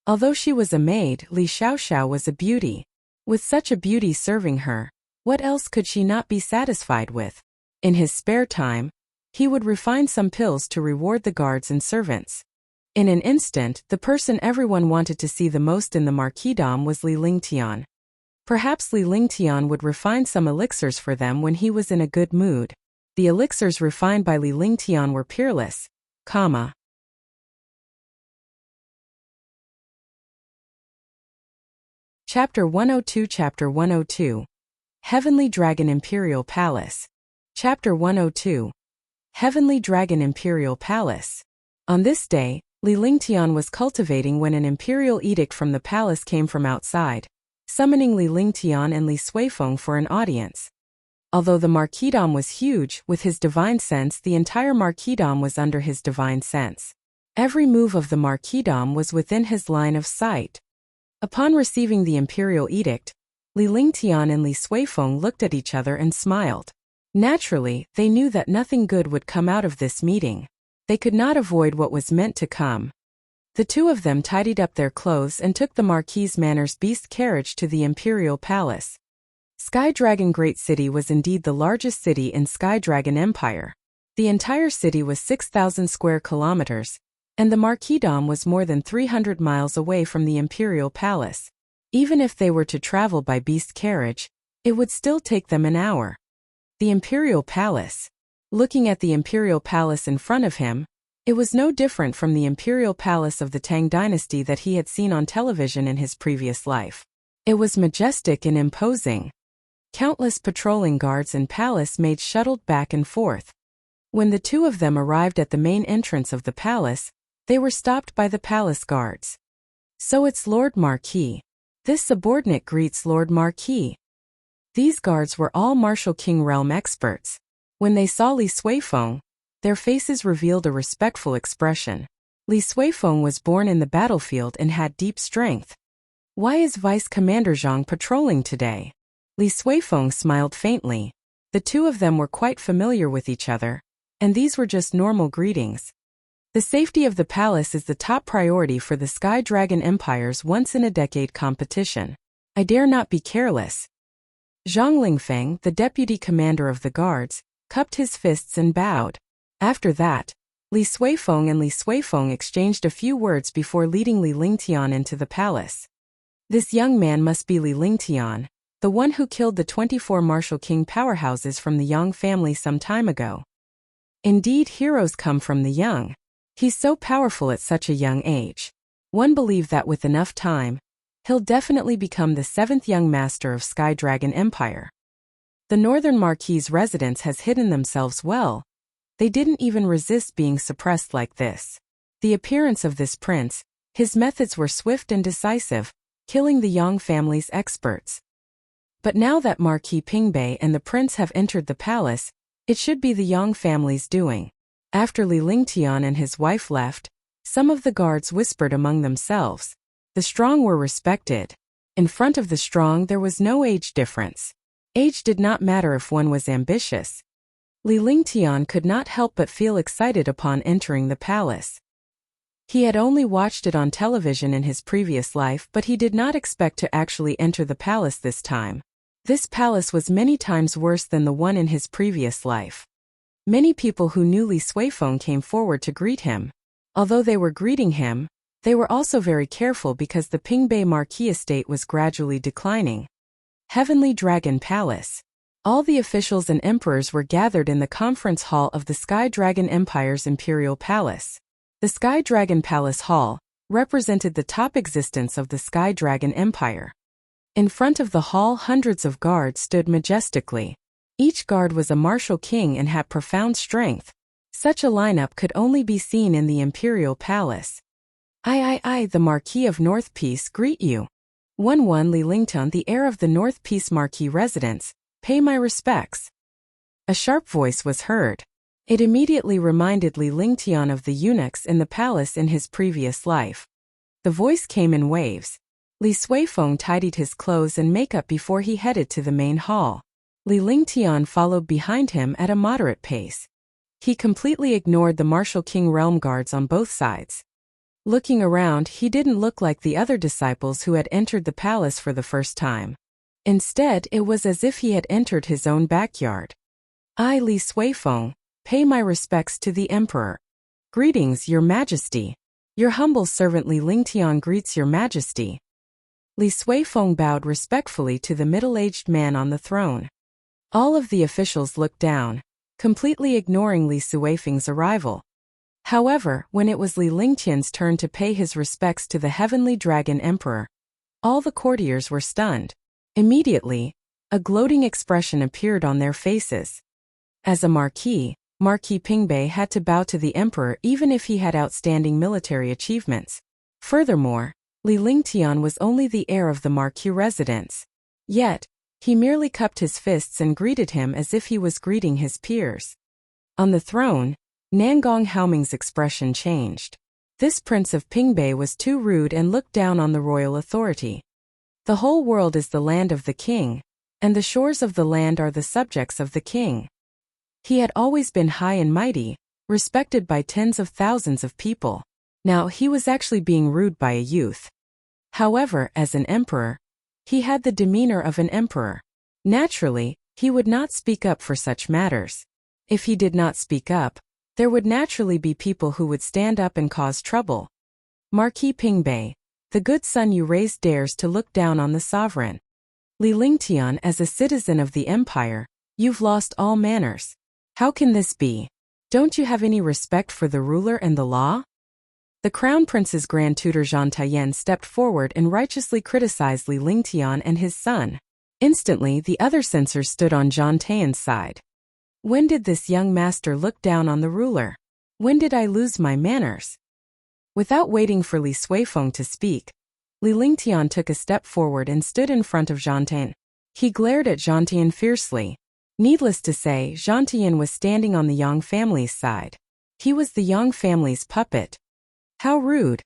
Although she was a maid, Li Xiaoxiao was a beauty. With such a beauty serving her, What else could she not be satisfied with? In his spare time, he would refine some pills to reward the guards and servants. In an instant, the person everyone wanted to see the most in the marquisdom was Li Lingtian. Perhaps Li Lingtian would refine some elixirs for them when he was in a good mood. The elixirs refined by Li Lingtian were peerless. Chapter 102 Heavenly Dragon Imperial Palace. Chapter 102 Heavenly Dragon Imperial Palace. On this day, Li Lingtian was cultivating when an imperial edict from the palace came from outside, summoning Li Lingtian and Li Suifeng for an audience. Although the marquisdom was huge, with his divine sense the entire marquisdom was under his divine sense. Every move of the marquisdom was within his line of sight. Upon receiving the imperial edict, Li Lingtian and Li Suifeng looked at each other and smiled. Naturally, they knew that nothing good would come out of this meeting. They could not avoid what was meant to come. The two of them tidied up their clothes and took the Marquis Manor's beast carriage to the imperial palace. Sky Dragon Great City was indeed the largest city in Sky Dragon Empire. The entire city was 6,000 square kilometers, and the marquisdom was more than 300 miles away from the imperial palace. Even if they were to travel by beast carriage, it would still take them an hour. The imperial palace. Looking at the imperial palace in front of him, it was no different from the imperial palace of the Tang dynasty that he had seen on television in his previous life. It was majestic and imposing. Countless patrolling guards and palace maids shuttled back and forth. When the two of them arrived at the main entrance of the palace, they were stopped by the palace guards. "So it's Lord Marquis. This subordinate greets Lord Marquis." These guards were all Martial King realm experts. When they saw Li Suifeng, their faces revealed a respectful expression. Li Suifeng was born in the battlefield and had deep strength. "Why is Vice Commander Zhang patrolling today?" Li Suifeng smiled faintly. The two of them were quite familiar with each other, and these were just normal greetings. The safety of the palace is the top priority for the Sky Dragon Empire's once-in-a-decade competition. I dare not be careless. Zhang Lingfeng, the deputy commander of the guards, cupped his fists and bowed. After that, Li Suifeng and Li Suifeng exchanged a few words before leading Li Lingtian into the palace. This young man must be Li Lingtian, the one who killed the 24 Martial King powerhouses from the Yang family some time ago. Indeed, heroes come from the young. He's so powerful at such a young age. One believed that with enough time, he'll definitely become the 7th young master of Sky Dragon Empire. The Northern Marquis residents has hidden themselves well. They didn't even resist being suppressed like this. The appearance of this prince, his methods were swift and decisive, killing the Yang family's experts. But now that Marquis Pingbei and the prince have entered the palace, it should be the Yang family's doing. After Li Lingtian and his wife left, some of the guards whispered among themselves. The strong were respected. In front of the strong there was no age difference. Age did not matter if one was ambitious. Li Lingtian could not help but feel excited upon entering the palace. He had only watched it on television in his previous life, but he did not expect to actually enter the palace this time. This palace was many times worse than the one in his previous life. Many people who knew Li Suifeng came forward to greet him. Although they were greeting him, they were also very careful because the Pingbei Marquis estate was gradually declining. Heavenly Dragon Palace. All the officials and emperors were gathered in the conference hall of the Sky Dragon Empire's Imperial Palace. The Sky Dragon Palace Hall represented the top existence of the Sky Dragon Empire. In front of the hall, hundreds of guards stood majestically. Each guard was a martial king and had profound strength. Such a lineup could only be seen in the Imperial Palace. I, the Marquis of North Peace, greet you. 1 Li Lingtian, the heir of the North Peace Marquis residence, pay my respects. A sharp voice was heard. It immediately reminded Li Lingtian of the eunuchs in the palace in his previous life. The voice came in waves. Li Suifeng tidied his clothes and makeup before he headed to the main hall. Li Lingtian followed behind him at a moderate pace. He completely ignored the Martial King realm guards on both sides. Looking around, he didn't look like the other disciples who had entered the palace for the first time. Instead, it was as if he had entered his own backyard. "I, Li Suifeng, pay my respects to the emperor. Greetings, your majesty. Your humble servant Li Lingtian greets your majesty." Li Suifeng bowed respectfully to the middle-aged man on the throne. All of the officials looked down, completely ignoring Li Suifeng's arrival. However, when it was Li Lingtian's turn to pay his respects to the Heavenly Dragon Emperor, all the courtiers were stunned. Immediately, a gloating expression appeared on their faces. As a Marquis Pingbei had to bow to the emperor even if he had outstanding military achievements. Furthermore, Li Lingtian was only the heir of the Marquis residence. Yet, he merely cupped his fists and greeted him as if he was greeting his peers. On the throne, Nangong Haoming's expression changed. This prince of Pingbei was too rude and looked down on the royal authority. The whole world is the land of the king, and the shores of the land are the subjects of the king. He had always been high and mighty, respected by tens of thousands of people. Now he was actually being rude by a youth. However, as an emperor, he had the demeanor of an emperor. Naturally, he would not speak up for such matters. If he did not speak up, there would naturally be people who would stand up and cause trouble. Marquis Pingbei, the good son you raised, dares to look down on the sovereign. Li Lingtian, as a citizen of the empire, you've lost all manners. How can this be? Don't you have any respect for the ruler and the law? The Crown Prince's Grand Tutor Zhang Taiyan stepped forward and righteously criticized Li Lingtian and his son. Instantly, the other censors stood on Zhang Taiyan's side. When did this young master look down on the ruler? When did I lose my manners? Without waiting for Li Suifeng to speak, Li Lingtian took a step forward and stood in front of Zhang Taiyan. He glared at Zhang Taiyan fiercely. Needless to say, Zhang Taiyan was standing on the Yang family's side. He was the Yang family's puppet. How rude!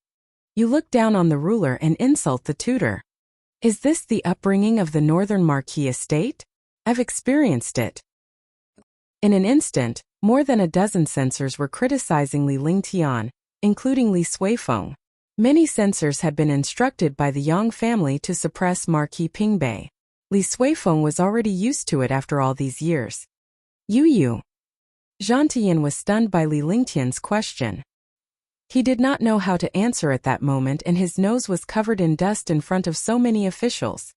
You look down on the ruler and insult the tutor. Is this the upbringing of the Northern Marquis estate? I've experienced it. In an instant, more than a dozen censors were criticizing Li Lingtian, including Li Suifeng. Many censors had been instructed by the Yang family to suppress Marquis Pingbei. Li Suifeng was already used to it after all these years. You. Zhang Taiyan was stunned by Li Lingtian's question. He did not know how to answer at that moment, and his nose was covered in dust in front of so many officials.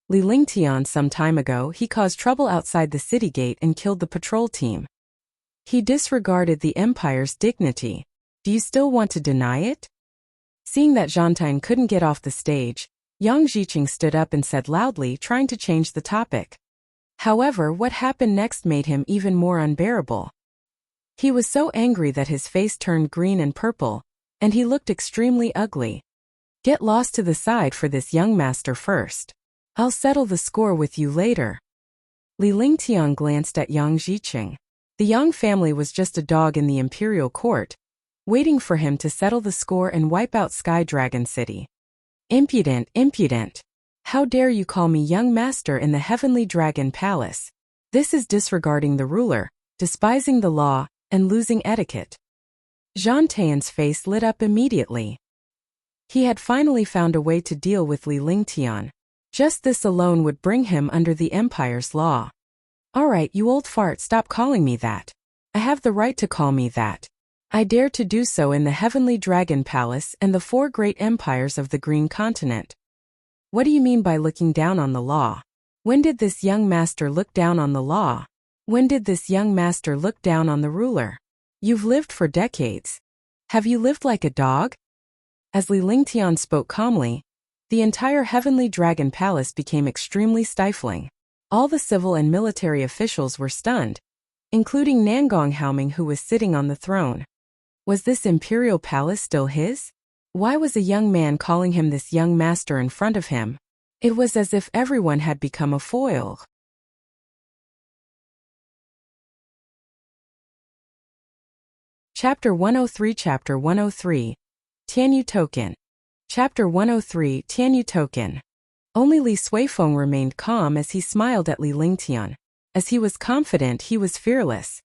Li Lingtian, some time ago, he caused trouble outside the city gate and killed the patrol team. He disregarded the empire's dignity. Do you still want to deny it? Seeing that Zhang Taiyan couldn't get off the stage, Yang Jiqing stood up and said loudly, trying to change the topic. However, what happened next made him even more unbearable. He was so angry that his face turned green and purple, and he looked extremely ugly. Get lost to the side for this young master first. I'll settle the score with you later. Li Lingtian glanced at Yang Jiqing. The Yang family was just a dog in the imperial court, waiting for him to settle the score and wipe out Sky Dragon City. Impudent. How dare you call me young master in the Heavenly Dragon Palace? This is disregarding the ruler, despising the law, and losing etiquette. Zhang Taiyan's face lit up immediately. He had finally found a way to deal with Li Lingtian. Just this alone would bring him under the empire's law. Alright, you old fart, stop calling me that. I have the right to call me that. I dare to do so in the Heavenly Dragon Palace and the 4 great empires of the Green Continent. What do you mean by looking down on the law? When did this young master look down on the law? When did this young master look down on the ruler? You've lived for decades. Have you lived like a dog? As Li Lingtian spoke calmly, the entire Heavenly Dragon Palace became extremely stifling. All the civil and military officials were stunned, including Nangong Haoming, who was sitting on the throne. Was this imperial palace still his? Why was a young man calling him this young master in front of him? It was as if everyone had become a foil. Chapter 103 Tianyu Token. Chapter 103 Tianyu Token. Only Li Suifeng remained calm as he smiled at Li Lingtian. As he was confident, he was fearless.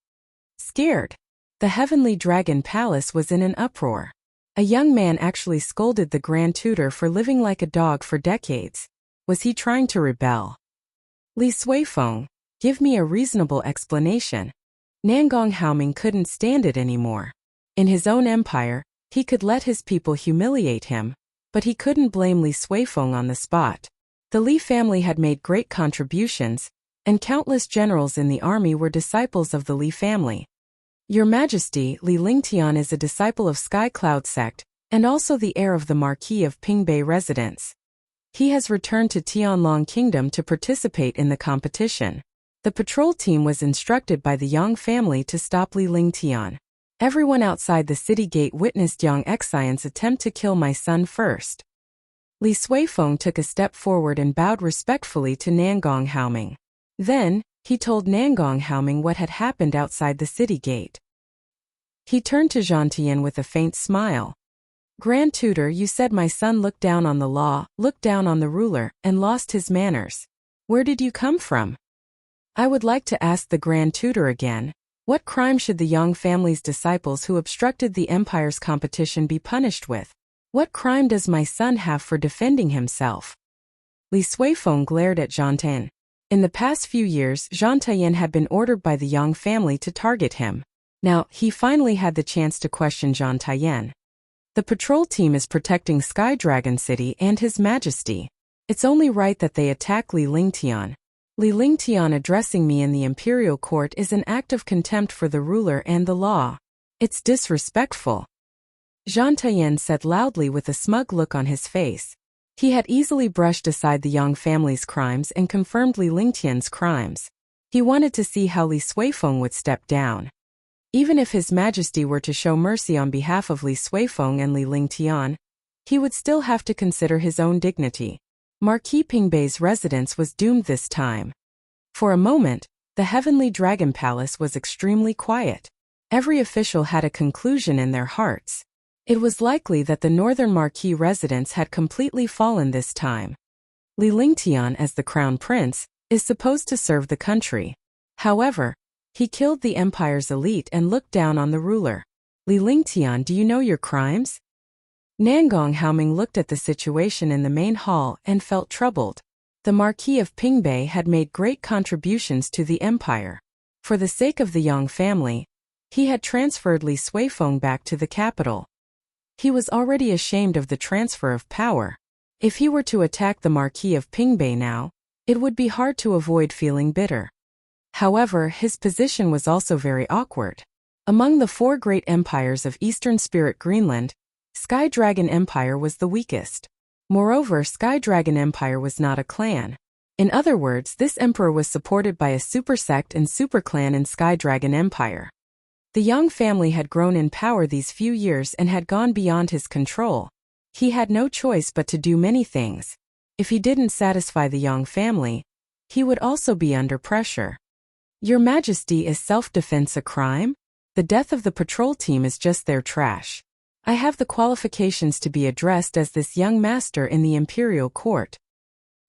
Scared. The Heavenly Dragon Palace was in an uproar. A young man actually scolded the Grand Tutor for living like a dog for decades. Was he trying to rebel? Li Suifeng, give me a reasonable explanation. Nangong Haoming couldn't stand it anymore. In his own empire, he could let his people humiliate him, but he couldn't blame Li Suifeng on the spot. The Li family had made great contributions, and countless generals in the army were disciples of the Li family. Your Majesty, Li Lingtian is a disciple of Sky Cloud sect, and also the heir of the Marquis of Pingbei residence. He has returned to Tianlong Kingdom to participate in the competition. The patrol team was instructed by the Yang family to stop Li Lingtian. Everyone outside the city gate witnessed Yang Xian's attempt to kill my son first. Li Suifeng took a step forward and bowed respectfully to Nangong Haoming. Then, he told Nangong Haoming what had happened outside the city gate. He turned to Zhang Tian with a faint smile. Grand Tutor, you said my son looked down on the law, looked down on the ruler, and lost his manners. Where did you come from? I would like to ask the Grand Tutor again. What crime should the Yang family's disciples who obstructed the empire's competition be punished with? What crime does my son have for defending himself? Li Suifeng glared at Zhang Tian. In the past few years, Zhang Tian had been ordered by the Yang family to target him. Now, he finally had the chance to question Zhang Tian. The patrol team is protecting Sky Dragon City and His Majesty. It's only right that they attack Li Lingtian. Li Lingtian addressing me in the imperial court is an act of contempt for the ruler and the law. It's disrespectful. Zhang Tian said loudly with a smug look on his face. He had easily brushed aside the Yang family's crimes and confirmed Li Lingtian's crimes. He wanted to see how Li Suifeng would step down. Even if His Majesty were to show mercy on behalf of Li Suifeng and Li Lingtian, he would still have to consider his own dignity. Marquis Pingbei's residence was doomed this time. For a moment, the Heavenly Dragon Palace was extremely quiet. Every official had a conclusion in their hearts. It was likely that the Northern Marquis residence had completely fallen this time. Li Lingtian, as the Crown Prince, is supposed to serve the country. However, he killed the empire's elite and looked down on the ruler. Li Lingtian, do you know your crimes? Nangong Haoming looked at the situation in the main hall and felt troubled. The Marquis of Pingbei had made great contributions to the empire. For the sake of the Yang family, he had transferred Li Suifeng back to the capital. He was already ashamed of the transfer of power. If he were to attack the Marquis of Pingbei now, it would be hard to avoid feeling bitter. However, his position was also very awkward. Among the four great empires of Eastern Spirit Greenland, Sky Dragon Empire was the weakest. Moreover, Sky Dragon Empire was not a clan. In other words, this emperor was supported by a supersect and superclan in Sky Dragon Empire. The Yang family had grown in power these few years and had gone beyond his control. He had no choice but to do many things. If he didn't satisfy the Yang family, he would also be under pressure. Your Majesty, is self-defense a crime? The death of the patrol team is just their trash. I have the qualifications to be addressed as this young master in the imperial court.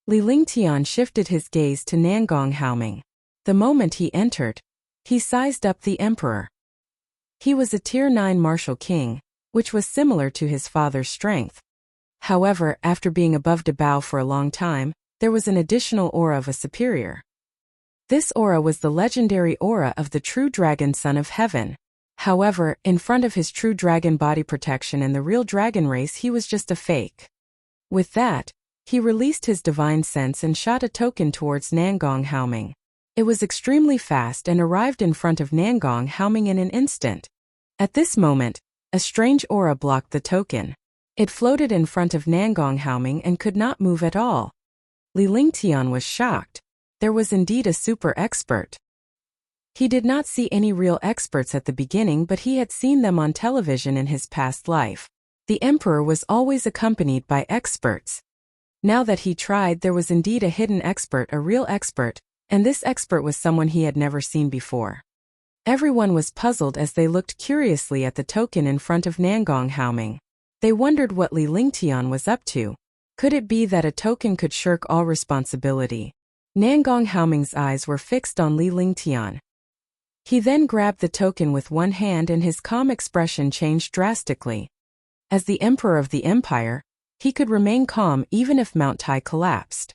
Li Lingtian shifted his gaze to Nangong Haoming. The moment he entered, he sized up the emperor. He was a Tier 9 martial king, which was similar to his father's strength. However, after being above Dabao for a long time, there was an additional aura of a superior. This aura was the legendary aura of the true dragon son of heaven. However, in front of his true dragon body protection and the real dragon race, he was just a fake. With that, he released his divine sense and shot a token towards Nangong Haoming. It was extremely fast and arrived in front of Nangong Haoming in an instant. At this moment, a strange aura blocked the token. It floated in front of Nangong Haoming and could not move at all. Li Lingtian was shocked. There was indeed a super expert. He did not see any real experts at the beginning, but he had seen them on television in his past life. The emperor was always accompanied by experts. Now that he tried, there was indeed a hidden expert, a real expert, and this expert was someone he had never seen before. Everyone was puzzled as they looked curiously at the token in front of Nangong Haoming. They wondered what Li Lingtian was up to. Could it be that a token could shirk all responsibility? Nangong Haoming's eyes were fixed on Li Lingtian. He then grabbed the token with one hand and his calm expression changed drastically. As the emperor of the empire, he could remain calm even if Mount Tai collapsed.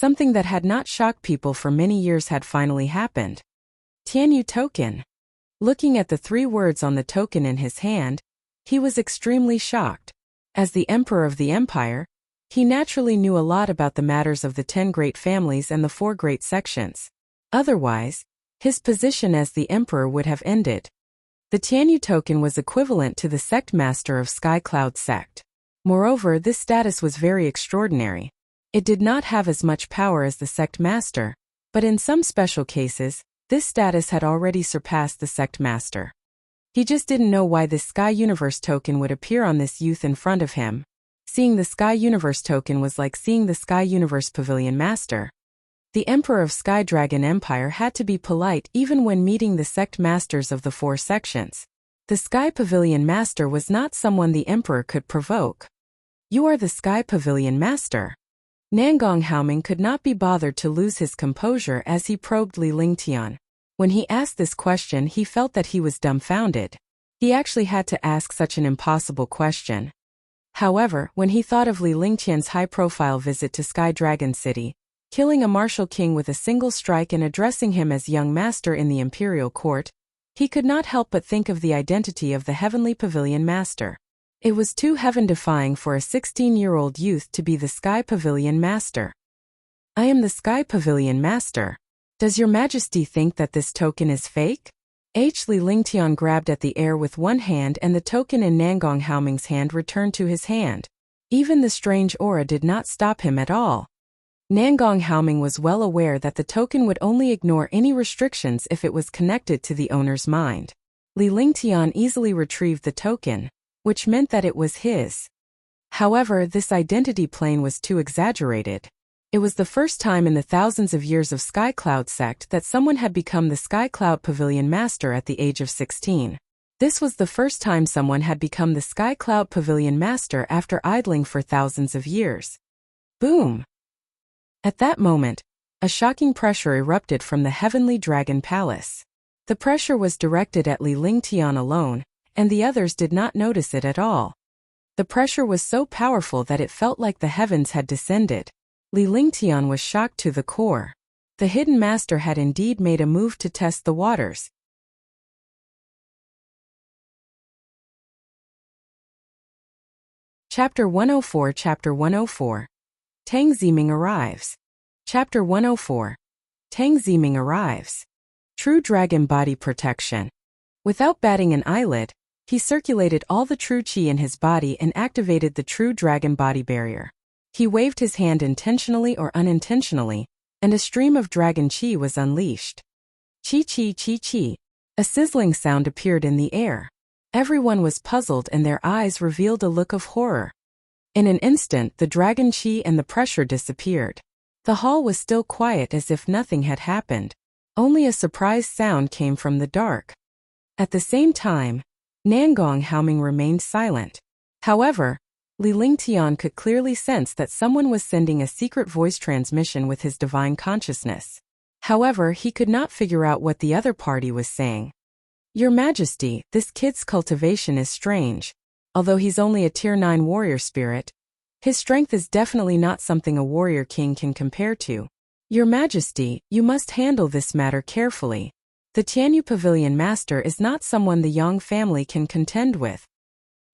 Something that had not shocked people for many years had finally happened. Tianyu token. Looking at the 3 words on the token in his hand, he was extremely shocked. As the emperor of the empire, he naturally knew a lot about the matters of the 10 great families and the 4 great sections. Otherwise, his position as the emperor would have ended. The Tianyu token was equivalent to the sect master of Sky Cloud sect. Moreover, this status was very extraordinary. It did not have as much power as the sect master, but in some special cases, this status had already surpassed the sect master. He just didn't know why this Sky Universe token would appear on this youth in front of him. Seeing the Sky Universe token was like seeing the Sky Universe Pavilion Master. The Emperor of Sky Dragon Empire had to be polite even when meeting the sect masters of the 4 sections. The Sky Pavilion Master was not someone the Emperor could provoke. You are the Sky Pavilion Master. Nangong Haoming could not be bothered to lose his composure as he probed Li Lingtian. When he asked this question, he felt that he was dumbfounded. He actually had to ask such an impossible question. However, when he thought of Li Lingtian's high-profile visit to Sky Dragon City, killing a martial king with a single strike and addressing him as young master in the imperial court, he could not help but think of the identity of the Heavenly Pavilion Master. It was too heaven-defying for a 16-year-old youth to be the Sky Pavilion Master. I am the Sky Pavilion Master. Does your Majesty think that this token is fake? Li Lingtian grabbed at the air with one hand and the token in Nangong Haoming's hand returned to his hand. Even the strange aura did not stop him at all. Nangong Haoming was well aware that the token would only ignore any restrictions if it was connected to the owner's mind. Li Lingtian easily retrieved the token, which meant that it was his. However, this identity plane was too exaggerated. It was the first time in the thousands of years of Sky Cloud sect that someone had become the Sky Cloud Pavilion Master at the age of 16. This was the first time someone had become the Sky Cloud Pavilion Master after idling for thousands of years. Boom! At that moment, a shocking pressure erupted from the Heavenly Dragon Palace. The pressure was directed at Li Lingtian alone, and the others did not notice it at all. The pressure was so powerful that it felt like the heavens had descended. Li Lingtian was shocked to the core. The hidden master had indeed made a move to test the waters. Chapter 104 Chapter 104 Tang Ziming arrives. Chapter 104 Tang Ziming arrives. True Dragon Body Protection. Without batting an eyelid, he circulated all the true qi in his body and activated the true dragon body barrier. He waved his hand intentionally or unintentionally, and a stream of dragon qi was unleashed. Chi chi chi chi. A sizzling sound appeared in the air. Everyone was puzzled and their eyes revealed a look of horror. In an instant, the dragon qi and the pressure disappeared. The hall was still quiet as if nothing had happened. Only a surprise sound came from the dark. At the same time, Nangong Haoming remained silent. However, Li Lingtian could clearly sense that someone was sending a secret voice transmission with his divine consciousness. However, he could not figure out what the other party was saying. Your Majesty, this kid's cultivation is strange. Although he's only a Tier 9 warrior spirit, his strength is definitely not something a warrior king can compare to. Your Majesty, you must handle this matter carefully. The Tianyu Pavilion Master is not someone the Yang family can contend with.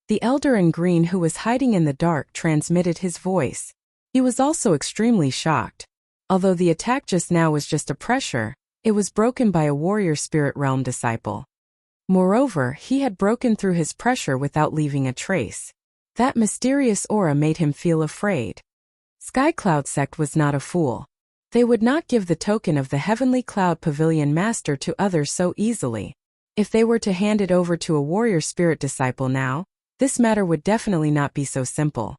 The elder in green who was hiding in the dark transmitted his voice. He was also extremely shocked. Although the attack just now was just a pressure, it was broken by a warrior spirit realm disciple. Moreover, he had broken through his pressure without leaving a trace. That mysterious aura made him feel afraid. Sky Cloud sect was not a fool. They would not give the token of the Heavenly Cloud Pavilion Master to others so easily. If they were to hand it over to a warrior spirit disciple now, this matter would definitely not be so simple.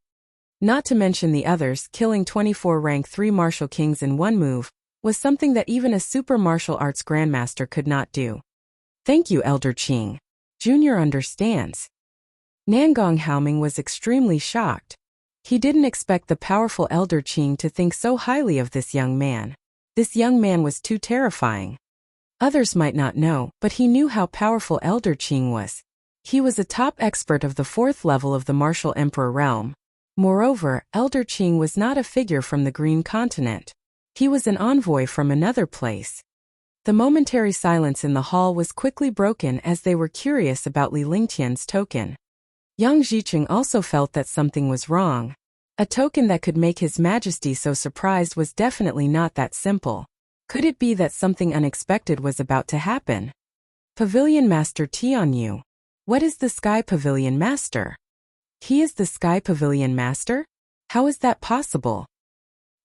Not to mention the others, killing 24 rank 3 martial kings in one move, was something that even a super martial arts grandmaster could not do. Thank you, Elder Qing. Junior understands. Nangong Haoming was extremely shocked. He didn't expect the powerful Elder Qing to think so highly of this young man. This young man was too terrifying. Others might not know, but he knew how powerful Elder Qing was. He was a top expert of the 4th level of the Martial Emperor realm. Moreover, Elder Qing was not a figure from the Green Continent. He was an envoy from another place. The momentary silence in the hall was quickly broken as they were curious about Li Lingtian's token. Yang Ziqing also felt that something was wrong. A token that could make His Majesty so surprised was definitely not that simple. Could it be that something unexpected was about to happen? Pavilion Master Tianyu. What is the Sky Pavilion Master? He is the Sky Pavilion Master? How is that possible?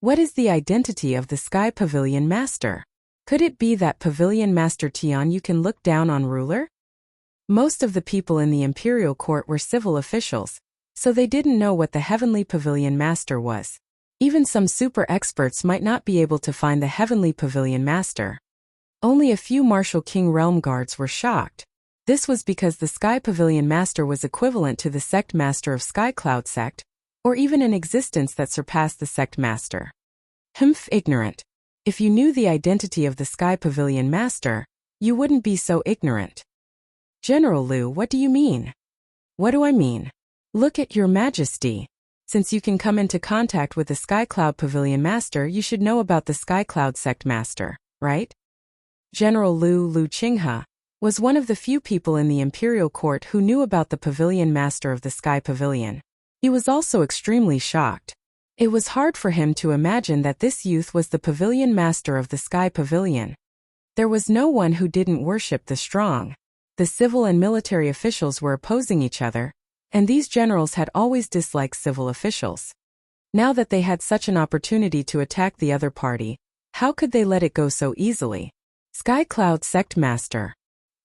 What is the identity of the Sky Pavilion Master? Could it be that Pavilion Master Tianyu can look down on ruler? Most of the people in the imperial court were civil officials, so they didn't know what the Heavenly Pavilion Master was. Even some super experts might not be able to find the Heavenly Pavilion Master. Only a few Martial King Realm Guards were shocked. This was because the Sky Pavilion Master was equivalent to the Sect Master of Sky Cloud Sect, or even an existence that surpassed the Sect Master. Ignorant. If you knew the identity of the Sky Pavilion Master, you wouldn't be so ignorant. General Liu, what do you mean? What do I mean? Look at Your Majesty. Since you can come into contact with the Sky Cloud Pavilion Master, you should know about the Sky Cloud Sect Master, right? General Lu Qinghe was one of the few people in the imperial court who knew about the Pavilion Master of the Sky Pavilion. He was also extremely shocked. It was hard for him to imagine that this youth was the Pavilion Master of the Sky Pavilion. There was no one who didn't worship the strong. The civil and military officials were opposing each other, and these generals had always disliked civil officials. Now that they had such an opportunity to attack the other party, how could they let it go so easily? Sky Cloud Sect Master.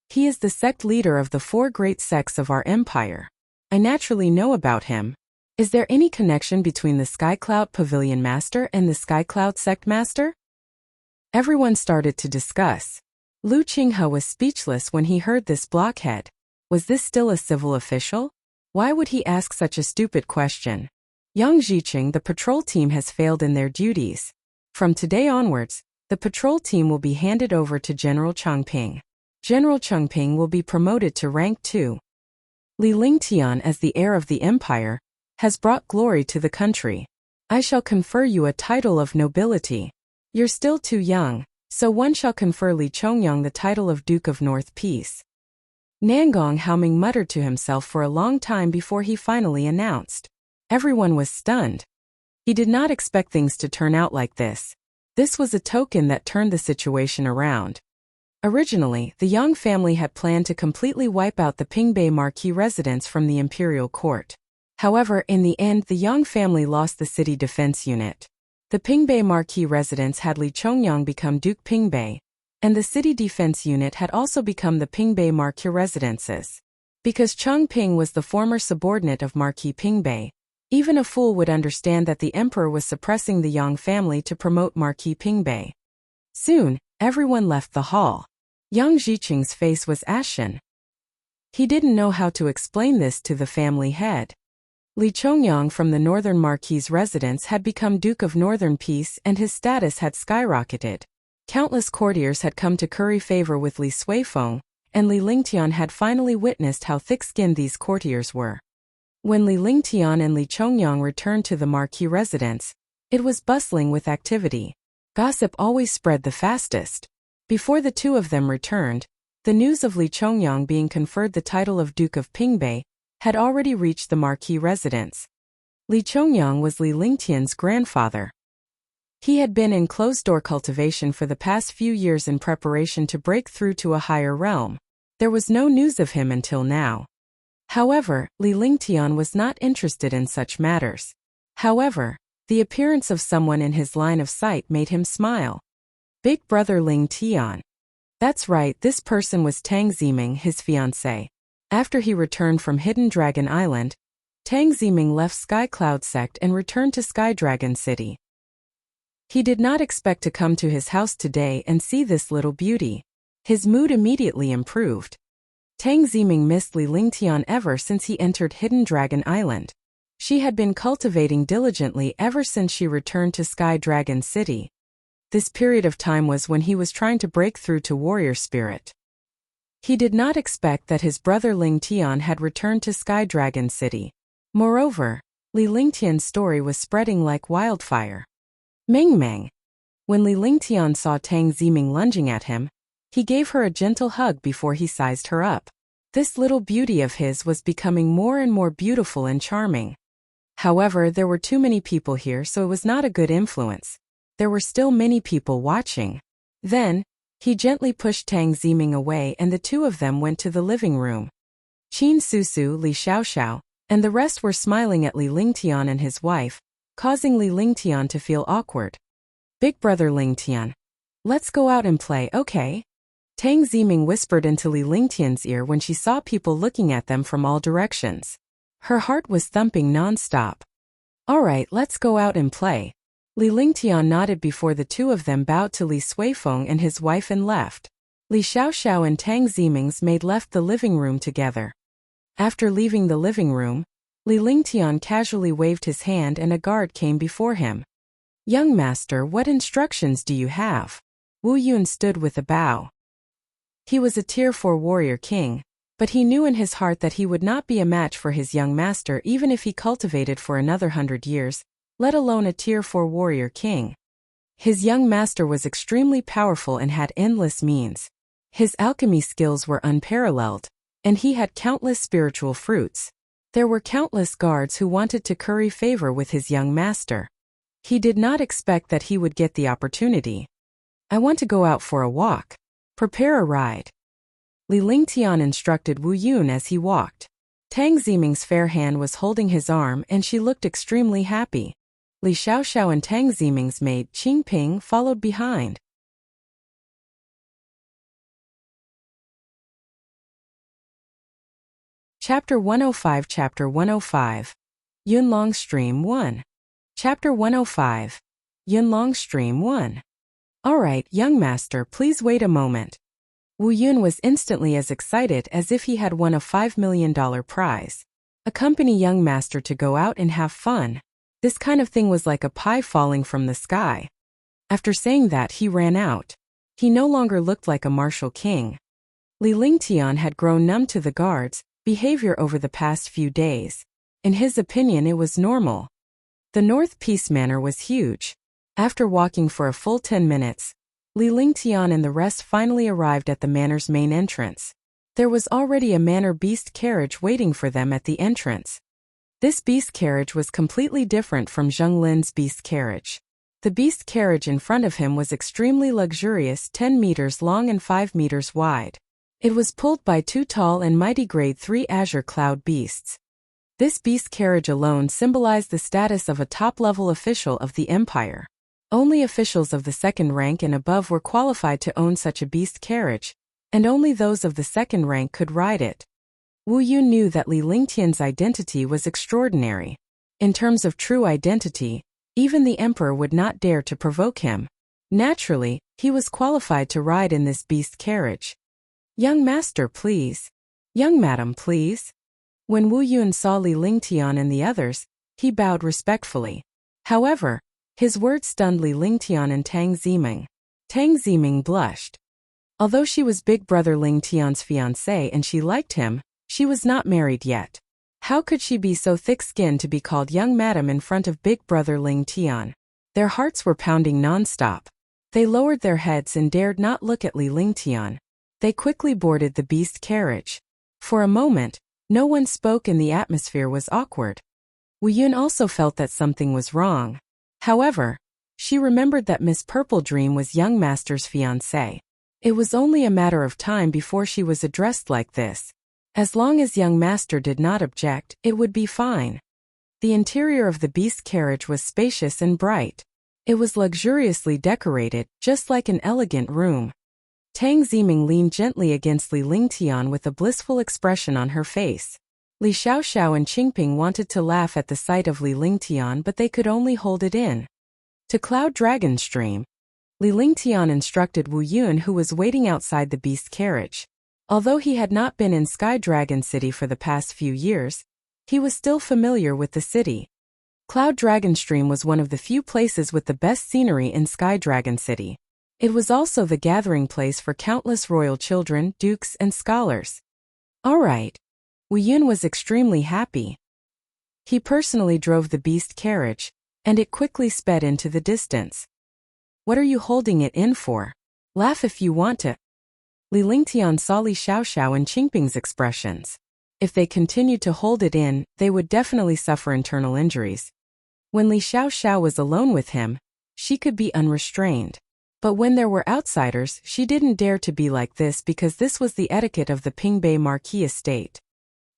He is the sect leader of the 4 great sects of our empire. I naturally know about him. Is there any connection between the Sky Cloud Pavilion Master and the Sky Cloud Sect Master? Everyone started to discuss. Lu Qinghe was speechless when he heard this blockhead. Was this still a civil official? Why would he ask such a stupid question? Yang Ziqing, the patrol team has failed in their duties. From today onwards, the patrol team will be handed over to General Changping. General Changping will be promoted to rank 2. Li Lingtian, as the heir of the empire, has brought glory to the country. I shall confer you a title of nobility. You're still too young, so one shall confer Li Chongyang the title of Duke of North Peace. Nangong Haoming muttered to himself for a long time before he finally announced. Everyone was stunned. He did not expect things to turn out like this. This was a token that turned the situation around. Originally, the Yang family had planned to completely wipe out the Pingbei Marquis residence from the imperial court. However, in the end, the Yang family lost the city defense unit. The Pingbei Marquis residence had Li Chongyang become Duke Pingbei, and the city defense unit had also become the Pingbei Marquis residences. Because Changping was the former subordinate of Marquis Pingbei, even a fool would understand that the emperor was suppressing the Yang family to promote Marquis Pingbei. Soon, everyone left the hall. Yang Ziqing's face was ashen. He didn't know how to explain this to the family head. Li Chongyang from the Northern Marquis residence had become Duke of Northern Peace and his status had skyrocketed. Countless courtiers had come to curry favor with Li Suifeng, and Li Lingtian had finally witnessed how thick-skinned these courtiers were. When Li Lingtian and Li Chongyang returned to the Marquis residence, it was bustling with activity. Gossip always spread the fastest. Before the two of them returned, the news of Li Chongyang being conferred the title of Duke of Pingbei had already reached the Marquis residence. Li Chongyang was Li Lingtian's grandfather. He had been in closed-door cultivation for the past few years in preparation to break through to a higher realm. There was no news of him until now. However, Li Lingtian was not interested in such matters. However, the appearance of someone in his line of sight made him smile. Big brother Ling Tian. That's right, this person was Tang Ziming, his fiancé. After he returned from Hidden Dragon Island, Tang Ziming left Sky Cloud Sect and returned to Sky Dragon City. He did not expect to come to his house today and see this little beauty. His mood immediately improved. Tang Ziming missed Li Lingtian ever since he entered Hidden Dragon Island. She had been cultivating diligently ever since she returned to Sky Dragon City. This period of time was when he was trying to break through to warrior spirit. He did not expect that his brother Ling Tian had returned to Sky Dragon City. Moreover, Li Lingtian's story was spreading like wildfire. Meng Meng. When Li Lingtian saw Tang Ziming lunging at him, he gave her a gentle hug before he sized her up. This little beauty of his was becoming more and more beautiful and charming. However, there were too many people here, so it was not a good influence. There were still many people watching. Then, he gently pushed Tang Ziming away and the two of them went to the living room. Qin Susu, Li Xiaoxiao, and the rest were smiling at Li Lingtian and his wife, causing Li Lingtian to feel awkward. Big brother Lingtian. Let's go out and play, okay? Tang Ziming whispered into Li Lingtian's ear when she saw people looking at them from all directions. Her heart was thumping non-stop. Alright, let's go out and play. Li Lingtian nodded before the two of them bowed to Li Suifeng and his wife and left. Li Xiaoxiao and Tang Ziming's maid left the living room together. After leaving the living room, Li Lingtian casually waved his hand and a guard came before him. Young master, what instructions do you have? Wu Yun stood with a bow. He was a Tier 4 warrior king, but he knew in his heart that he would not be a match for his young master even if he cultivated for another 100 years, let alone a Tier 4 warrior king. His young master was extremely powerful and had endless means. His alchemy skills were unparalleled, and he had countless spiritual fruits. There were countless guards who wanted to curry favor with his young master. He did not expect that he would get the opportunity. I want to go out for a walk. Prepare a ride. Li Lingtian instructed Wu Yun as he walked. Tang Ziming's fair hand was holding his arm and she looked extremely happy. Li Xiaoxiao and Tang Ziming's maid Qing Ping followed behind. Chapter 105 Chapter 105 Yunlong Stream 1 Chapter 105 Yunlong Stream 1 Alright, young master, please wait a moment. Wu Yun was instantly as excited as if he had won a $5 million prize. Accompany young master to go out and have fun. This kind of thing was like a pie falling from the sky. After saying that, he ran out. He no longer looked like a martial king. Li Lingtian had grown numb to the guards' behavior over the past few days. In his opinion, it was normal. The North Peace Manor was huge. After walking for a full 10 minutes, Li Lingtian and the rest finally arrived at the manor's main entrance. There was already a manor beast carriage waiting for them at the entrance. This beast carriage was completely different from Zheng Lin's beast carriage. The beast carriage in front of him was extremely luxurious, 10 meters long and 5 meters wide. It was pulled by two tall and mighty grade 3 azure cloud beasts. This beast carriage alone symbolized the status of a top-level official of the empire. Only officials of the second rank and above were qualified to own such a beast carriage, and only those of the second rank could ride it. Wu Yun knew that Li Lingtian's identity was extraordinary. In terms of true identity, even the emperor would not dare to provoke him. Naturally, he was qualified to ride in this beast carriage. Young master, please. Young madam, please. When Wu Yun saw Li Lingtian and the others, he bowed respectfully. However, his words stunned Li Lingtian and Tang Ziming. Tang Ziming blushed. Although she was Big Brother Lingtian's fiancée and she liked him, she was not married yet. How could she be so thick-skinned to be called young madam in front of Big Brother Lingtian? Their hearts were pounding non-stop. They lowered their heads and dared not look at Li Lingtian. They quickly boarded the beast carriage. For a moment, no one spoke and the atmosphere was awkward. Wu Yun also felt that something was wrong. However, she remembered that Miss Purple Dream was young master's fiancée. It was only a matter of time before she was addressed like this. As long as young master did not object, it would be fine. The interior of the beast carriage was spacious and bright. It was luxuriously decorated, just like an elegant room. Tang Ziming leaned gently against Li Lingtian with a blissful expression on her face. Li Xiaoxiao and Qingping wanted to laugh at the sight of Li Lingtian, but they could only hold it in. To Cloud Dragon Stream, Li Lingtian instructed Wu Yun, who was waiting outside the beast carriage. Although he had not been in Sky Dragon City for the past few years, he was still familiar with the city. Cloud Dragon Stream was one of the few places with the best scenery in Sky Dragon City. It was also the gathering place for countless royal children, dukes, and scholars. Alright. Wu Yun was extremely happy. He personally drove the beast carriage, and it quickly sped into the distance. What are you holding it in for? Laugh if you want to. Li Lingtian saw Li Xiaoxiao and Qingping's expressions. If they continued to hold it in, they would definitely suffer internal injuries. When Li Xiaoxiao was alone with him, she could be unrestrained. But when there were outsiders, she didn't dare to be like this because this was the etiquette of the Pingbei Marquis estate.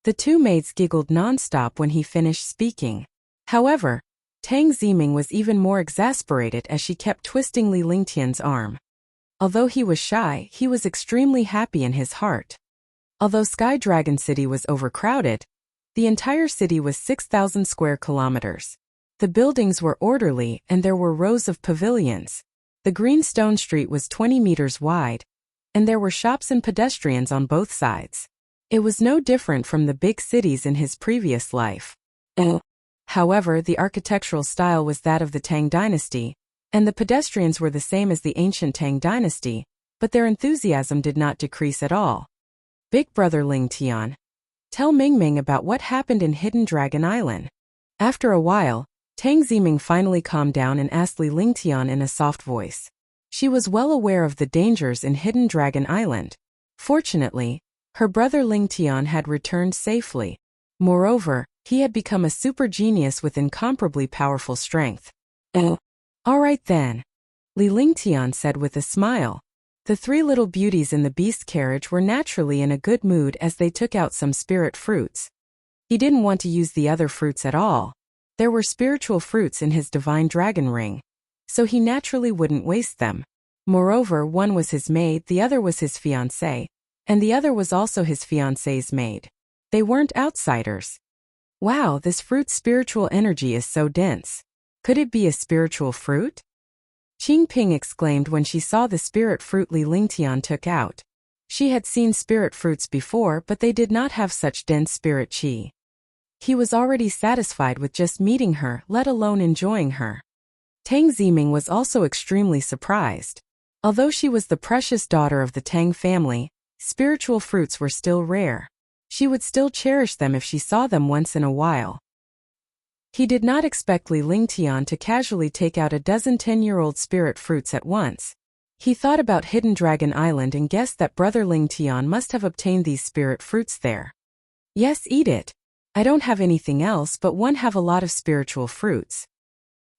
The two maids giggled non-stop when he finished speaking. However, Tang Ziming was even more exasperated as she kept twisting Li Lingtian's arm. Although he was shy, he was extremely happy in his heart. Although Sky Dragon City was overcrowded, the entire city was 6,000 square kilometers. The buildings were orderly and there were rows of pavilions. The green stone street was 20 meters wide, and there were shops and pedestrians on both sides. It was no different from the big cities in his previous life. However, the architectural style was that of the Tang dynasty, and the pedestrians were the same as the ancient Tang dynasty, but their enthusiasm did not decrease at all. Big brother Lingtian, tell Mingming about what happened in Hidden Dragon Island. After a while, Tang Ziming finally calmed down and asked Li Lingtian in a soft voice. She was well aware of the dangers in Hidden Dragon Island. Fortunately, her brother Lingtian had returned safely. Moreover, he had become a super genius with incomparably powerful strength. All right then, Li Lingtian said with a smile. The three little beauties in the beast carriage were naturally in a good mood as they took out some spirit fruits. He didn't want to use the other fruits at all. There were spiritual fruits in his divine dragon ring, so he naturally wouldn't waste them. Moreover, one was his maid, the other was his fiancée, and the other was also his fiancée's maid. They weren't outsiders. Wow, this fruit's spiritual energy is so dense. Could it be a spiritual fruit? Qingping exclaimed when she saw the spirit fruit Li Lingtian took out. She had seen spirit fruits before, but they did not have such dense spirit qi. He was already satisfied with just meeting her, let alone enjoying her. Tang Ziming was also extremely surprised. Although she was the precious daughter of the Tang family, spiritual fruits were still rare. She would still cherish them if she saw them once in a while. He did not expect Li Lingtian to casually take out a dozen 10-year-old spirit fruits at once. He thought about Hidden Dragon Island and guessed that brother Lingtian must have obtained these spirit fruits there. Yes, eat it. I don't have anything else but one have a lot of spiritual fruits.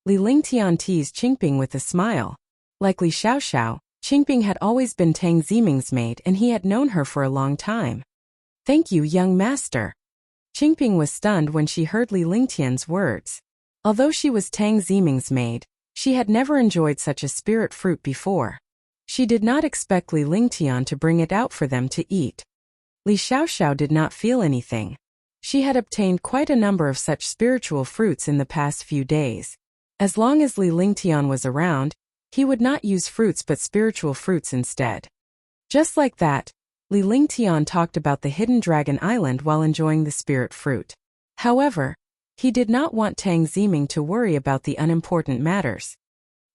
Li Lingtian teased Qingping with a smile. Like Li Xiaoxiao, Qingping had always been Tang Ziming's maid and he had known her for a long time. Thank you, young master. Qingping was stunned when she heard Li Lingtian's words. Although she was Tang Ziming's maid, she had never enjoyed such a spirit fruit before. She did not expect Li Lingtian to bring it out for them to eat. Li Xiaoxiao did not feel anything. She had obtained quite a number of such spiritual fruits in the past few days. As long as Li Lingtian was around, he would not use fruits but spiritual fruits instead. Just like that, Li Lingtian talked about the Hidden Dragon Island while enjoying the spirit fruit. However, he did not want Tang Ziming to worry about the unimportant matters.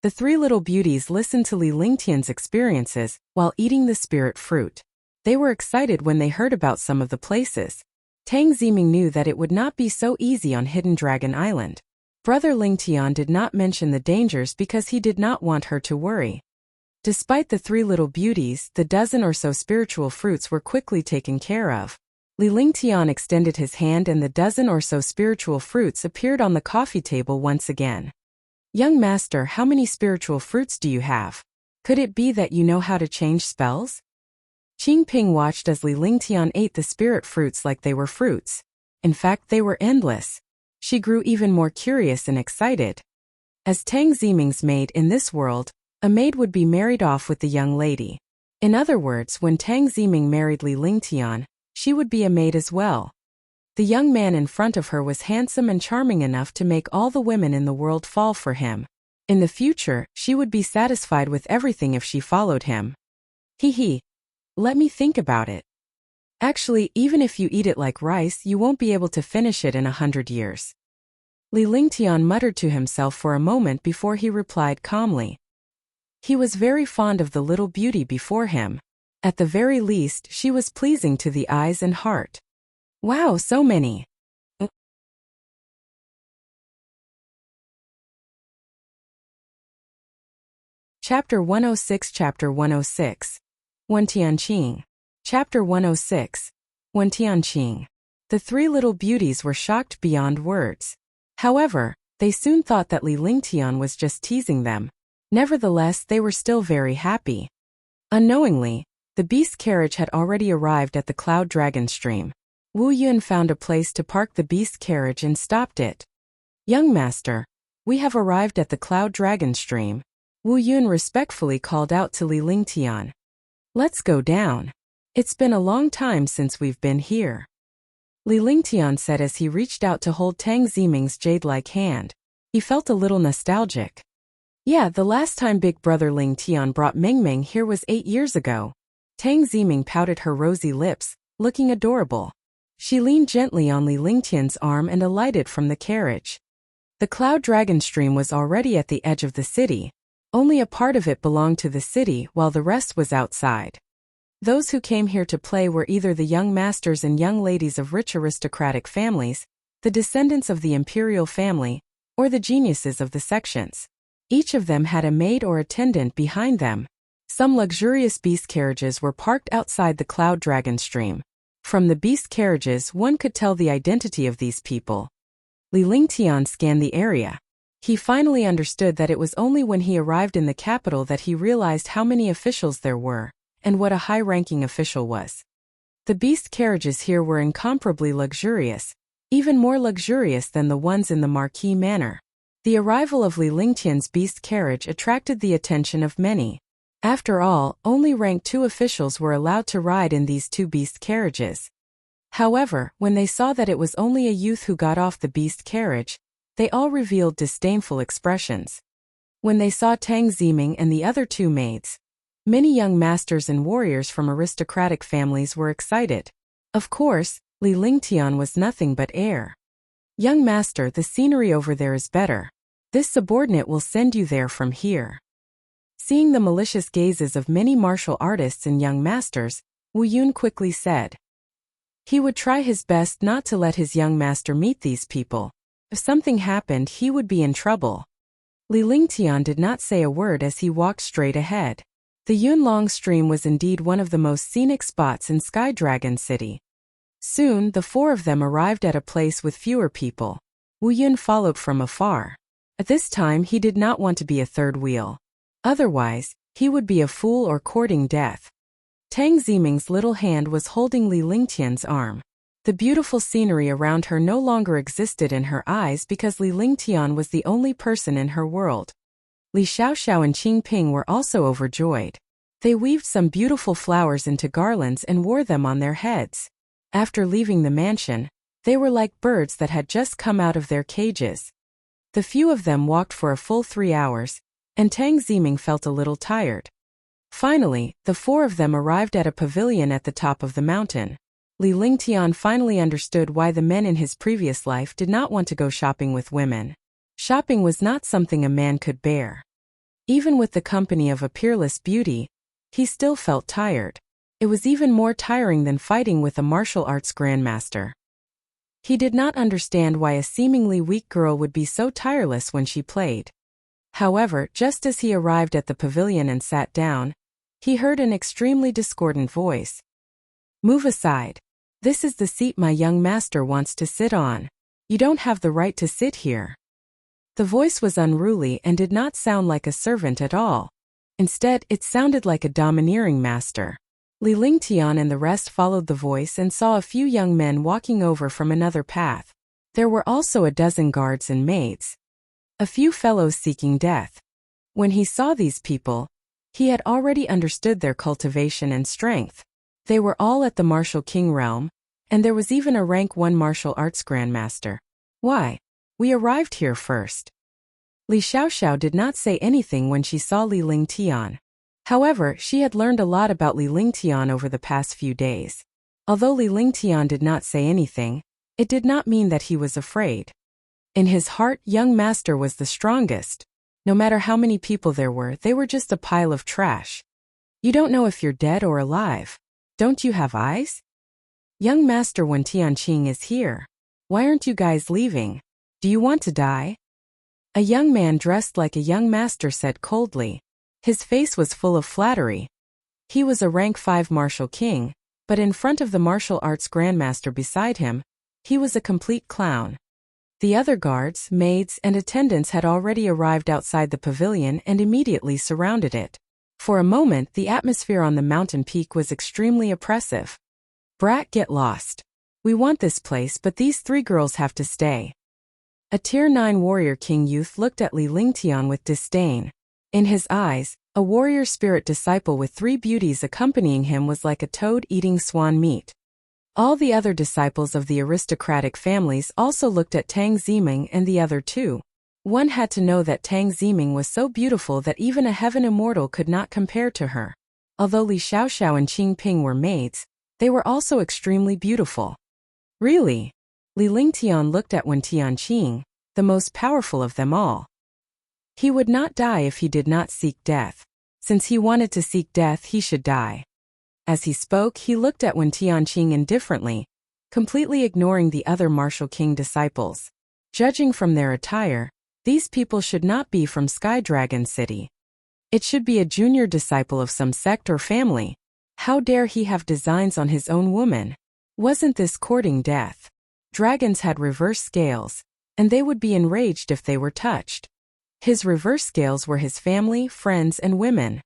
The three little beauties listened to Li Lingtian's experiences while eating the spirit fruit. They were excited when they heard about some of the places. Tang Ziming knew that it would not be so easy on Hidden Dragon Island. Brother Lingtian did not mention the dangers because he did not want her to worry. Despite the three little beauties, the dozen or so spiritual fruits were quickly taken care of. Li Lingtian extended his hand and the dozen or so spiritual fruits appeared on the coffee table once again. Young master, how many spiritual fruits do you have? Could it be that you know how to change spells? Qingping watched as Li Lingtian ate the spirit fruits like they were fruits. In fact, they were endless. She grew even more curious and excited. As Tang Ziming's maid in this world, a maid would be married off with the young lady. In other words, when Tang Ziming married Li Lingtian, she would be a maid as well. The young man in front of her was handsome and charming enough to make all the women in the world fall for him. In the future, she would be satisfied with everything if she followed him. Hee. Let me think about it. Actually, even if you eat it like rice, you won't be able to finish it in 100 years. Li Lingtian muttered to himself for a moment before he replied calmly. He was very fond of the little beauty before him. At the very least, she was pleasing to the eyes and heart. Wow, so many. Chapter 106 Chapter 106 Wen Tianqing. Chapter 106 Wen Tianqing. The three little beauties were shocked beyond words. However, they soon thought that Li Lingtian was just teasing them. Nevertheless, they were still very happy. Unknowingly, the beast carriage had already arrived at the Cloud Dragon Stream. Wu Yun found a place to park the beast carriage and stopped it. "Young master, we have arrived at the Cloud Dragon Stream," Wu Yun respectfully called out to Li Lingtian. "Let's go down. It's been a long time since we've been here," Li Lingtian said as he reached out to hold Tang Ziming's jade-like hand. He felt a little nostalgic. "Yeah, the last time big brother Lingtian brought Mengmeng here was 8 years ago." Tang Ziming pouted her rosy lips, looking adorable. She leaned gently on Li Lingtian's arm and alighted from the carriage. The Cloud Dragon Stream was already at the edge of the city. Only a part of it belonged to the city while the rest was outside. Those who came here to play were either the young masters and young ladies of rich aristocratic families, the descendants of the imperial family, or the geniuses of the sections. Each of them had a maid or attendant behind them. Some luxurious beast carriages were parked outside the Cloud Dragon Stream. From the beast carriages, one could tell the identity of these people. Li Lingtian scanned the area. He finally understood that it was only when he arrived in the capital that he realized how many officials there were, and what a high-ranking official was. The beast carriages here were incomparably luxurious, even more luxurious than the ones in the Marquis Manor. The arrival of Li Lingtian's beast carriage attracted the attention of many. After all, only rank 2 officials were allowed to ride in these 2 beast carriages. However, when they saw that it was only a youth who got off the beast carriage, they all revealed disdainful expressions. When they saw Tang Ziming and the other 2 maids, many young masters and warriors from aristocratic families were excited. Of course, Li Lingtian was nothing but air. "Young master, the scenery over there is better. This subordinate will send you there from here." Seeing the malicious gazes of many martial artists and young masters, Wu Yun quickly said. He would try his best not to let his young master meet these people. If something happened, he would be in trouble. Li Lingtian did not say a word as he walked straight ahead. The Yunlong Stream was indeed one of the most scenic spots in Sky Dragon City. Soon, the 4 of them arrived at a place with fewer people. Wu Yun followed from afar. At this time, he did not want to be a third wheel. Otherwise, he would be a fool or courting death. Tang Ziming's little hand was holding Li Lingtian's arm. The beautiful scenery around her no longer existed in her eyes because Li Lingtian was the only person in her world. Li Xiaoxiao and Qing Ping were also overjoyed. They weaved some beautiful flowers into garlands and wore them on their heads. After leaving the mansion, they were like birds that had just come out of their cages. The few of them walked for a full 3 hours, and Tang Ziming felt a little tired. Finally, the 4 of them arrived at a pavilion at the top of the mountain. Li Lingtian finally understood why the men in his previous life did not want to go shopping with women. Shopping was not something a man could bear. Even with the company of a peerless beauty, he still felt tired. It was even more tiring than fighting with a martial arts grandmaster. He did not understand why a seemingly weak girl would be so tireless when she played. However, just as he arrived at the pavilion and sat down, he heard an extremely discordant voice. "Move aside. This is the seat my young master wants to sit on. You don't have the right to sit here." The voice was unruly and did not sound like a servant at all. Instead, it sounded like a domineering master. Li Lingtian and the rest followed the voice and saw a few young men walking over from another path. There were also a dozen guards and maids. A few fellows seeking death. When he saw these people, he had already understood their cultivation and strength. They were all at the Martial King realm, and there was even a rank 1 martial arts grandmaster. "Why? We arrived here first." Li Xiaoxiao did not say anything when she saw Li Lingtian. However, she had learned a lot about Li Lingtian over the past few days. Although Li Lingtian did not say anything, it did not mean that he was afraid. In his heart, young master was the strongest. No matter how many people there were, they were just a pile of trash. "You don't know if you're dead or alive. Don't you have eyes? Young master Wen Tianqing is here. Why aren't you guys leaving? Do you want to die?" A young man dressed like a young master said coldly. His face was full of flattery. He was a rank 5 martial king, but in front of the martial arts grandmaster beside him, he was a complete clown. The other guards, maids, and attendants had already arrived outside the pavilion and immediately surrounded it. For a moment, the atmosphere on the mountain peak was extremely oppressive. Brat, get lost. We want this place, but these 3 girls have to stay. A Tier 9 warrior king youth looked at Li Lingtian with disdain. In his eyes, a warrior spirit disciple with 3 beauties accompanying him was like a toad eating swan meat. All the other disciples of the aristocratic families also looked at Tang Ziming and the other 2. One had to know that Tang Ziming was so beautiful that even a heaven immortal could not compare to her. Although Li Xiaoxiao and Qing Ping were maids, they were also extremely beautiful. Really? Li Lingtian looked at Wen Tianqing, the most powerful of them all. He would not die if he did not seek death. Since he wanted to seek death, he should die. As he spoke, he looked at Wen Tianqing indifferently, completely ignoring the other martial king disciples. Judging from their attire, these people should not be from Sky Dragon City. It should be a junior disciple of some sect or family. How dare he have designs on his own woman? Wasn't this courting death? Dragons had reverse scales, and they would be enraged if they were touched. His reverse scales were his family, friends, and women.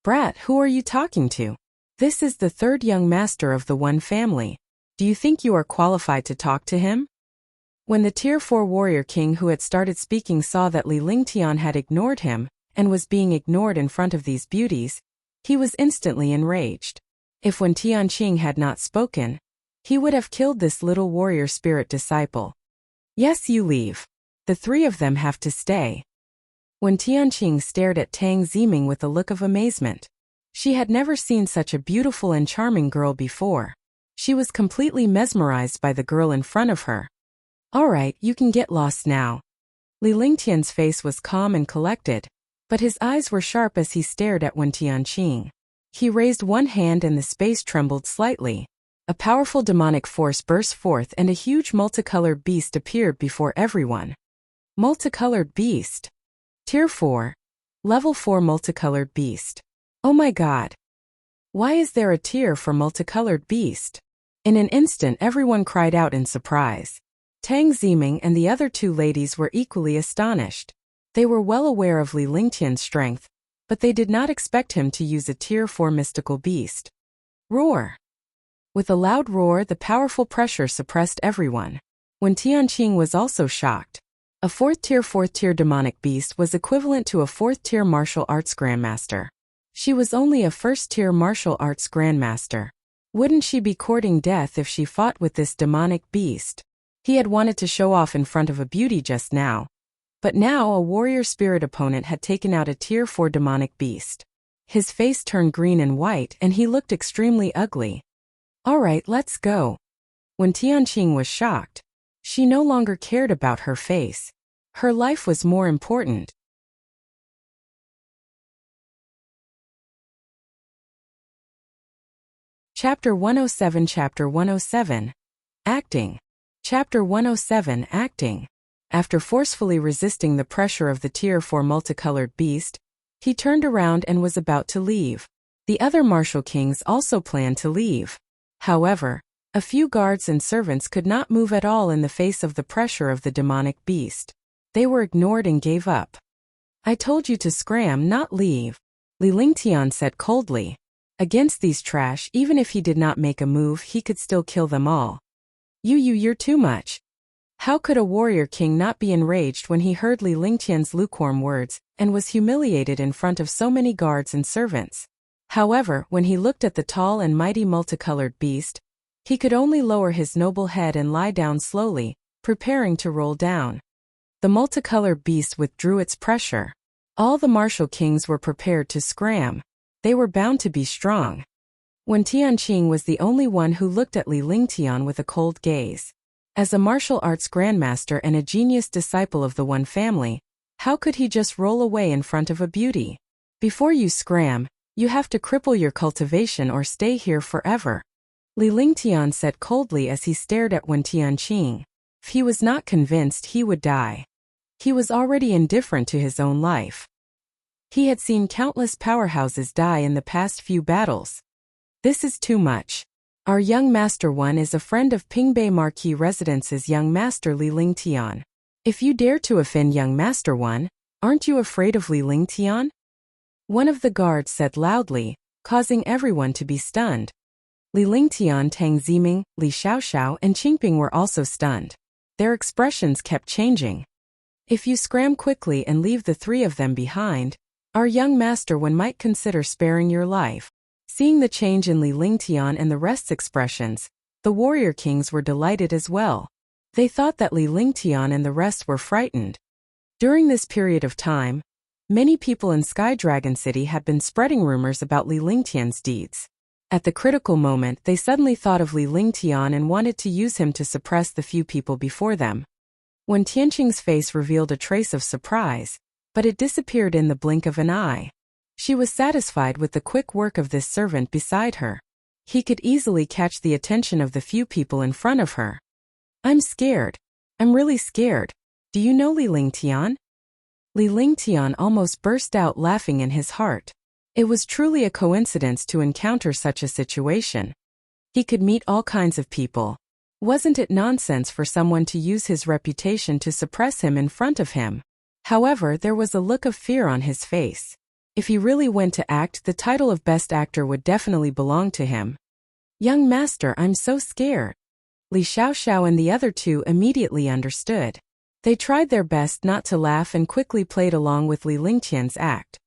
Brat, who are you talking to? This is the 3rd young master of the one family. Do you think you are qualified to talk to him? When the Tier 4 warrior king who had started speaking saw that Li Lingtian had ignored him, and was being ignored in front of these beauties, he was instantly enraged. If Wen Tianqing had not spoken, he would have killed this little warrior spirit disciple. Yes, you leave. The 3 of them have to stay. Wen Tianqing stared at Tang Ziming with a look of amazement. She had never seen such a beautiful and charming girl before. She was completely mesmerized by the girl in front of her. All right, you can get lost now. Li Lingtian's face was calm and collected, but his eyes were sharp as he stared at Wen Tianqing. He raised one hand and the space trembled slightly. A powerful demonic force burst forth and a huge multicolored beast appeared before everyone. Multicolored beast. Tier 4. Level 4 multicolored beast. Oh my god. Why is there a tier for multicolored beast? In an instant everyone cried out in surprise. Tang Ziming and the other 2 ladies were equally astonished. They were well aware of Li Lingtian's strength, but they did not expect him to use a Tier 4 mystical beast. Roar! With a loud roar, the powerful pressure suppressed everyone. Wen Tianqing was also shocked. A 4th tier demonic beast was equivalent to a 4th tier martial arts grandmaster. She was only a 1st tier martial arts grandmaster. Wouldn't she be courting death if she fought with this demonic beast? He had wanted to show off in front of a beauty just now. But now a warrior spirit opponent had taken out a Tier 4 demonic beast. His face turned green and white and he looked extremely ugly. Alright, let's go. When Tianqing was shocked, she no longer cared about her face. Her life was more important. Chapter 107 Chapter 107. Acting. Chapter 107 Acting. After forcefully resisting the pressure of the Tier 4 multicolored beast, he turned around and was about to leave. The other martial kings also planned to leave. However, a few guards and servants could not move at all in the face of the pressure of the demonic beast. They were ignored and gave up. I told you to scram, not leave, Li Lingtian said coldly. Against these trash, even if he did not make a move, he could still kill them all. You're too much. How could a warrior king not be enraged when he heard Li Lingtian's lukewarm words, and was humiliated in front of so many guards and servants? However, when he looked at the tall and mighty multicolored beast, he could only lower his noble head and lie down slowly, preparing to roll down. The multicolored beast withdrew its pressure. All the martial kings were prepared to scram. They were bound to be strong. Wen Tianqing was the only one who looked at Li Lingtian with a cold gaze. As a martial arts grandmaster and a genius disciple of the one family, how could he just roll away in front of a beauty? Before you scram, you have to cripple your cultivation or stay here forever. Li Lingtian said coldly as he stared at Wen Tianqing. If he was not convinced, he would die. He was already indifferent to his own life. He had seen countless powerhouses die in the past few battles. This is too much. Our young Master One is a friend of Pingbei Marquis Residence's young Master Li Lingtian. If you dare to offend young Master One, aren't you afraid of Li Lingtian? One of the guards said loudly, causing everyone to be stunned. Li Lingtian, Tang Ziming, Li Xiaoxiao, and Qingping were also stunned. Their expressions kept changing. If you scram quickly and leave the three of them behind, our young Master One might consider sparing your life. Seeing the change in Li Lingtian and the rest's expressions, the warrior kings were delighted as well. They thought that Li Lingtian and the rest were frightened. During this period of time, many people in Sky Dragon City had been spreading rumors about Li Lingtian's deeds. At the critical moment, they suddenly thought of Li Lingtian and wanted to use him to suppress the few people before them. When Tianqing's face revealed a trace of surprise, but it disappeared in the blink of an eye. She was satisfied with the quick work of this servant beside her. He could easily catch the attention of the few people in front of her. I'm scared. I'm really scared. Do you know Li Lingtian? Li Lingtian almost burst out laughing in his heart. It was truly a coincidence to encounter such a situation. He could meet all kinds of people. Wasn't it nonsense for someone to use his reputation to suppress him in front of him? However, there was a look of fear on his face. If he really went to act, the title of Best Actor would definitely belong to him. Young Master, I'm so scared. Li Xiaoxiao and the other two immediately understood. They tried their best not to laugh and quickly played along with Li Lingtian's act.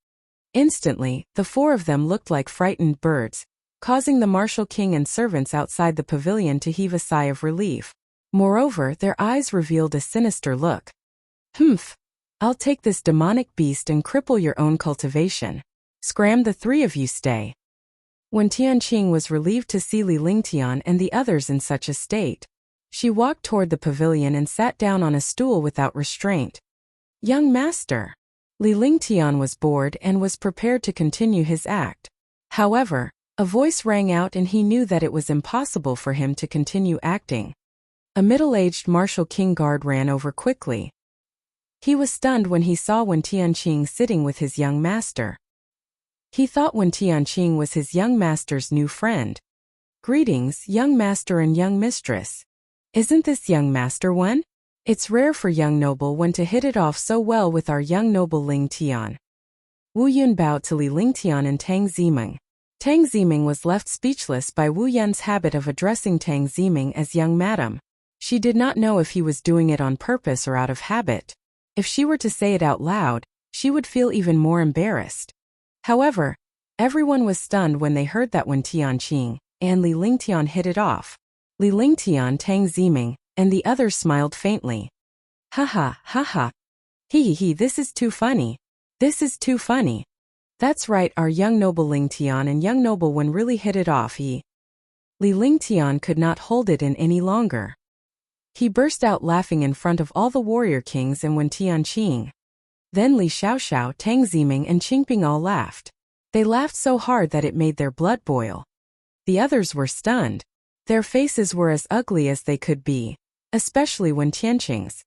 Instantly, the four of them looked like frightened birds, causing the martial king and servants outside the pavilion to heave a sigh of relief. Moreover, their eyes revealed a sinister look. Humph! I'll take this demonic beast and cripple your own cultivation. Scram, the three of you stay. When Tianqing was relieved to see Li Lingtian and the others in such a state, she walked toward the pavilion and sat down on a stool without restraint. Young Master! Li Lingtian was bored and was prepared to continue his act. However, a voice rang out and he knew that it was impossible for him to continue acting. A middle-aged martial king guard ran over quickly. He was stunned when he saw Wen Tianqing sitting with his young master. He thought Wen Tianqing was his young master's new friend. Greetings, young master and young mistress. Isn't this young Master Wen? It's rare for young noble Wen to hit it off so well with our young noble Lingtian. Wu Yun bowed to Li Lingtian and Tang Ziming. Tang Ziming was left speechless by Wu Yun's habit of addressing Tang Ziming as young madam. She did not know if he was doing it on purpose or out of habit. If she were to say it out loud, she would feel even more embarrassed. However, everyone was stunned when they heard that Wen Tianqing and Li Lingtian hit it off. Li Lingtian, Tang Ziming, and the others smiled faintly. Ha ha, ha ha. Hee, this is too funny. This is too funny. That's right, our young noble Lingtian and young noble Wen really hit it off. Li Lingtian could not hold it in any longer. He burst out laughing in front of all the warrior kings and Wen Tianqing. Then Li Xiaoxiao, Tang Ziming, and Qingping all laughed. They laughed so hard that it made their blood boil. The others were stunned. Their faces were as ugly as they could be, especially Wen Tianqing's.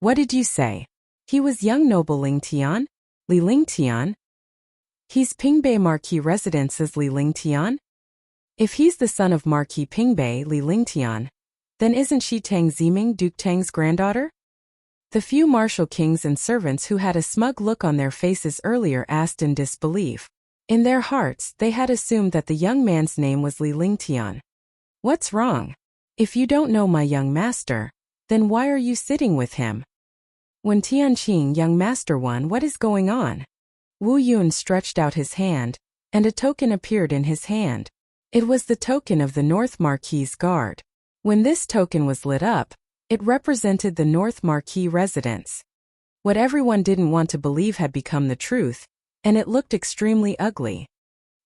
What did you say? He was young noble Lingtian? Li Lingtian? He's Pingbei Marquis Residence's Li Lingtian? If he's the son of Marquis Pingbei Li Lingtian, then isn't she Tang Ziming, Duke Tang's granddaughter? The few martial kings and servants who had a smug look on their faces earlier asked in disbelief. In their hearts, they had assumed that the young man's name was Li Lingtian. What's wrong? If you don't know my young master, then why are you sitting with him? Wen Tianqing, young Master One, what is going on? Wu Yun stretched out his hand, and a token appeared in his hand. It was the token of the North Marquis Guard. When this token was lit up, it represented the North Marquis residence. What everyone didn't want to believe had become the truth, and it looked extremely ugly.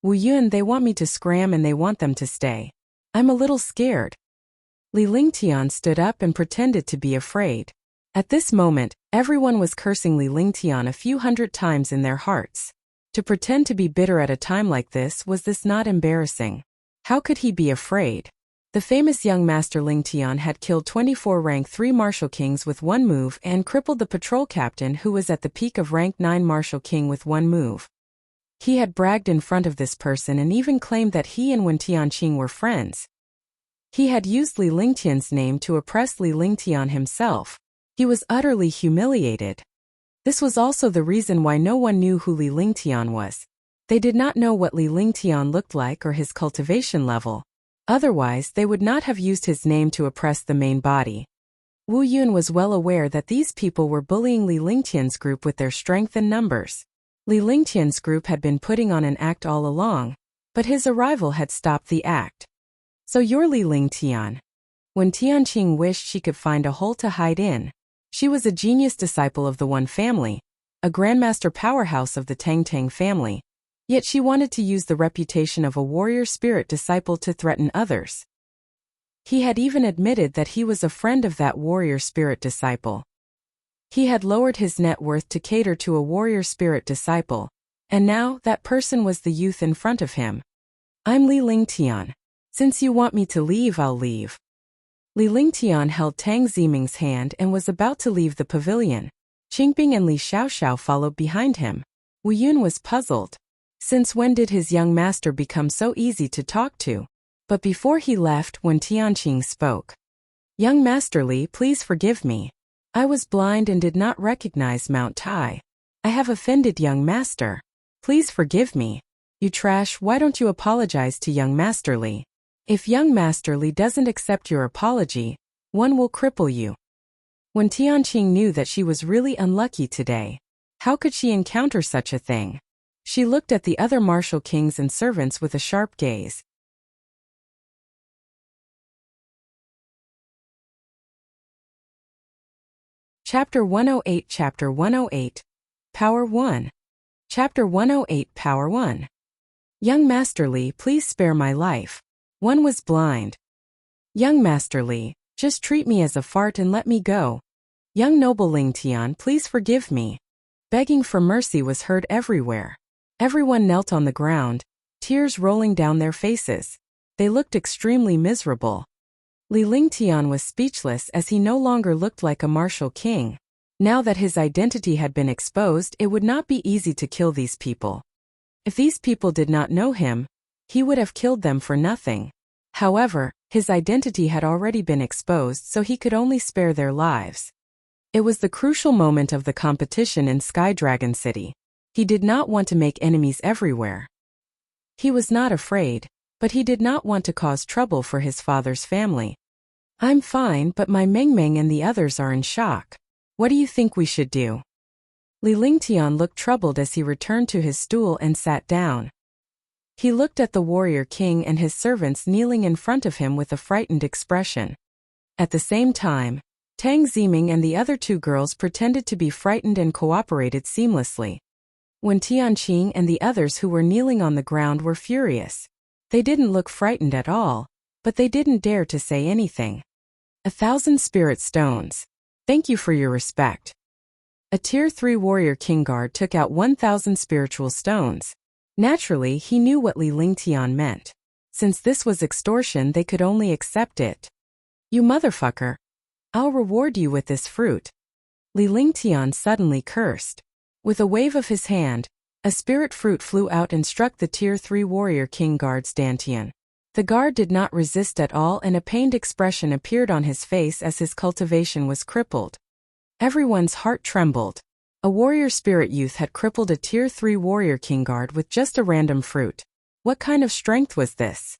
Wu Yun, they want me to scram and they want them to stay. I'm a little scared. Li Lingtian stood up and pretended to be afraid. At this moment, everyone was cursing Li Lingtian a few hundred times in their hearts. To pretend to be bitter at a time like this, was this not embarrassing? How could he be afraid? The famous young master Ling Tian had killed 24 rank 3 martial kings with one move and crippled the patrol captain who was at the peak of rank 9 martial king with one move. He had bragged in front of this person and even claimed that he and Wen Tianqing were friends. He had used Li Lingtian's name to oppress Li Lingtian himself. He was utterly humiliated. This was also the reason why no one knew who Li Lingtian was. They did not know what Li Lingtian looked like or his cultivation level. Otherwise, they would not have used his name to oppress the main body. Wu Yun was well aware that these people were bullying Li Lingtian's group with their strength and numbers. Li Lingtian's group had been putting on an act all along, but his arrival had stopped the act. So you're Li Lingtian. When Tianqing wished she could find a hole to hide in. She was a genius disciple of the One family, a grandmaster powerhouse of the Tang Tang family. Yet she wanted to use the reputation of a warrior spirit disciple to threaten others. He had even admitted that he was a friend of that warrior spirit disciple. He had lowered his net worth to cater to a warrior spirit disciple, and now that person was the youth in front of him. I'm Li Lingtian. Since you want me to leave, I'll leave. Li Lingtian held Tang Ziming's hand and was about to leave the pavilion. Qingbing and Li Xiaoxiao followed behind him. Wu Yun was puzzled. Since when did his young master become so easy to talk to? But before he left, when Tianqing spoke. Young Master Li, please forgive me. I was blind and did not recognize Mount Tai. I have offended young master. Please forgive me. You trash, why don't you apologize to young Master Li? If young Master Li doesn't accept your apology, one will cripple you. When Tianqing knew that she was really unlucky today, how could she encounter such a thing? She looked at the other martial kings and servants with a sharp gaze. Chapter 108 Chapter 108 Power 1 Chapter 108 Power 1 Young Master Li, please spare my life. One was blind. Young Master Li, just treat me as a fart and let me go. Young Noble Ling Tian, please forgive me. Begging for mercy was heard everywhere. Everyone knelt on the ground, tears rolling down their faces. They looked extremely miserable. Li Lingtian was speechless as he no longer looked like a martial king. Now that his identity had been exposed, it would not be easy to kill these people. If these people did not know him, he would have killed them for nothing. However, his identity had already been exposed, so he could only spare their lives. It was the crucial moment of the competition in Sky Dragon City. He did not want to make enemies everywhere. He was not afraid, but he did not want to cause trouble for his father's family. I'm fine, but my Meng Meng and the others are in shock. What do you think we should do? Li Lingtian looked troubled as he returned to his stool and sat down. He looked at the warrior king and his servants kneeling in front of him with a frightened expression. At the same time, Tang Ziming and the other two girls pretended to be frightened and cooperated seamlessly. When Tianqing and the others who were kneeling on the ground were furious. They didn't look frightened at all, but they didn't dare to say anything. 1,000 spirit stones. Thank you for your respect. A Tier 3 warrior king guard took out 1,000 spiritual stones. Naturally, he knew what Li Lingtian meant. Since this was extortion, they could only accept it. You motherfucker. I'll reward you with this fruit. Li Lingtian suddenly cursed. With a wave of his hand, a spirit fruit flew out and struck the Tier 3 warrior king guard's dantian. The guard did not resist at all and a pained expression appeared on his face as his cultivation was crippled. Everyone's heart trembled. A warrior spirit youth had crippled a Tier 3 warrior king guard with just a random fruit. What kind of strength was this?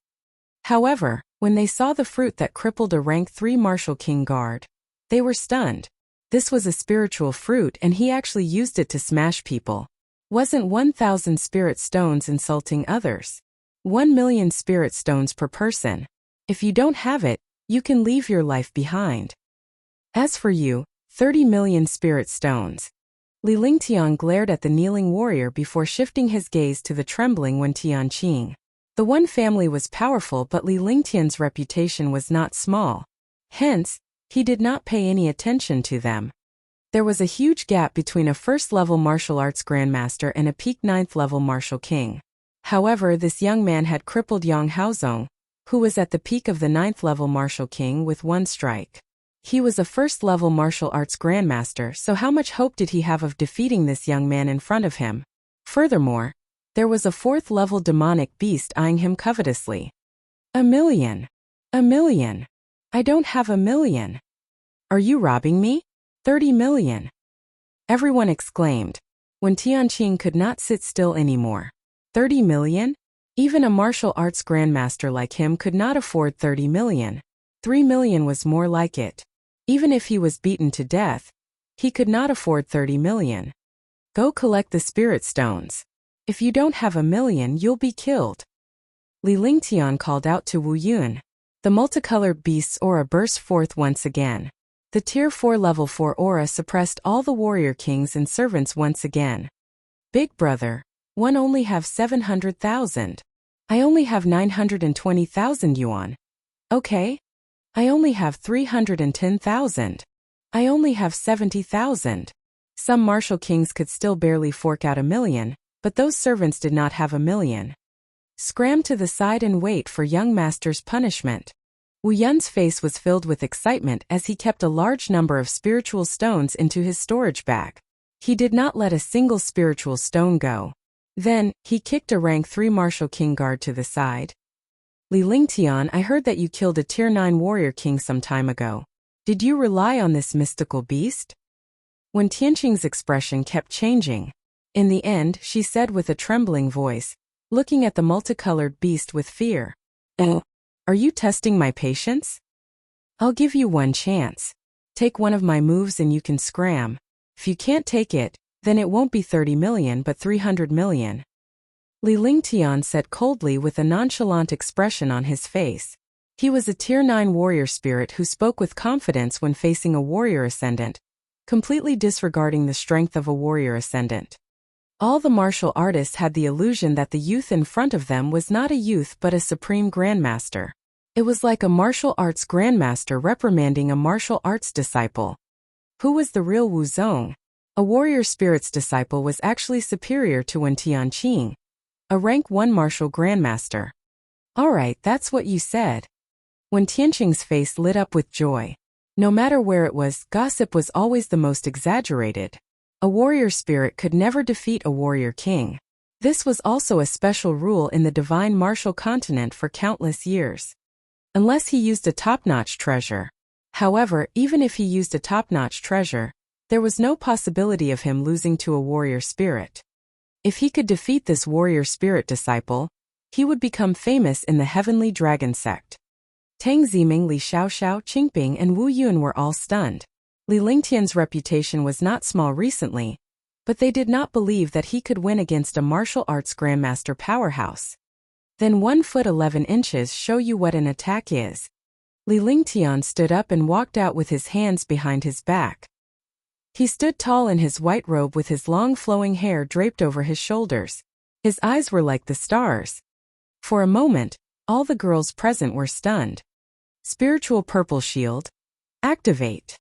However, when they saw the fruit that crippled a rank 3 martial king guard, they were stunned. This was a spiritual fruit and he actually used it to smash people. Wasn't 1,000 spirit stones insulting others? 1,000,000 spirit stones per person. If you don't have it, you can leave your life behind. As for you, 30 million spirit stones. Li Lingtian glared at the kneeling warrior before shifting his gaze to the trembling Wen Tianqing. The One family was powerful, but Li Lingtian's reputation was not small. Hence, he did not pay any attention to them. There was a huge gap between a first-level martial arts grandmaster and a peak 9th-level martial king. However, this young man had crippled Yang Haozong, who was at the peak of the 9th level martial king with one strike. He was a first-level martial arts grandmaster, so how much hope did he have of defeating this young man in front of him? Furthermore, there was a 4th-level demonic beast eyeing him covetously. "A million! A million! I don't have a million! Are you robbing me? 30 million!" Everyone exclaimed. When Tianqing could not sit still anymore. 30 million? Even a martial arts grandmaster like him could not afford 30 million. 3 million was more like it. Even if he was beaten to death, he could not afford 30 million. "Go collect the spirit stones. If you don't have a million, you'll be killed." Li Lingtian called out to Wu Yun. The multicolored beast's aura burst forth once again. The Tier 4 Level 4 aura suppressed all the warrior kings and servants once again. "Big brother, one only have 700,000. I only have 920,000 yuan. Okay? I only have 310,000. I only have 70,000. Some martial kings could still barely fork out a million, but those servants did not have a million. Scram to the side and wait for young master's punishment. Wu Yun's face was filled with excitement as he kept a large number of spiritual stones into his storage bag. He did not let a single spiritual stone go. Then, he kicked a rank 3 martial king guard to the side. "Li Lingtian, I heard that you killed a Tier 9 warrior king some time ago. Did you rely on this mystical beast?" When Tianqing's expression kept changing. In the end, she said with a trembling voice, looking at the multicolored beast with fear. Are you testing my patience? I'll give you one chance. Take one of my moves and you can scram. If you can't take it, then it won't be 30 million but 300 million. Li Lingtian said coldly with a nonchalant expression on his face. He was a Tier 9 warrior spirit who spoke with confidence when facing a warrior ascendant, completely disregarding the strength of a warrior ascendant. All the martial artists had the illusion that the youth in front of them was not a youth but a supreme grandmaster. It was like a martial arts grandmaster reprimanding a martial arts disciple. Who was the real Wu Zong? A warrior spirit's disciple was actually superior to Wen Tianqing, a rank 1 martial grandmaster. Alright, that's what you said. When Tianqing's face lit up with joy. No matter where it was, gossip was always the most exaggerated. A warrior spirit could never defeat a warrior king. This was also a special rule in the divine martial continent for countless years. Unless he used a top-notch treasure. However, even if he used a top-notch treasure, there was no possibility of him losing to a warrior spirit. If he could defeat this warrior spirit disciple, he would become famous in the heavenly dragon sect. Tang Ziming, Li Xiaoxiao, Qingping, and Wu Yun were all stunned. Li Lingtian's reputation was not small recently, but they did not believe that he could win against a martial arts grandmaster powerhouse. Then 1 foot 11 inches show you what an attack is. Li Lingtian stood up and walked out with his hands behind his back. He stood tall in his white robe with his long flowing hair draped over his shoulders. His eyes were like the stars. For a moment, all the girls present were stunned. Spiritual purple shield. Activate.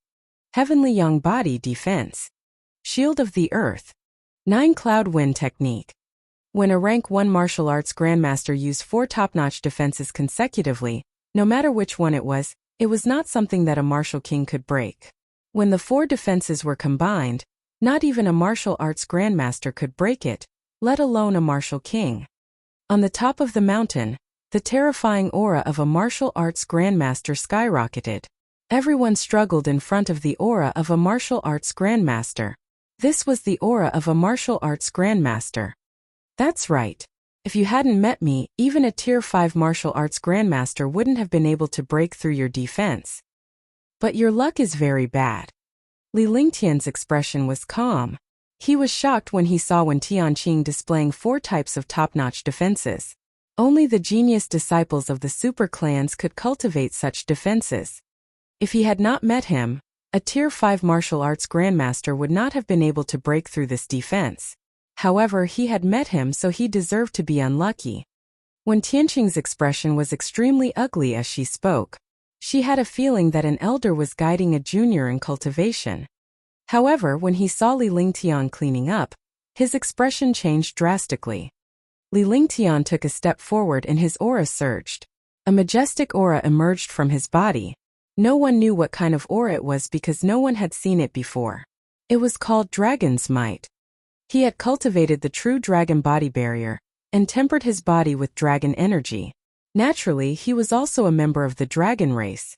Heavenly Young Body Defense. Shield of the Earth. 9 Cloud Wind Technique. When a rank 1 martial arts grandmaster used 4 top-notch defenses consecutively, no matter which one it was not something that a martial king could break. When the 4 defenses were combined, not even a martial arts grandmaster could break it, let alone a martial king. On the top of the mountain, the terrifying aura of a martial arts grandmaster skyrocketed. Everyone struggled in front of the aura of a martial arts grandmaster. This was the aura of a martial arts grandmaster. That's right. If you hadn't met me, even a Tier 5 martial arts grandmaster wouldn't have been able to break through your defense. But your luck is very bad. Li Lingtian's expression was calm. He was shocked when he saw Wen Tianqing displaying 4 types of top-notch defenses. Only the genius disciples of the super clans could cultivate such defenses. If he had not met him, a Tier 5 martial arts grandmaster would not have been able to break through this defense. However, he had met him, so he deserved to be unlucky. When Tianqing's expression was extremely ugly as she spoke, she had a feeling that an elder was guiding a junior in cultivation. However, when he saw Li Lingtian cleaning up, his expression changed drastically. Li Lingtian took a step forward and his aura surged. A majestic aura emerged from his body. No one knew what kind of aura it was because no one had seen it before. It was called Dragon's Might. He had cultivated the true dragon body barrier and tempered his body with dragon energy. Naturally, he was also a member of the dragon race.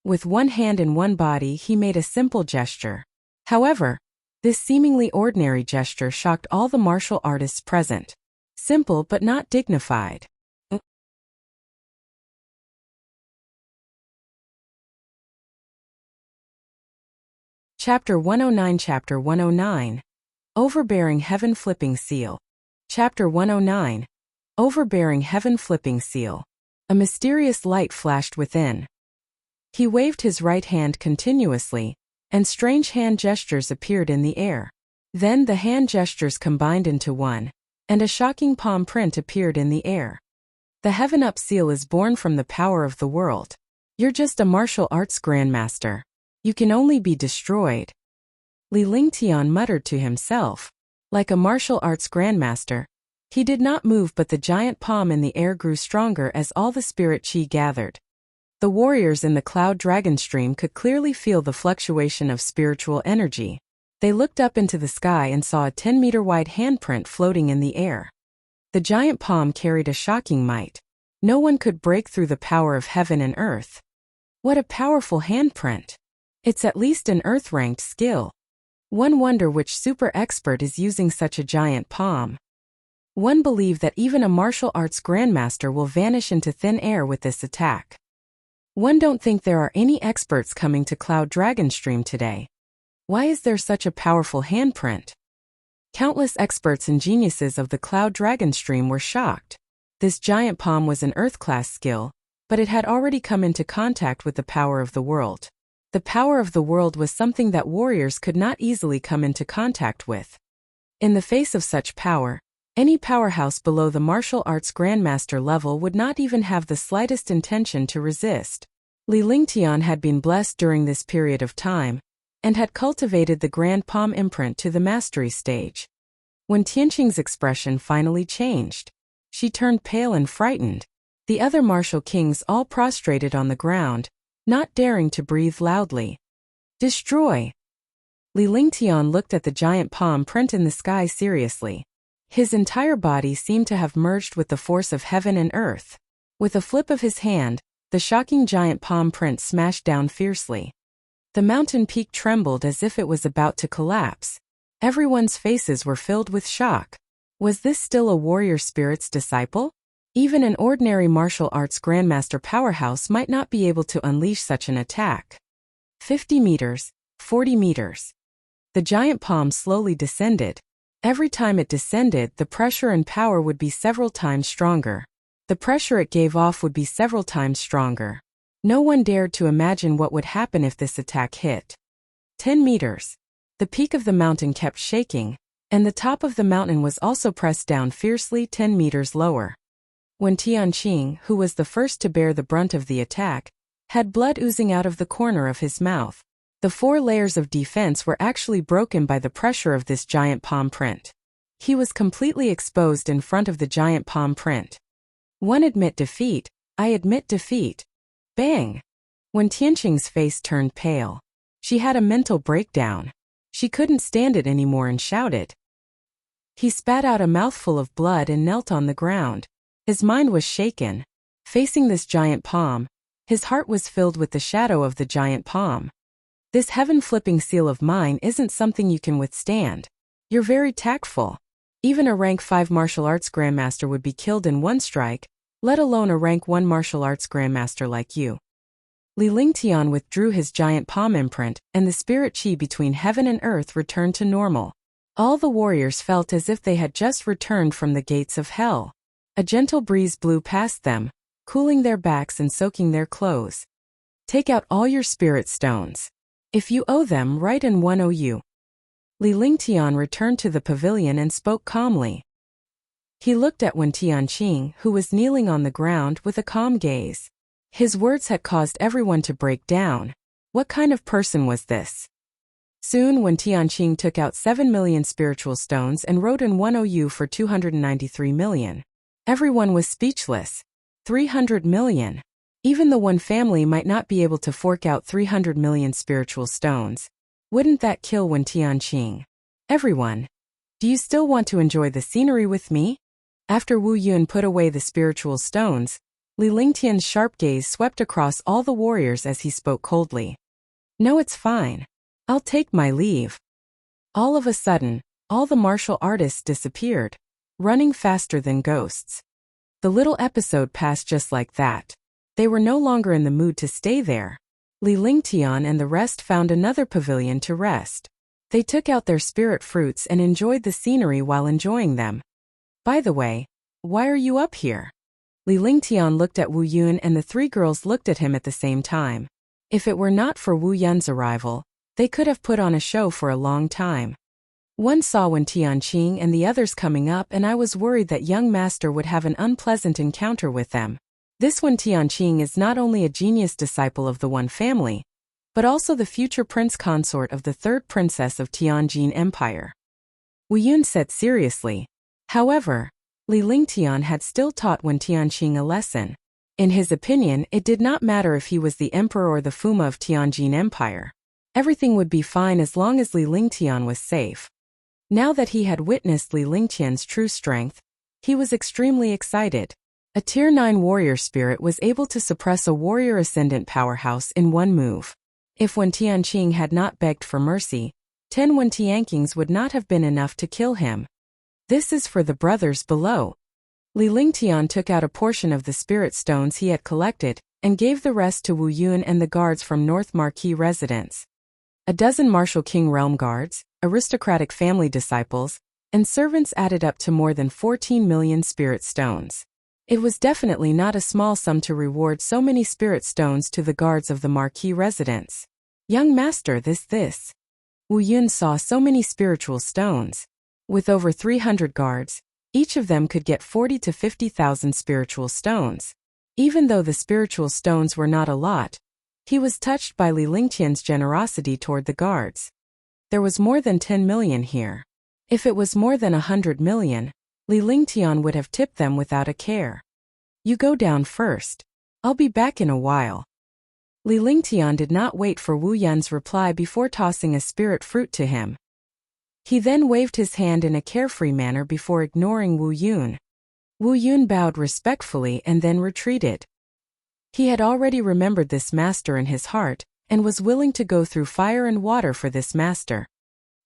With one hand and one body, he made a simple gesture. However, this seemingly ordinary gesture shocked all the martial artists present. Simple but not dignified. Chapter 109 Chapter 109 Overbearing Heaven Flipping Seal. Chapter 109 Overbearing Heaven Flipping Seal. A mysterious light flashed within. He waved his right hand continuously, and strange hand gestures appeared in the air. Then the hand gestures combined into one, and a shocking palm print appeared in the air. The Heaven Up seal is born from the power of the world. You're just a martial arts grandmaster. You can only be destroyed. Li Lingtian muttered to himself. Like a martial arts grandmaster, he did not move, but the giant palm in the air grew stronger as all the spirit chi gathered. The warriors in the cloud dragon stream could clearly feel the fluctuation of spiritual energy. They looked up into the sky and saw a 10-meter wide handprint floating in the air. The giant palm carried a shocking might. No one could break through the power of heaven and earth. What a powerful handprint! It's at least an earth-ranked skill. One wonder which super expert is using such a giant palm. One believe that even a martial arts grandmaster will vanish into thin air with this attack. One don't think there are any experts coming to Cloud Dragon Stream today. Why is there such a powerful handprint? Countless experts and geniuses of the Cloud Dragon Stream were shocked. This giant palm was an Earth-class skill, but it had already come into contact with the power of the world. The power of the world was something that warriors could not easily come into contact with. In the face of such power, any powerhouse below the martial arts grandmaster level would not even have the slightest intention to resist. Li Lingtian had been blessed during this period of time, and had cultivated the grand palm imprint to the mastery stage. When Tianqing's expression finally changed, she turned pale and frightened. The other martial kings all prostrated on the ground, not daring to breathe loudly. Destroy! Li Lingtian looked at the giant palm print in the sky seriously. His entire body seemed to have merged with the force of heaven and earth. With a flip of his hand, the shocking giant palm print smashed down fiercely. The mountain peak trembled as if it was about to collapse. Everyone's faces were filled with shock. Was this still a warrior spirit's disciple? Even an ordinary martial arts grandmaster powerhouse might not be able to unleash such an attack. 50 meters, 40 meters. The giant palm slowly descended. Every time it descended, the pressure and power would be several times stronger. The pressure it gave off would be several times stronger. No one dared to imagine what would happen if this attack hit. 10 meters. The peak of the mountain kept shaking, and the top of the mountain was also pressed down fiercely 10 meters lower. When Tianqing, who was the first to bear the brunt of the attack, had blood oozing out of the corner of his mouth, the 4 layers of defense were actually broken by the pressure of this giant palm print. He was completely exposed in front of the giant palm print. One admit defeat, I admit defeat. Bang! When Tianqing's face turned pale, she had a mental breakdown. She couldn't stand it anymore and shouted. He spat out a mouthful of blood and knelt on the ground. His mind was shaken. Facing this giant palm, his heart was filled with the shadow of the giant palm. This heaven-flipping seal of mine isn't something you can withstand. You're very tactful. Even a rank 5 martial arts grandmaster would be killed in one strike, let alone a rank 1 martial arts grandmaster like you. Li Lingtian withdrew his giant palm imprint, and the spirit chi between heaven and earth returned to normal. All the warriors felt as if they had just returned from the gates of hell. A gentle breeze blew past them, cooling their backs and soaking their clothes. Take out all your spirit stones. If you owe them, write in 1 OU. Li Lingtian returned to the pavilion and spoke calmly. He looked at Wen Tianqing, who was kneeling on the ground, with a calm gaze. His words had caused everyone to break down. What kind of person was this? Soon Wen Tianqing took out 7 million spiritual stones and wrote in 1 OU for 293 million. Everyone was speechless. 300 million. Even the one family might not be able to fork out 300 million spiritual stones. Wouldn't that kill Wen Tianqing? Everyone, do you still want to enjoy the scenery with me? After Wu Yun put away the spiritual stones, Li Lingtian's sharp gaze swept across all the warriors as he spoke coldly. No, it's fine. I'll take my leave. All of a sudden, all the martial artists disappeared, running faster than ghosts. The little episode passed just like that. They were no longer in the mood to stay there. Li Lingtian and the rest found another pavilion to rest. They took out their spirit fruits and enjoyed the scenery while enjoying them. By the way, why are you up here? Li Lingtian looked at Wu Yun and the three girls looked at him at the same time. If it were not for Wu Yun's arrival, they could have put on a show for a long time. One saw Wen Tianqing and the others coming up, and I was worried that young master would have an unpleasant encounter with them. This Wen Tianqing is not only a genius disciple of the One family, but also the future prince consort of the third princess of Tianjin Empire. Wu Yun said seriously. However, Li Lingtian had still taught Wen Tianqing a lesson. In his opinion, it did not matter if he was the emperor or the Fuma of Tianjin Empire. Everything would be fine as long as Li Lingtian was safe. Now that he had witnessed Li Lingtian's true strength, he was extremely excited. A Tier 9 warrior spirit was able to suppress a warrior ascendant powerhouse in one move. If Wen Tianqing had not begged for mercy, 10 Wen Tianqings would not have been enough to kill him. This is for the brothers below. Li Lingtian took out a portion of the spirit stones he had collected and gave the rest to Wu Yun and the guards from North Marquis residence. A dozen Martial King realm guards, aristocratic family disciples, and servants added up to more than 14 million spirit stones. It was definitely not a small sum to reward so many spirit stones to the guards of the Marquis residence. Young master, this. Wu Yun saw so many spiritual stones. With over 300 guards, each of them could get 40 to 50,000 spiritual stones. Even though the spiritual stones were not a lot, he was touched by Li Lingtian's generosity toward the guards. There was more than 10 million here. If it was more than 100 million, Li Lingtian would have tipped them without a care. You go down first. I'll be back in a while. Li Lingtian did not wait for Wu Yun's reply before tossing a spirit fruit to him. He then waved his hand in a carefree manner before ignoring Wu Yun. Wu Yun bowed respectfully and then retreated. He had already remembered this master in his heart, and was willing to go through fire and water for this master.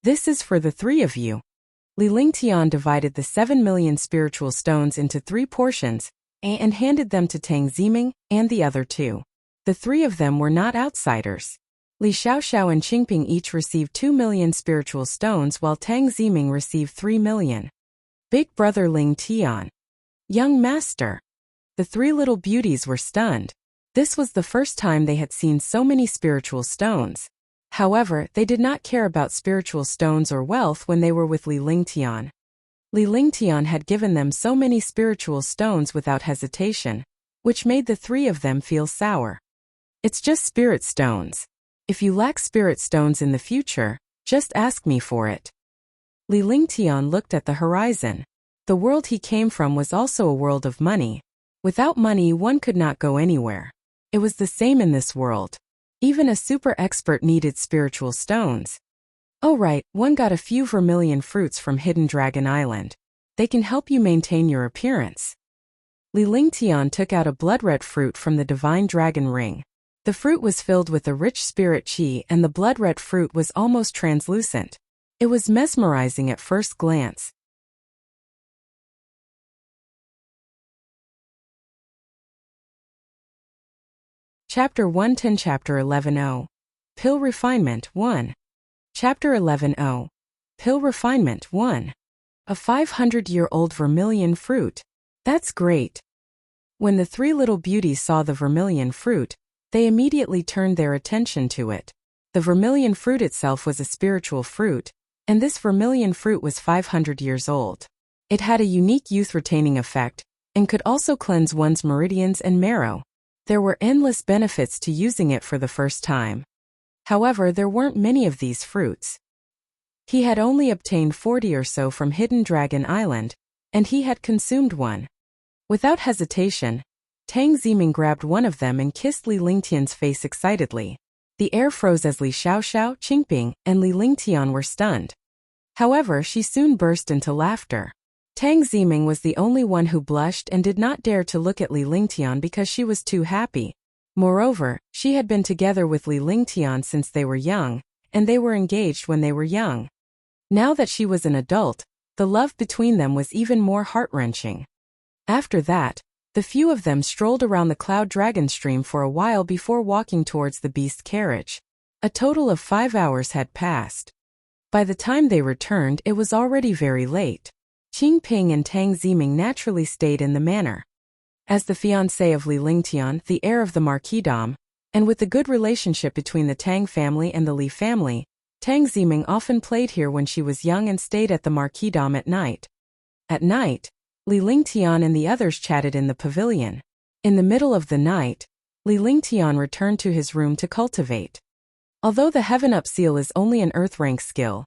This is for the three of you. Li Lingtian divided the 7 million spiritual stones into 3 portions, and handed them to Tang Ziming and the other 2. The 3 of them were not outsiders. Li Xiaoxiao and Qingping each received 2 million spiritual stones while Tang Ziming received 3 million. Big brother Ling Tian. Young master. The 3 little beauties were stunned. This was the first time they had seen so many spiritual stones. However, they did not care about spiritual stones or wealth when they were with Li Lingtian. Li Lingtian had given them so many spiritual stones without hesitation, which made the 3 of them feel sour. It's just spirit stones. If you lack spirit stones in the future, just ask me for it. Li Lingtian looked at the horizon. The world he came from was also a world of money. Without money, one could not go anywhere. It was the same in this world. Even a super expert needed spiritual stones. Oh right, one got a few vermilion fruits from Hidden Dragon Island. They can help you maintain your appearance. Li Lingtian took out a blood-red fruit from the Divine Dragon Ring. The fruit was filled with a rich spirit qi and the blood-red fruit was almost translucent. It was mesmerizing at first glance. Chapter 110 Chapter 11:0 Pill Refinement 1 Chapter 11:0 Pill Refinement 1 A 500-year-old vermilion fruit. That's great. When the 3 little beauties saw the vermilion fruit, they immediately turned their attention to it. The vermilion fruit itself was a spiritual fruit, and this vermilion fruit was 500 years old. It had a unique youth-retaining effect, and could also cleanse one's meridians and marrow. There were endless benefits to using it for the first time. However, there weren't many of these fruits. He had only obtained 40 or so from Hidden Dragon Island, and he had consumed one. Without hesitation, Tang Ziming grabbed one of them and kissed Li Lingtian's face excitedly. The air froze as Li Xiaoxiao, Qingping, and Li Lingtian were stunned. However, she soon burst into laughter. Tang Ziming was the only one who blushed and did not dare to look at Li Lingtian because she was too happy. Moreover, she had been together with Li Lingtian since they were young, and they were engaged when they were young. Now that she was an adult, the love between them was even more heart-wrenching. After that, the few of them strolled around the Cloud Dragon stream for a while before walking towards the beast carriage. A total of 5 hours had passed. By the time they returned, it was already very late. Qingping and Tang Ziming naturally stayed in the manor. As the fiancé of Li Lingtian, the heir of the marquisdom, and with the good relationship between the Tang family and the Li family, Tang Ziming often played here when she was young and stayed at the marquisdom at night. At night, Li Lingtian and the others chatted in the pavilion. In the middle of the night, Li Lingtian returned to his room to cultivate. Although the Heaven Up seal is only an earth rank skill,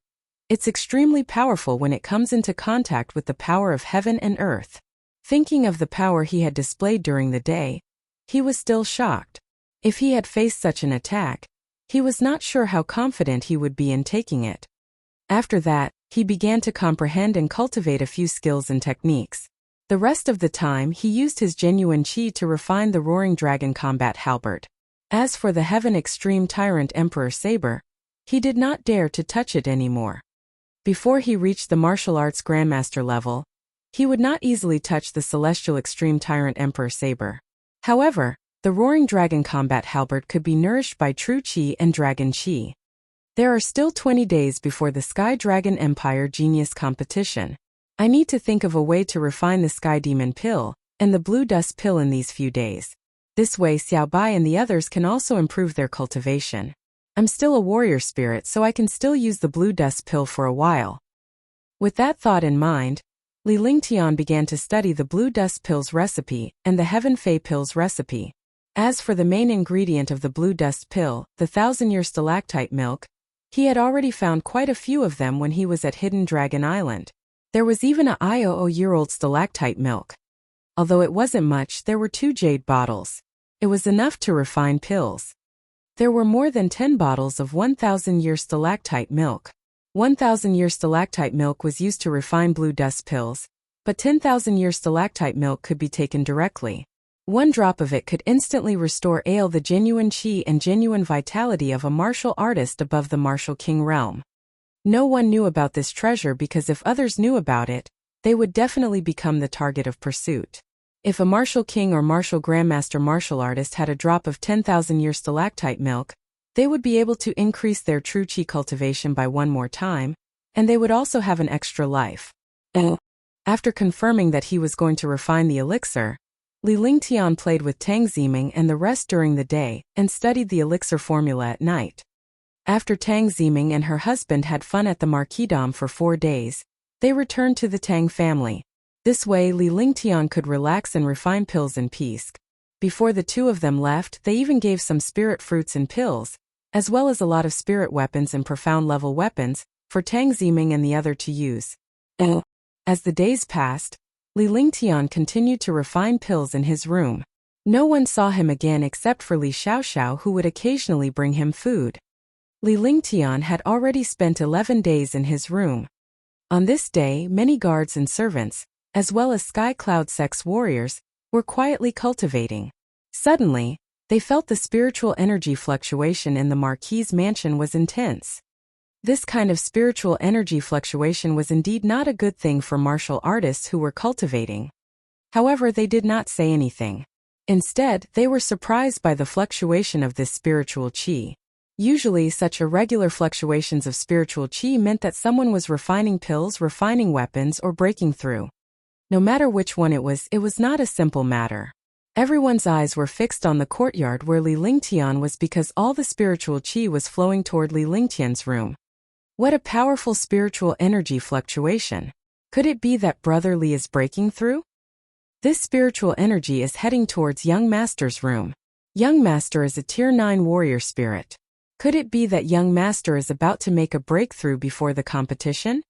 it's extremely powerful when it comes into contact with the power of heaven and earth. Thinking of the power he had displayed during the day, he was still shocked. If he had faced such an attack, he was not sure how confident he would be in taking it. After that, he began to comprehend and cultivate a few skills and techniques. The rest of the time he used his genuine qi to refine the Roaring Dragon combat halberd. As for the Heaven Extreme Tyrant Emperor Saber, he did not dare to touch it anymore. Before he reached the martial arts grandmaster level, he would not easily touch the Celestial Extreme Tyrant Emperor Saber. However, the Roaring Dragon combat halberd could be nourished by true qi and dragon qi. There are still 20 days before the Sky Dragon Empire Genius competition. I need to think of a way to refine the Sky Demon pill and the Blue Dust pill in these few days. This way Xiao Bai and the others can also improve their cultivation. I'm still a warrior spirit, so I can still use the Blue Dust pill for a while. With that thought in mind, Li Lingtian began to study the Blue Dust pill's recipe and the Heaven Fei pill's recipe. As for the main ingredient of the Blue Dust pill, the 1000-year stalactite milk, he had already found quite a few of them when he was at Hidden Dragon Island. There was even a 1,000-year-old stalactite milk. Although it wasn't much, there were 2 jade bottles. It was enough to refine pills. There were more than 10 bottles of 1,000-year stalactite milk. 1,000-year stalactite milk was used to refine Blue Dust pills, but 10,000-year stalactite milk could be taken directly. 1 drop of it could instantly restore the genuine qi and genuine vitality of a martial artist above the martial king realm. No one knew about this treasure because if others knew about it, they would definitely become the target of pursuit. If a martial king or martial grandmaster martial artist had a drop of 10,000-year stalactite milk, they would be able to increase their true qi cultivation by 1 more time, and they would also have an extra life. After confirming that he was going to refine the elixir, Li Lingtian played with Tang Ziming and the rest during the day and studied the elixir formula at night. After Tang Ziming and her husband had fun at the marquisdom for 4 days, they returned to the Tang family. This way Li Lingtian could relax and refine pills in peace. Before the 2 of them left, they even gave some spirit fruits and pills, as well as a lot of spirit weapons and profound level weapons, for Tang Ziming and the other to use. As the days passed, Li Lingtian continued to refine pills in his room. No one saw him again except for Li Xiaoxiao, who would occasionally bring him food. Li Lingtian had already spent 11 days in his room. On this day, many guards and servants, as well as Sky Cloud Sex warriors, were quietly cultivating. Suddenly, they felt the spiritual energy fluctuation in the Marquis's mansion was intense. This kind of spiritual energy fluctuation was indeed not a good thing for martial artists who were cultivating. However, they did not say anything. Instead, they were surprised by the fluctuation of this spiritual qi. Usually, such irregular fluctuations of spiritual qi meant that someone was refining pills, refining weapons, or breaking through. No matter which one it was not a simple matter. Everyone's eyes were fixed on the courtyard where Li Lingtian was because all the spiritual qi was flowing toward Li Lingtian's room. What a powerful spiritual energy fluctuation. Could it be that Brother Li is breaking through? This spiritual energy is heading towards Young Master's room. Young Master is a Tier 9 warrior spirit. Could it be that Young Master is about to make a breakthrough before the competition?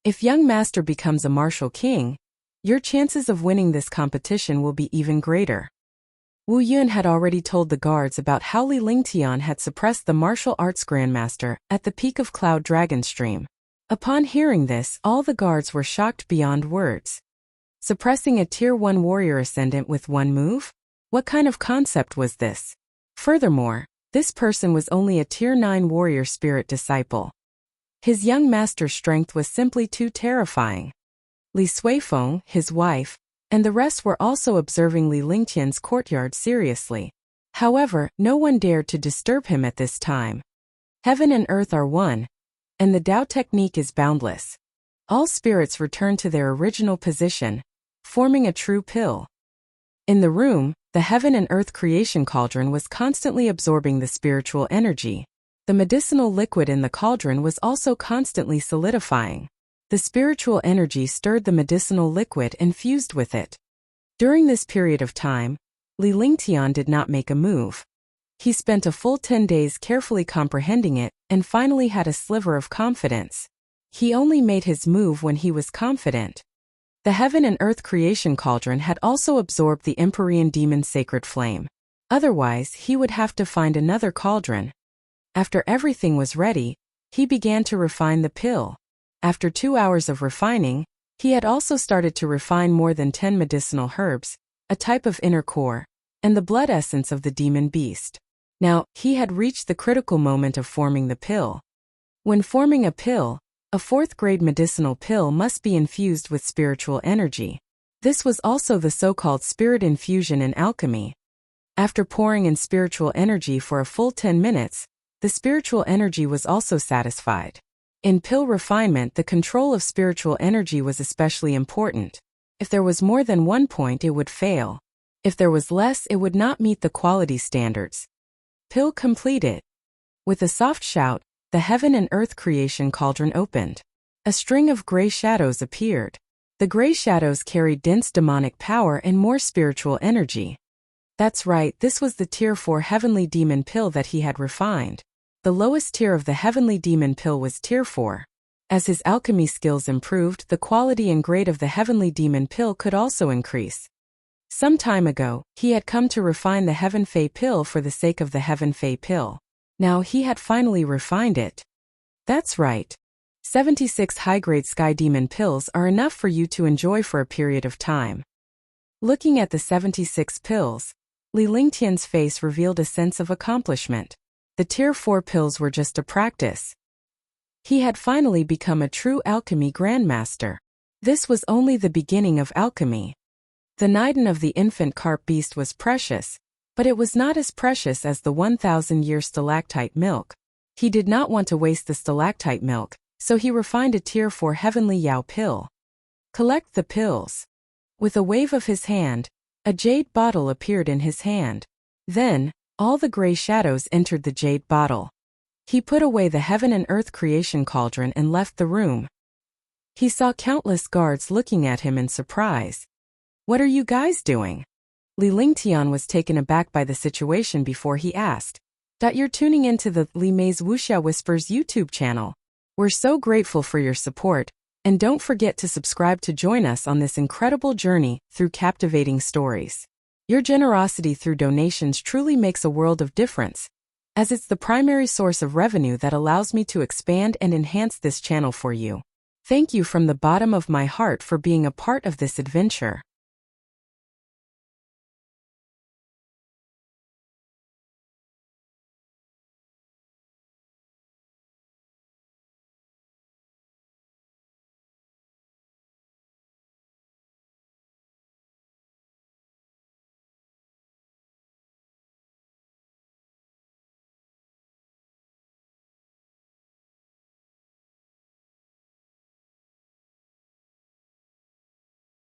If Young Master becomes a martial king, your chances of winning this competition will be even greater. Wu Yun had already told the guards about how Li Lingtian had suppressed the martial arts grandmaster at the peak of Cloud Dragon Stream. Upon hearing this, all the guards were shocked beyond words. Suppressing a Tier 1 warrior ascendant with one move? What kind of concept was this? Furthermore, this person was only a Tier 9 warrior spirit disciple. His young master's strength was simply too terrifying. Li Suifeng, his wife, and the rest were also observing Li Lingtian's courtyard seriously. However, no one dared to disturb him at this time. Heaven and earth are one, and the Tao technique is boundless. All spirits return to their original position, forming a true pill. In the room, the heaven and earth creation cauldron was constantly absorbing the spiritual energy. The medicinal liquid in the cauldron was also constantly solidifying. The spiritual energy stirred the medicinal liquid and fused with it. During this period of time, Li Lingtian did not make a move. He spent a full 10 days carefully comprehending it and finally had a sliver of confidence. He only made his move when he was confident. The heaven and earth creation cauldron had also absorbed the Empyrean demon's sacred flame. Otherwise, he would have to find another cauldron. After everything was ready, he began to refine the pill. After 2 hours of refining, he had also started to refine more than 10 medicinal herbs, a type of inner core, and the blood essence of the demon beast. Now, he had reached the critical moment of forming the pill. When forming a pill, a 4th-grade medicinal pill must be infused with spiritual energy. This was also the so-called spirit infusion in alchemy. After pouring in spiritual energy for a full 10 minutes, the spiritual energy was also satisfied. In pill refinement, the control of spiritual energy was especially important. If there was more than 1 point, it would fail. If there was less, it would not meet the quality standards. Pill completed. With a soft shout, the heaven and earth creation cauldron opened. A string of gray shadows appeared. The gray shadows carried dense demonic power and more spiritual energy. That's right, this was the Tier 4 heavenly demon pill that he had refined. The lowest tier of the heavenly demon pill was Tier 4. As his alchemy skills improved, the quality and grade of the heavenly demon pill could also increase. Some time ago, he had come to refine the Heaven Fei pill for the sake of the Heaven Fei pill. Now he had finally refined it. That's right. 76 high-grade Sky Demon pills are enough for you to enjoy for a period of time. Looking at the 76 pills, Li Lingtian's face revealed a sense of accomplishment. The Tier 4 pills were just a practice. He had finally become a true alchemy grandmaster. This was only the beginning of alchemy. The Nidon of the infant carp beast was precious, but it was not as precious as the 1,000-year stalactite milk. He did not want to waste the stalactite milk, so he refined a Tier 4 heavenly Yao pill. Collect the pills. With a wave of his hand, a jade bottle appeared in his hand. Then, all the gray shadows entered the jade bottle. He put away the heaven and earth creation cauldron and left the room. He saw countless guards looking at him in surprise. What are you guys doing? Li Lingtian was taken aback by the situation before he asked. You're tuning into the Li Mei's Wuxia Whispers YouTube channel. We're so grateful for your support, and don't forget to subscribe to join us on this incredible journey through captivating stories. Your generosity through donations truly makes a world of difference, as it's the primary source of revenue that allows me to expand and enhance this channel for you. Thank you from the bottom of my heart for being a part of this adventure.